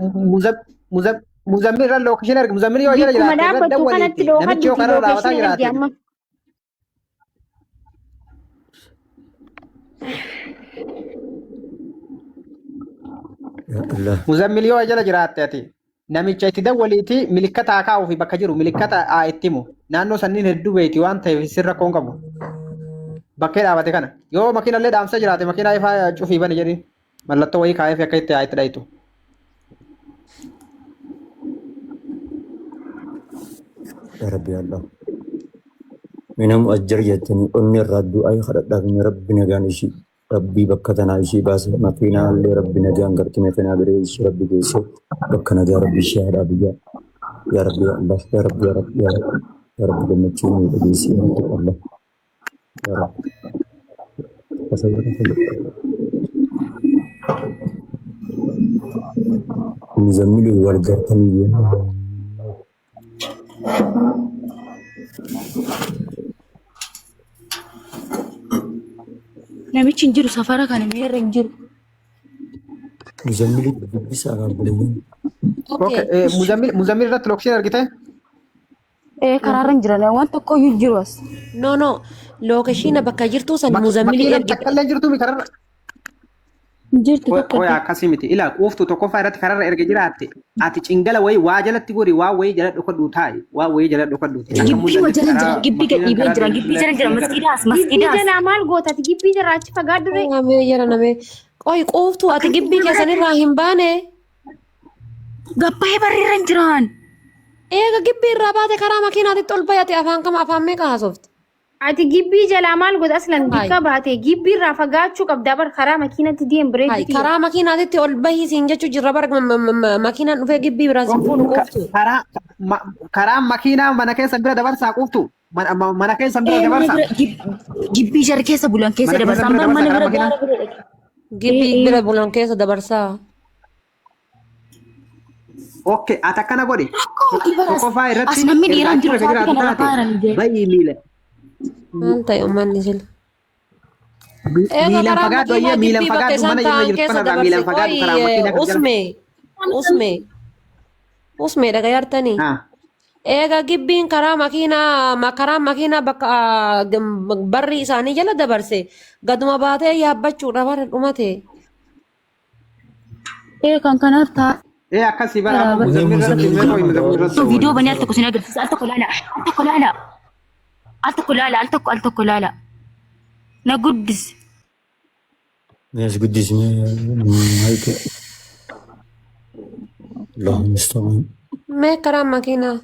Muzammil irra lookishiin ergi. Muzammilii yoo jala jiraate irra dawwaliitti. Namichi yoo karaa dhaabataa jiraate. Muzammil yoo jala jiraatte ati namicha itti dawwaliitti milikkata haa kaa'uu fi bakka jiru milikkata haa itti himu. Naannoo sanniin hedduu beekti waan ta'eef sirra koon qabu. Bakkee dhaabate kana yoo makiinallee dhaamsa jiraate makiinaa ifaa cufii bane jedhin mallattoo wayii kaa'eef akka itti haa itti dhayitu. Rabbi Allah. Minam ajjar jettanii onni irraa du'aa kadhadhaaf rabbi nagaan ishii rabbii bakka tanaa ishii baase makiinaa illee rabbi nagaan garti makiinaa biree ishii rabbi geesse bakka nagaa rabbi ishii haadhaa biyyaa yaa rabbi Allah yaa rabbi yaa rabbi yaa rabbi gammachuu nu dhageessii nu Allah yaa rabbi. Muzammil wal gartanii Namichi hin jiru safara kana meerra hin jiru. Muzammil dubbisaa kan bulan. Muzammil irratti lookishiin argite? Karaarra hin jiran waan tokko iyyuu jiru as. No lookishiina bakka jirtu san Muzammilii ergi. Bakka illee jirtu mi kararra? Jirtu tokko. Oya akkasii miti ila quuftu tokkoffaa irratti kararra erga jiraatte ati cingala wayii waa jalatti godhi waa wayii jala dhokadhu taa'i waa wayii jala dhokadhu. Gibbii jala jira gibbii gadhiibee jira gibbii jala jira maskiidaas. Gibbii jala maal gootati gibbii jala achi fagaadhu ree. Namee jala namee. Qoy quuftu ati gibbii keessanirraa hin baane. Gabbahee barreerra hin jiraan. Eega gibbii irraa baate karaa makiinaatitti ol bayate afaan kama afaan meeqa haasofte? Ati gibbii jalaa maal goota aslan bikka baate gibbii irraa fagaachuu qabda bar karaa makiinatti deem bireetti. Karaa makiinaatitti ol bahii siin jechuu jirra bar makiinaan dhufee gibbii biraan siin fuudhu quuftu. Karaa makiinaa mana keessa bira dabarsaa quuftu. Mana keessa bira dabarsaa. Gibbii jara keessa bulan keessa dabarsaa. Mana bira gaara bira. Gibbii bira bulan keessa dabarsaa. Okay, ati akkana godhi. Tokkoffaa irratti. As namni dhiiraan jiru faatti kana lafaa jiran. Baay'ee miila. Maal ta'e uummanni jila. Miilan fagaadhu ayyee miilan fagaadhu mana jirra jirtu kanarraa miilan fagaadhu karaa makiinaa kan jala. Usmee dhagayaartanii. Eega gibbiin karaa makiinaa bakka barri isaanii jala dabarse gaduma baatee yaabbachuudha bara dhumate. Kan kanaaf ta'a. Akkasii bara viidiyoo banii al tokko sin agarsiisa al tokko laala al tokko laala na guddis. Mees guddisnee maayike. Allahumma musta'an. Mee karaa makiinaa.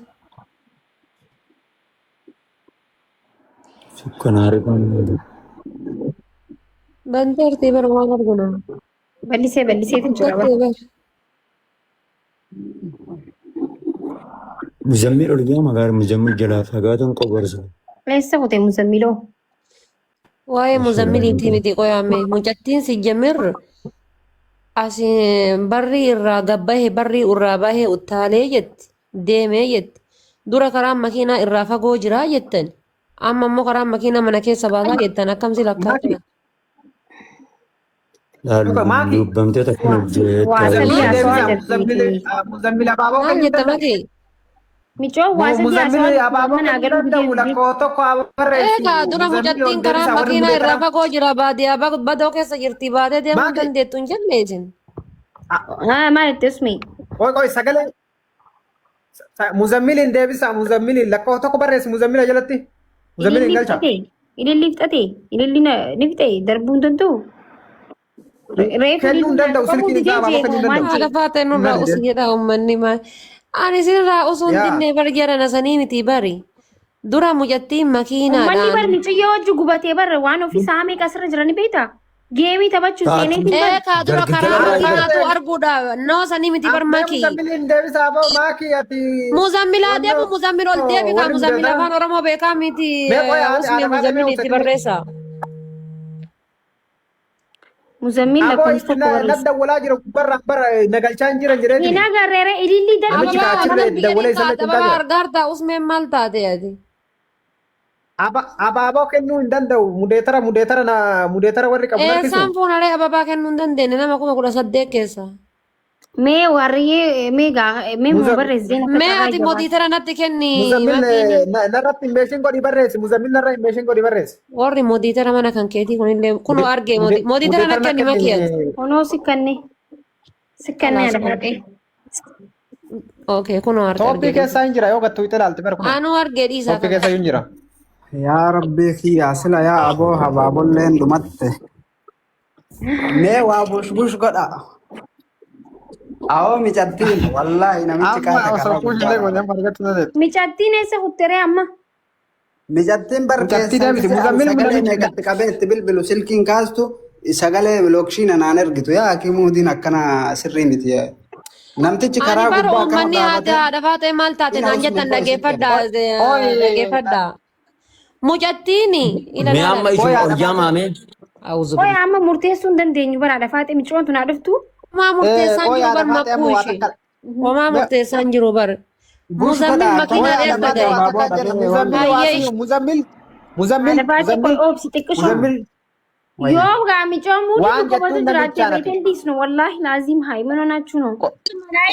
Sukkanaari kan. Banteertii bara waan argina. Ballisee jira bara. Muzammil ol gama magaalaa Muzammil jalaa fagaatan qobarsa. Eessa kutee Muzammiloo? Waa'ee Muzammiliitti miti qoyaame mucattiin si jamir asiin barri irraa gabbahee barri irraa bahee uttaalee jetti deemee jetti dura karaan makiinaa irraa fagoo jiraa jettan amma immoo karaan makiinaa mana keessa baasaa jettan akkamsi lakkaa'u. Lubbamtee takka Muzammil abaaboo maal jetta mati? Micoo Egaa dura mucattiin karaa makiinaa irraa fagoo jira baadiyyaa badoo keessa jirti baatee deemuu dandeettu hin jenneetin. Maal itti usmi? Qoy sagalee Muzammiliin deebisa Muzammiliin lakkoo tokko barreessi Muzammila jalatti. Muzammiliin galcha. Ililli fixate ililli ni fixee darbuu hin danda'u. Kennuu hin danda'u sirkiin isaa abaaboo kennuu hin danda'u. Haadha faatee nurraa usi jedha uummanni maal. Ani sirraa osoo hin dinne bar jarana sanii miti bari. Dura mucattiin makiinaadhaan. Uummanni bar micciyoo wajji gubatee bar waan ofii saamee qasirra jirani beektaa? Geemii taphachuu seeneetiin bara. Kaadura karaa makiinaatu arguudha. Noo sanii miti bar makii. Muzammiliin deebisaa ba'u maakii ati. Muzammilaa deemu muzammil ol deebi kaa muzammil afaan Oromoo beekaa miti. Usmee muzammil itti barreessa. Muzammil lakkoofsa tokko barreessa. Nadda walaa jira bara nagalchaan jiran jireenya. Hina garreere ililli Ababa argaartaa usmeen maal taate ati? Abaaboo kennuu hin danda'u. Mudeetara warri qabu harkisu. Eessaan fuunaree ababaa kennuu hin dandeenye nama 18,000 keessa. Mee warri mee mu barreessee Mee ati mootitara natti kenni. Muzammil narratti immeeshin godhi barreessi. Muzammil narra immeeshin godhi barreessi. Warri mootitara mana kan keetii kunillee kunoo argee mootitara na kenni makiyati. Kunoo sikkanne adabaqee. Okay, kunoo argee. Tooppii keessaa hin jira yoo gattuu itti ilaalte bara kun. Anuu argee dhiisaa. Tooppii keessa hin jira. Yaa rabbii kiyyaa sila yaa aboo habaabolleen dhumatte. Mee waa bush godha. Awoo micattiin wallaahi namichi kaata karaa. Micattiin eessa kutteree amma? Micattiin barkeessa sagalee meeqatti qabeetti bilbilu silkiin kaastu sagalee lookshiina naan ergitu yaa hakimuutiin akkana sirrii miti. Namtichi karaa gubbaa kan uummanni haadha faatee maal taate naan jettan dhaggeeffadhaa. Mucattiini. Mee amma ishee hojjaamame. Oya amma murteessuu hin dandeenyu bara dhafaatee micoontu naa dhuftu. Homaa murteessaan jiru bar makkuushi. Homaa murteessaan jiru bar. Muzammil makiinaa dheerta ga'e. Muzammil. Oobsi xiqqishu. Yoo gaa micoon muutii tokko jiraachuu beekan dhiisnu wallaahi laazim haa imanoo naachuu noo.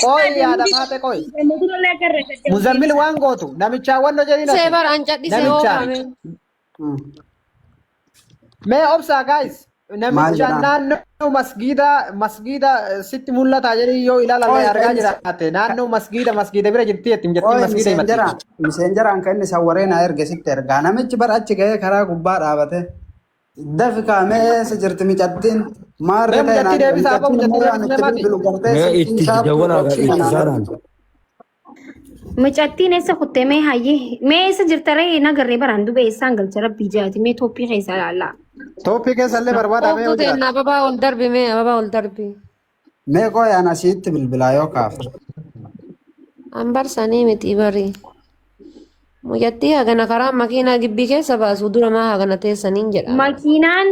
Qoy yaada faate qoy. Muzammil waan gootu namichaa wanno jedhina. Seebar an cadhisee oofame. Mee obsaa guys. Namicha naannoo masgiida sitti mul'ata jedhee yoo ilaalan argaa jiraatte naannoo masgiida bira jirti jettiin masgiida himatti. Miseenjaraan kan inni sawwaree na erge sitti ergaa namichi bara achi ga'ee karaa gubbaa dhaabate. Dafi kaamee eessa jirti micattiin maarree ta'e micattiin eessa kuttee mee hayyee mee eessa jirtaree nagarree baraan dubee eessaan galcha rabbii jaati mee tooppii keessa ilaallaa. Tooppii keessallee barbaadamee hojjeta. Ooftuuteen ababaa ol darbi mee ababaa ol darbi. Mee qoyaan asiitti bilbilaa yoo kaafu. An barsanii miti barii. Mucattii hagana karaa makiinaa gibbii keessa baasu dura maa hagana teessaniin jedha. Makiinaan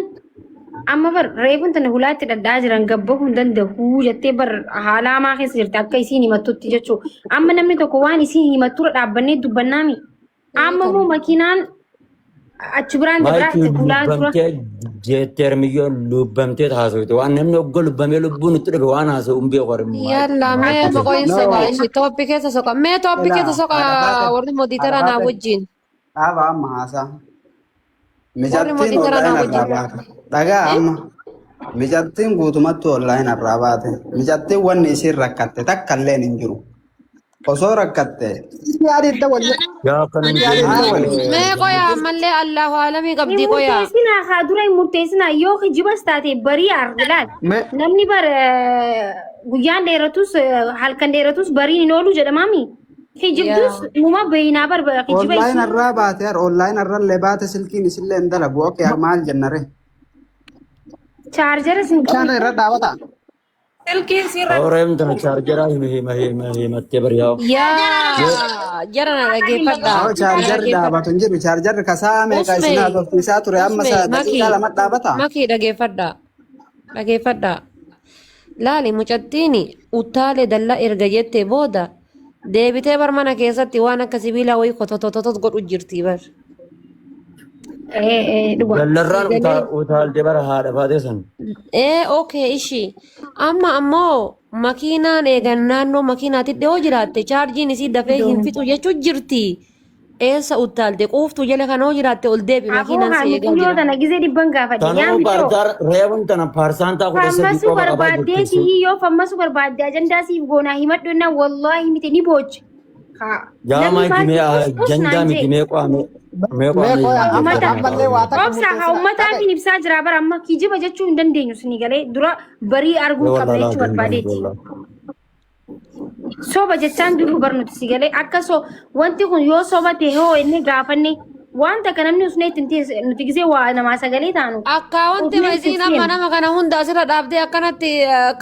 amma bar reefun tana hulaatti dhadhaa jiran gabbahuu hin danda'u jettee bar haala hamaa keessa jirti akka isiin himattutti jechuu. Amma namni tokko waan isiin himattura dhaabbannee dubbannaami. Amma moo makiinaan achi biraan dabraatti hulaa dura. Jeetermiyyo lubbamtee haasawite waan namni oggo lubbamee lubbuun itti dhabe waan haasa'u hin beeku harmi. Yalla mee maqoinsa baay'ee tooppii keessa soqa mee tooppii keessa soqa warri mootitara naa wajjin. Dhaaba amma haasaa. Mijattiin online irraa baate. Dhagaa amma mijattiin guutumatti online irraa baate. Mijattiin wanni isiin rakkatte takka illee hin jiru. Osoo rakkatte. Mee qoyaa ammallee Allahu alamii qabdi qoyaa. Murteessinaa haa dura hin murteessinaa yoo kijibas taate barii argilaal. Namni bar guyyaan dheeratus halkan dheeratus bariin hin oolu jedhamaami. Kijibdus numa beeyinaa bar kijiba online irraa baate online irra illee baate silkiin isillee hin dalagu okay maal jennare. Chaarjara sin qabu. Irra dhaabata. Silkiin sirra. Oreem tana chaarjara himattee bariyaa. Yaa jarana dhaggeeffadhaa. Chaarjarri dhaabatu hin jiru chaarjarri kasaa meeqa isin haasofsiisaa ture amma daqiiqaa lama dhaabata. Makii dhaggeeffadhaa. Laali mucattiin utaalee dallaa erga jettee booda deebitee bar mana keessatti waan akka sibiilaa wayii kotototot godhu jirti bar. Dallarraan utaaltee bara haadha baatee san. Okay ishii amma ammoo makiinaan eegan naannoo makiinaatti dhiyoo jiraatte chaarjiin isii dafee hin fixu jechuun jirti. Eessa utaalte quuftuu jala kanoo jiraatte ol deebi makiinaan si eegan jira. Tana gizee dhibban gaafadhe. Reebuun tana paarsaantaa kudha sadii qofa barbaadee yoo fammasu barbaadde ajandaa siif goonaa himadhu ennaa wallaahi miti ni booche. Jaamaa himee jandaa miti mee qaame. Obsa haa uummataatiin ibsaa jira bara amma kijiba jechuu hin dandeenyu sinii galee dura barii arguu qabna jechuu barbaadeeti. Soba jechaan jiru barnuti si galee akka wanti kun yoo soba ta'e hoo inni gaafanne wanta kana namni usnee nuti gisee waa namaa sagalee taanu. Akkaawwanti maisiin amma nama kana hunda asirra dhaabdee akkanatti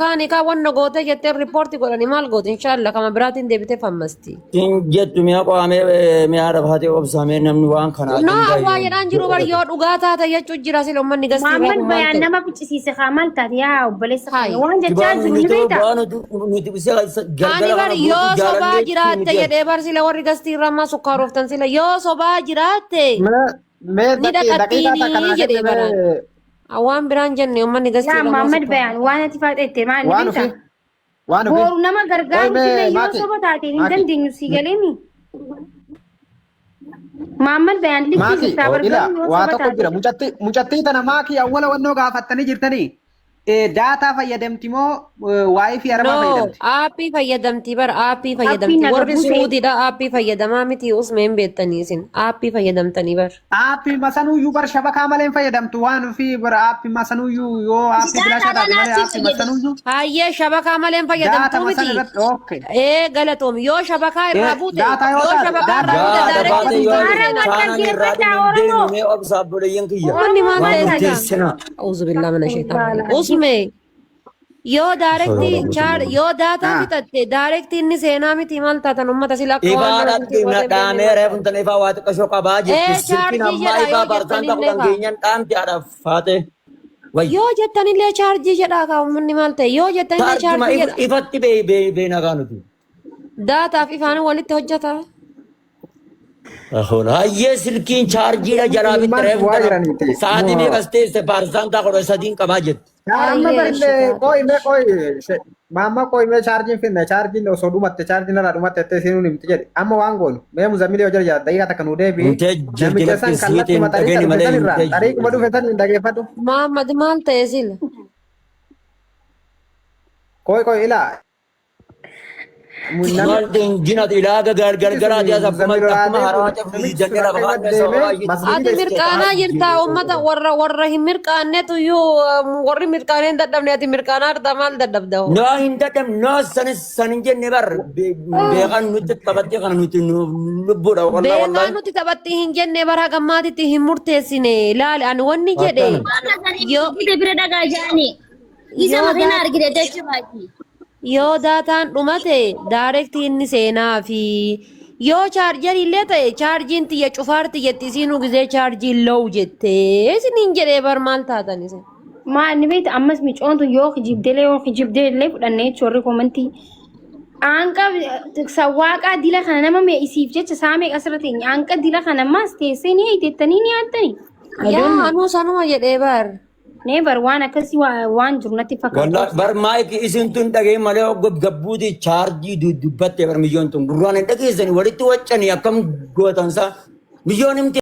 kaanii kaawwanna gootee jettee riippoortii godhanii maal goote inshaallah kama biraatiin deebitee fammasti. jettu mi'a qo'amee mi'a dhaabbatee obsamee namni waan kana No waa jedhaan jiru bar yoo dhugaa taate jechuu jira sila ummanni gastii Maammal bayaan nama ficcisiise kaamal taate yaa obboleessa kana waan jechaa jiru ni beekta. Ani bar yoo sobaa jiraatte jedhee bar sila warri gastii irraa ammaa sukkaaroftan sila yoo sobaa jiraatte ni dhaqattiinii jedhee baran. Waan biraan jenne ummanni gastii Yaa Maammal bayaan waan ati faaxeette maal ni beekta. Booru nama gargaaru sila yoo soba taate hin dandeenyu si galeemi. Maammal bayaan likkii isaa barbaadu yoo waa soba tokko jira taate. mucattii tana maakii awwala wannoo gaafattanii jirtanii daataa fayyadamti moo waayifii aramaa No, fayyadamti? aappii fayyadamti bar aappii fayyadamti. naga Warri buuse. suudiidha aappii fayyadamaa miti usmeen beektanii isin aappii fayyadamtanii bar. Aappii masanuyyuu bar shabakaa malee hin fayyadamtu waan fi bar aappii masanuyyuu yoo aappii bilaashaa taate malee aappii masanuyyuu Hayyee shabakaa malee hin daata fayyadamtuu masan miti. irratti okay. Galatoom yoo shabakaa irraa buute daataa yoo yoo taate, shabakaa irraa buute Gaada daareetti baatee yoo Gaara taanaan irraa deemee mee obsaa boleeyyan kiyya. Uummanni maal Waan ta'e murteessina. Auzu billaa mana sheetaan. Usme yoo daareektii chaar yoo daataa fixatte daareektii inni seenaa miti maal taatan uummata sila akka waan Ibaadhaatti na dhaamee reefuun tan ifaa waa xiqqashoo qabaa jirti. Silkiin chaarjii ammaa jedha ifaa yoo barsaan jettanillee ta'uu keenyan dhaamti haadhaaf faate. yoo jettanillee chaarjii jedhaa kaa uummanni maal ta'e yoo jettanillee Taarjuma chaarjii jedha. ifatti beenagaa nuti. Daataaf ifaan walitti hojjeta. Hayyee silkiin chaarjiidha jalaa bitti Ilmaan reefuun waa tan jiraniiti. sa'aatii meeqas teesse barsaan ta'a kudha sadiin qabaa jirti. Amma barlee qoy maamma qoy mee chaarjiin finna chaarjiin osoo dhumatte chaarjiin irraa dhumatte ettee isiin himti jedhe amma waan goonu mee muzammilii yoo jira daqiiqaa takka nuu deebi'i Intee jirti namicha san lakki kallattii siitiin maxariisa dhageeni dhufe malee san irraa intee xariiquma dhufe san hin dhageeffadhu Muhammad maal ta'e sila? qoy ilaa Maaltiin jinat ilaaga gargaraati as akkuma haraa cabsii jannira baqaannee sababa Ati mirqaanaa jirtaa uummata warra hin mirqaannetu iyyuu warri mirqaaneen dadhabne ati mirqaanaa irraa maal dadhabda? No hin dadhabne no sanin jenne bar beekan nuti qabattee kana nuti lubbuudha wallah Beekaa wallah. nuti taphatti hin jenne bara gammaatitti hin murteessine laali ani wanni jedhe yoo bira dhagaa jaani. Isa makina argite jechuudha. yoo daataan dhumate daareektii inni seenaa fi yoo chaarjarii illee ta'e chaarjiin tiyya cufaarti jetti isiinuu gisee chaarjiin low jettee isiniin jedhee bar maal taatan isin. Maal ni beekta ammas micoontu yoo kijibdeelee fudhannee jechuun komantii. Aanqa sawwaaqaa dila kana nama mee'isiif jecha saamee asirratti aanqa dila kana ammas teessee ni hiteettanii ni haattanii. Yaa anuu sanuma jedhee bar. Neebar waan akkasii waan jiru natti fakkaata. Wallah bar maayiki isin tun dhagee malee gabbuuti chaarjii dubbattee bar miyyoon tun gurraan hin dhageessani walitti waccanii akkam gootansa miyyoon himti.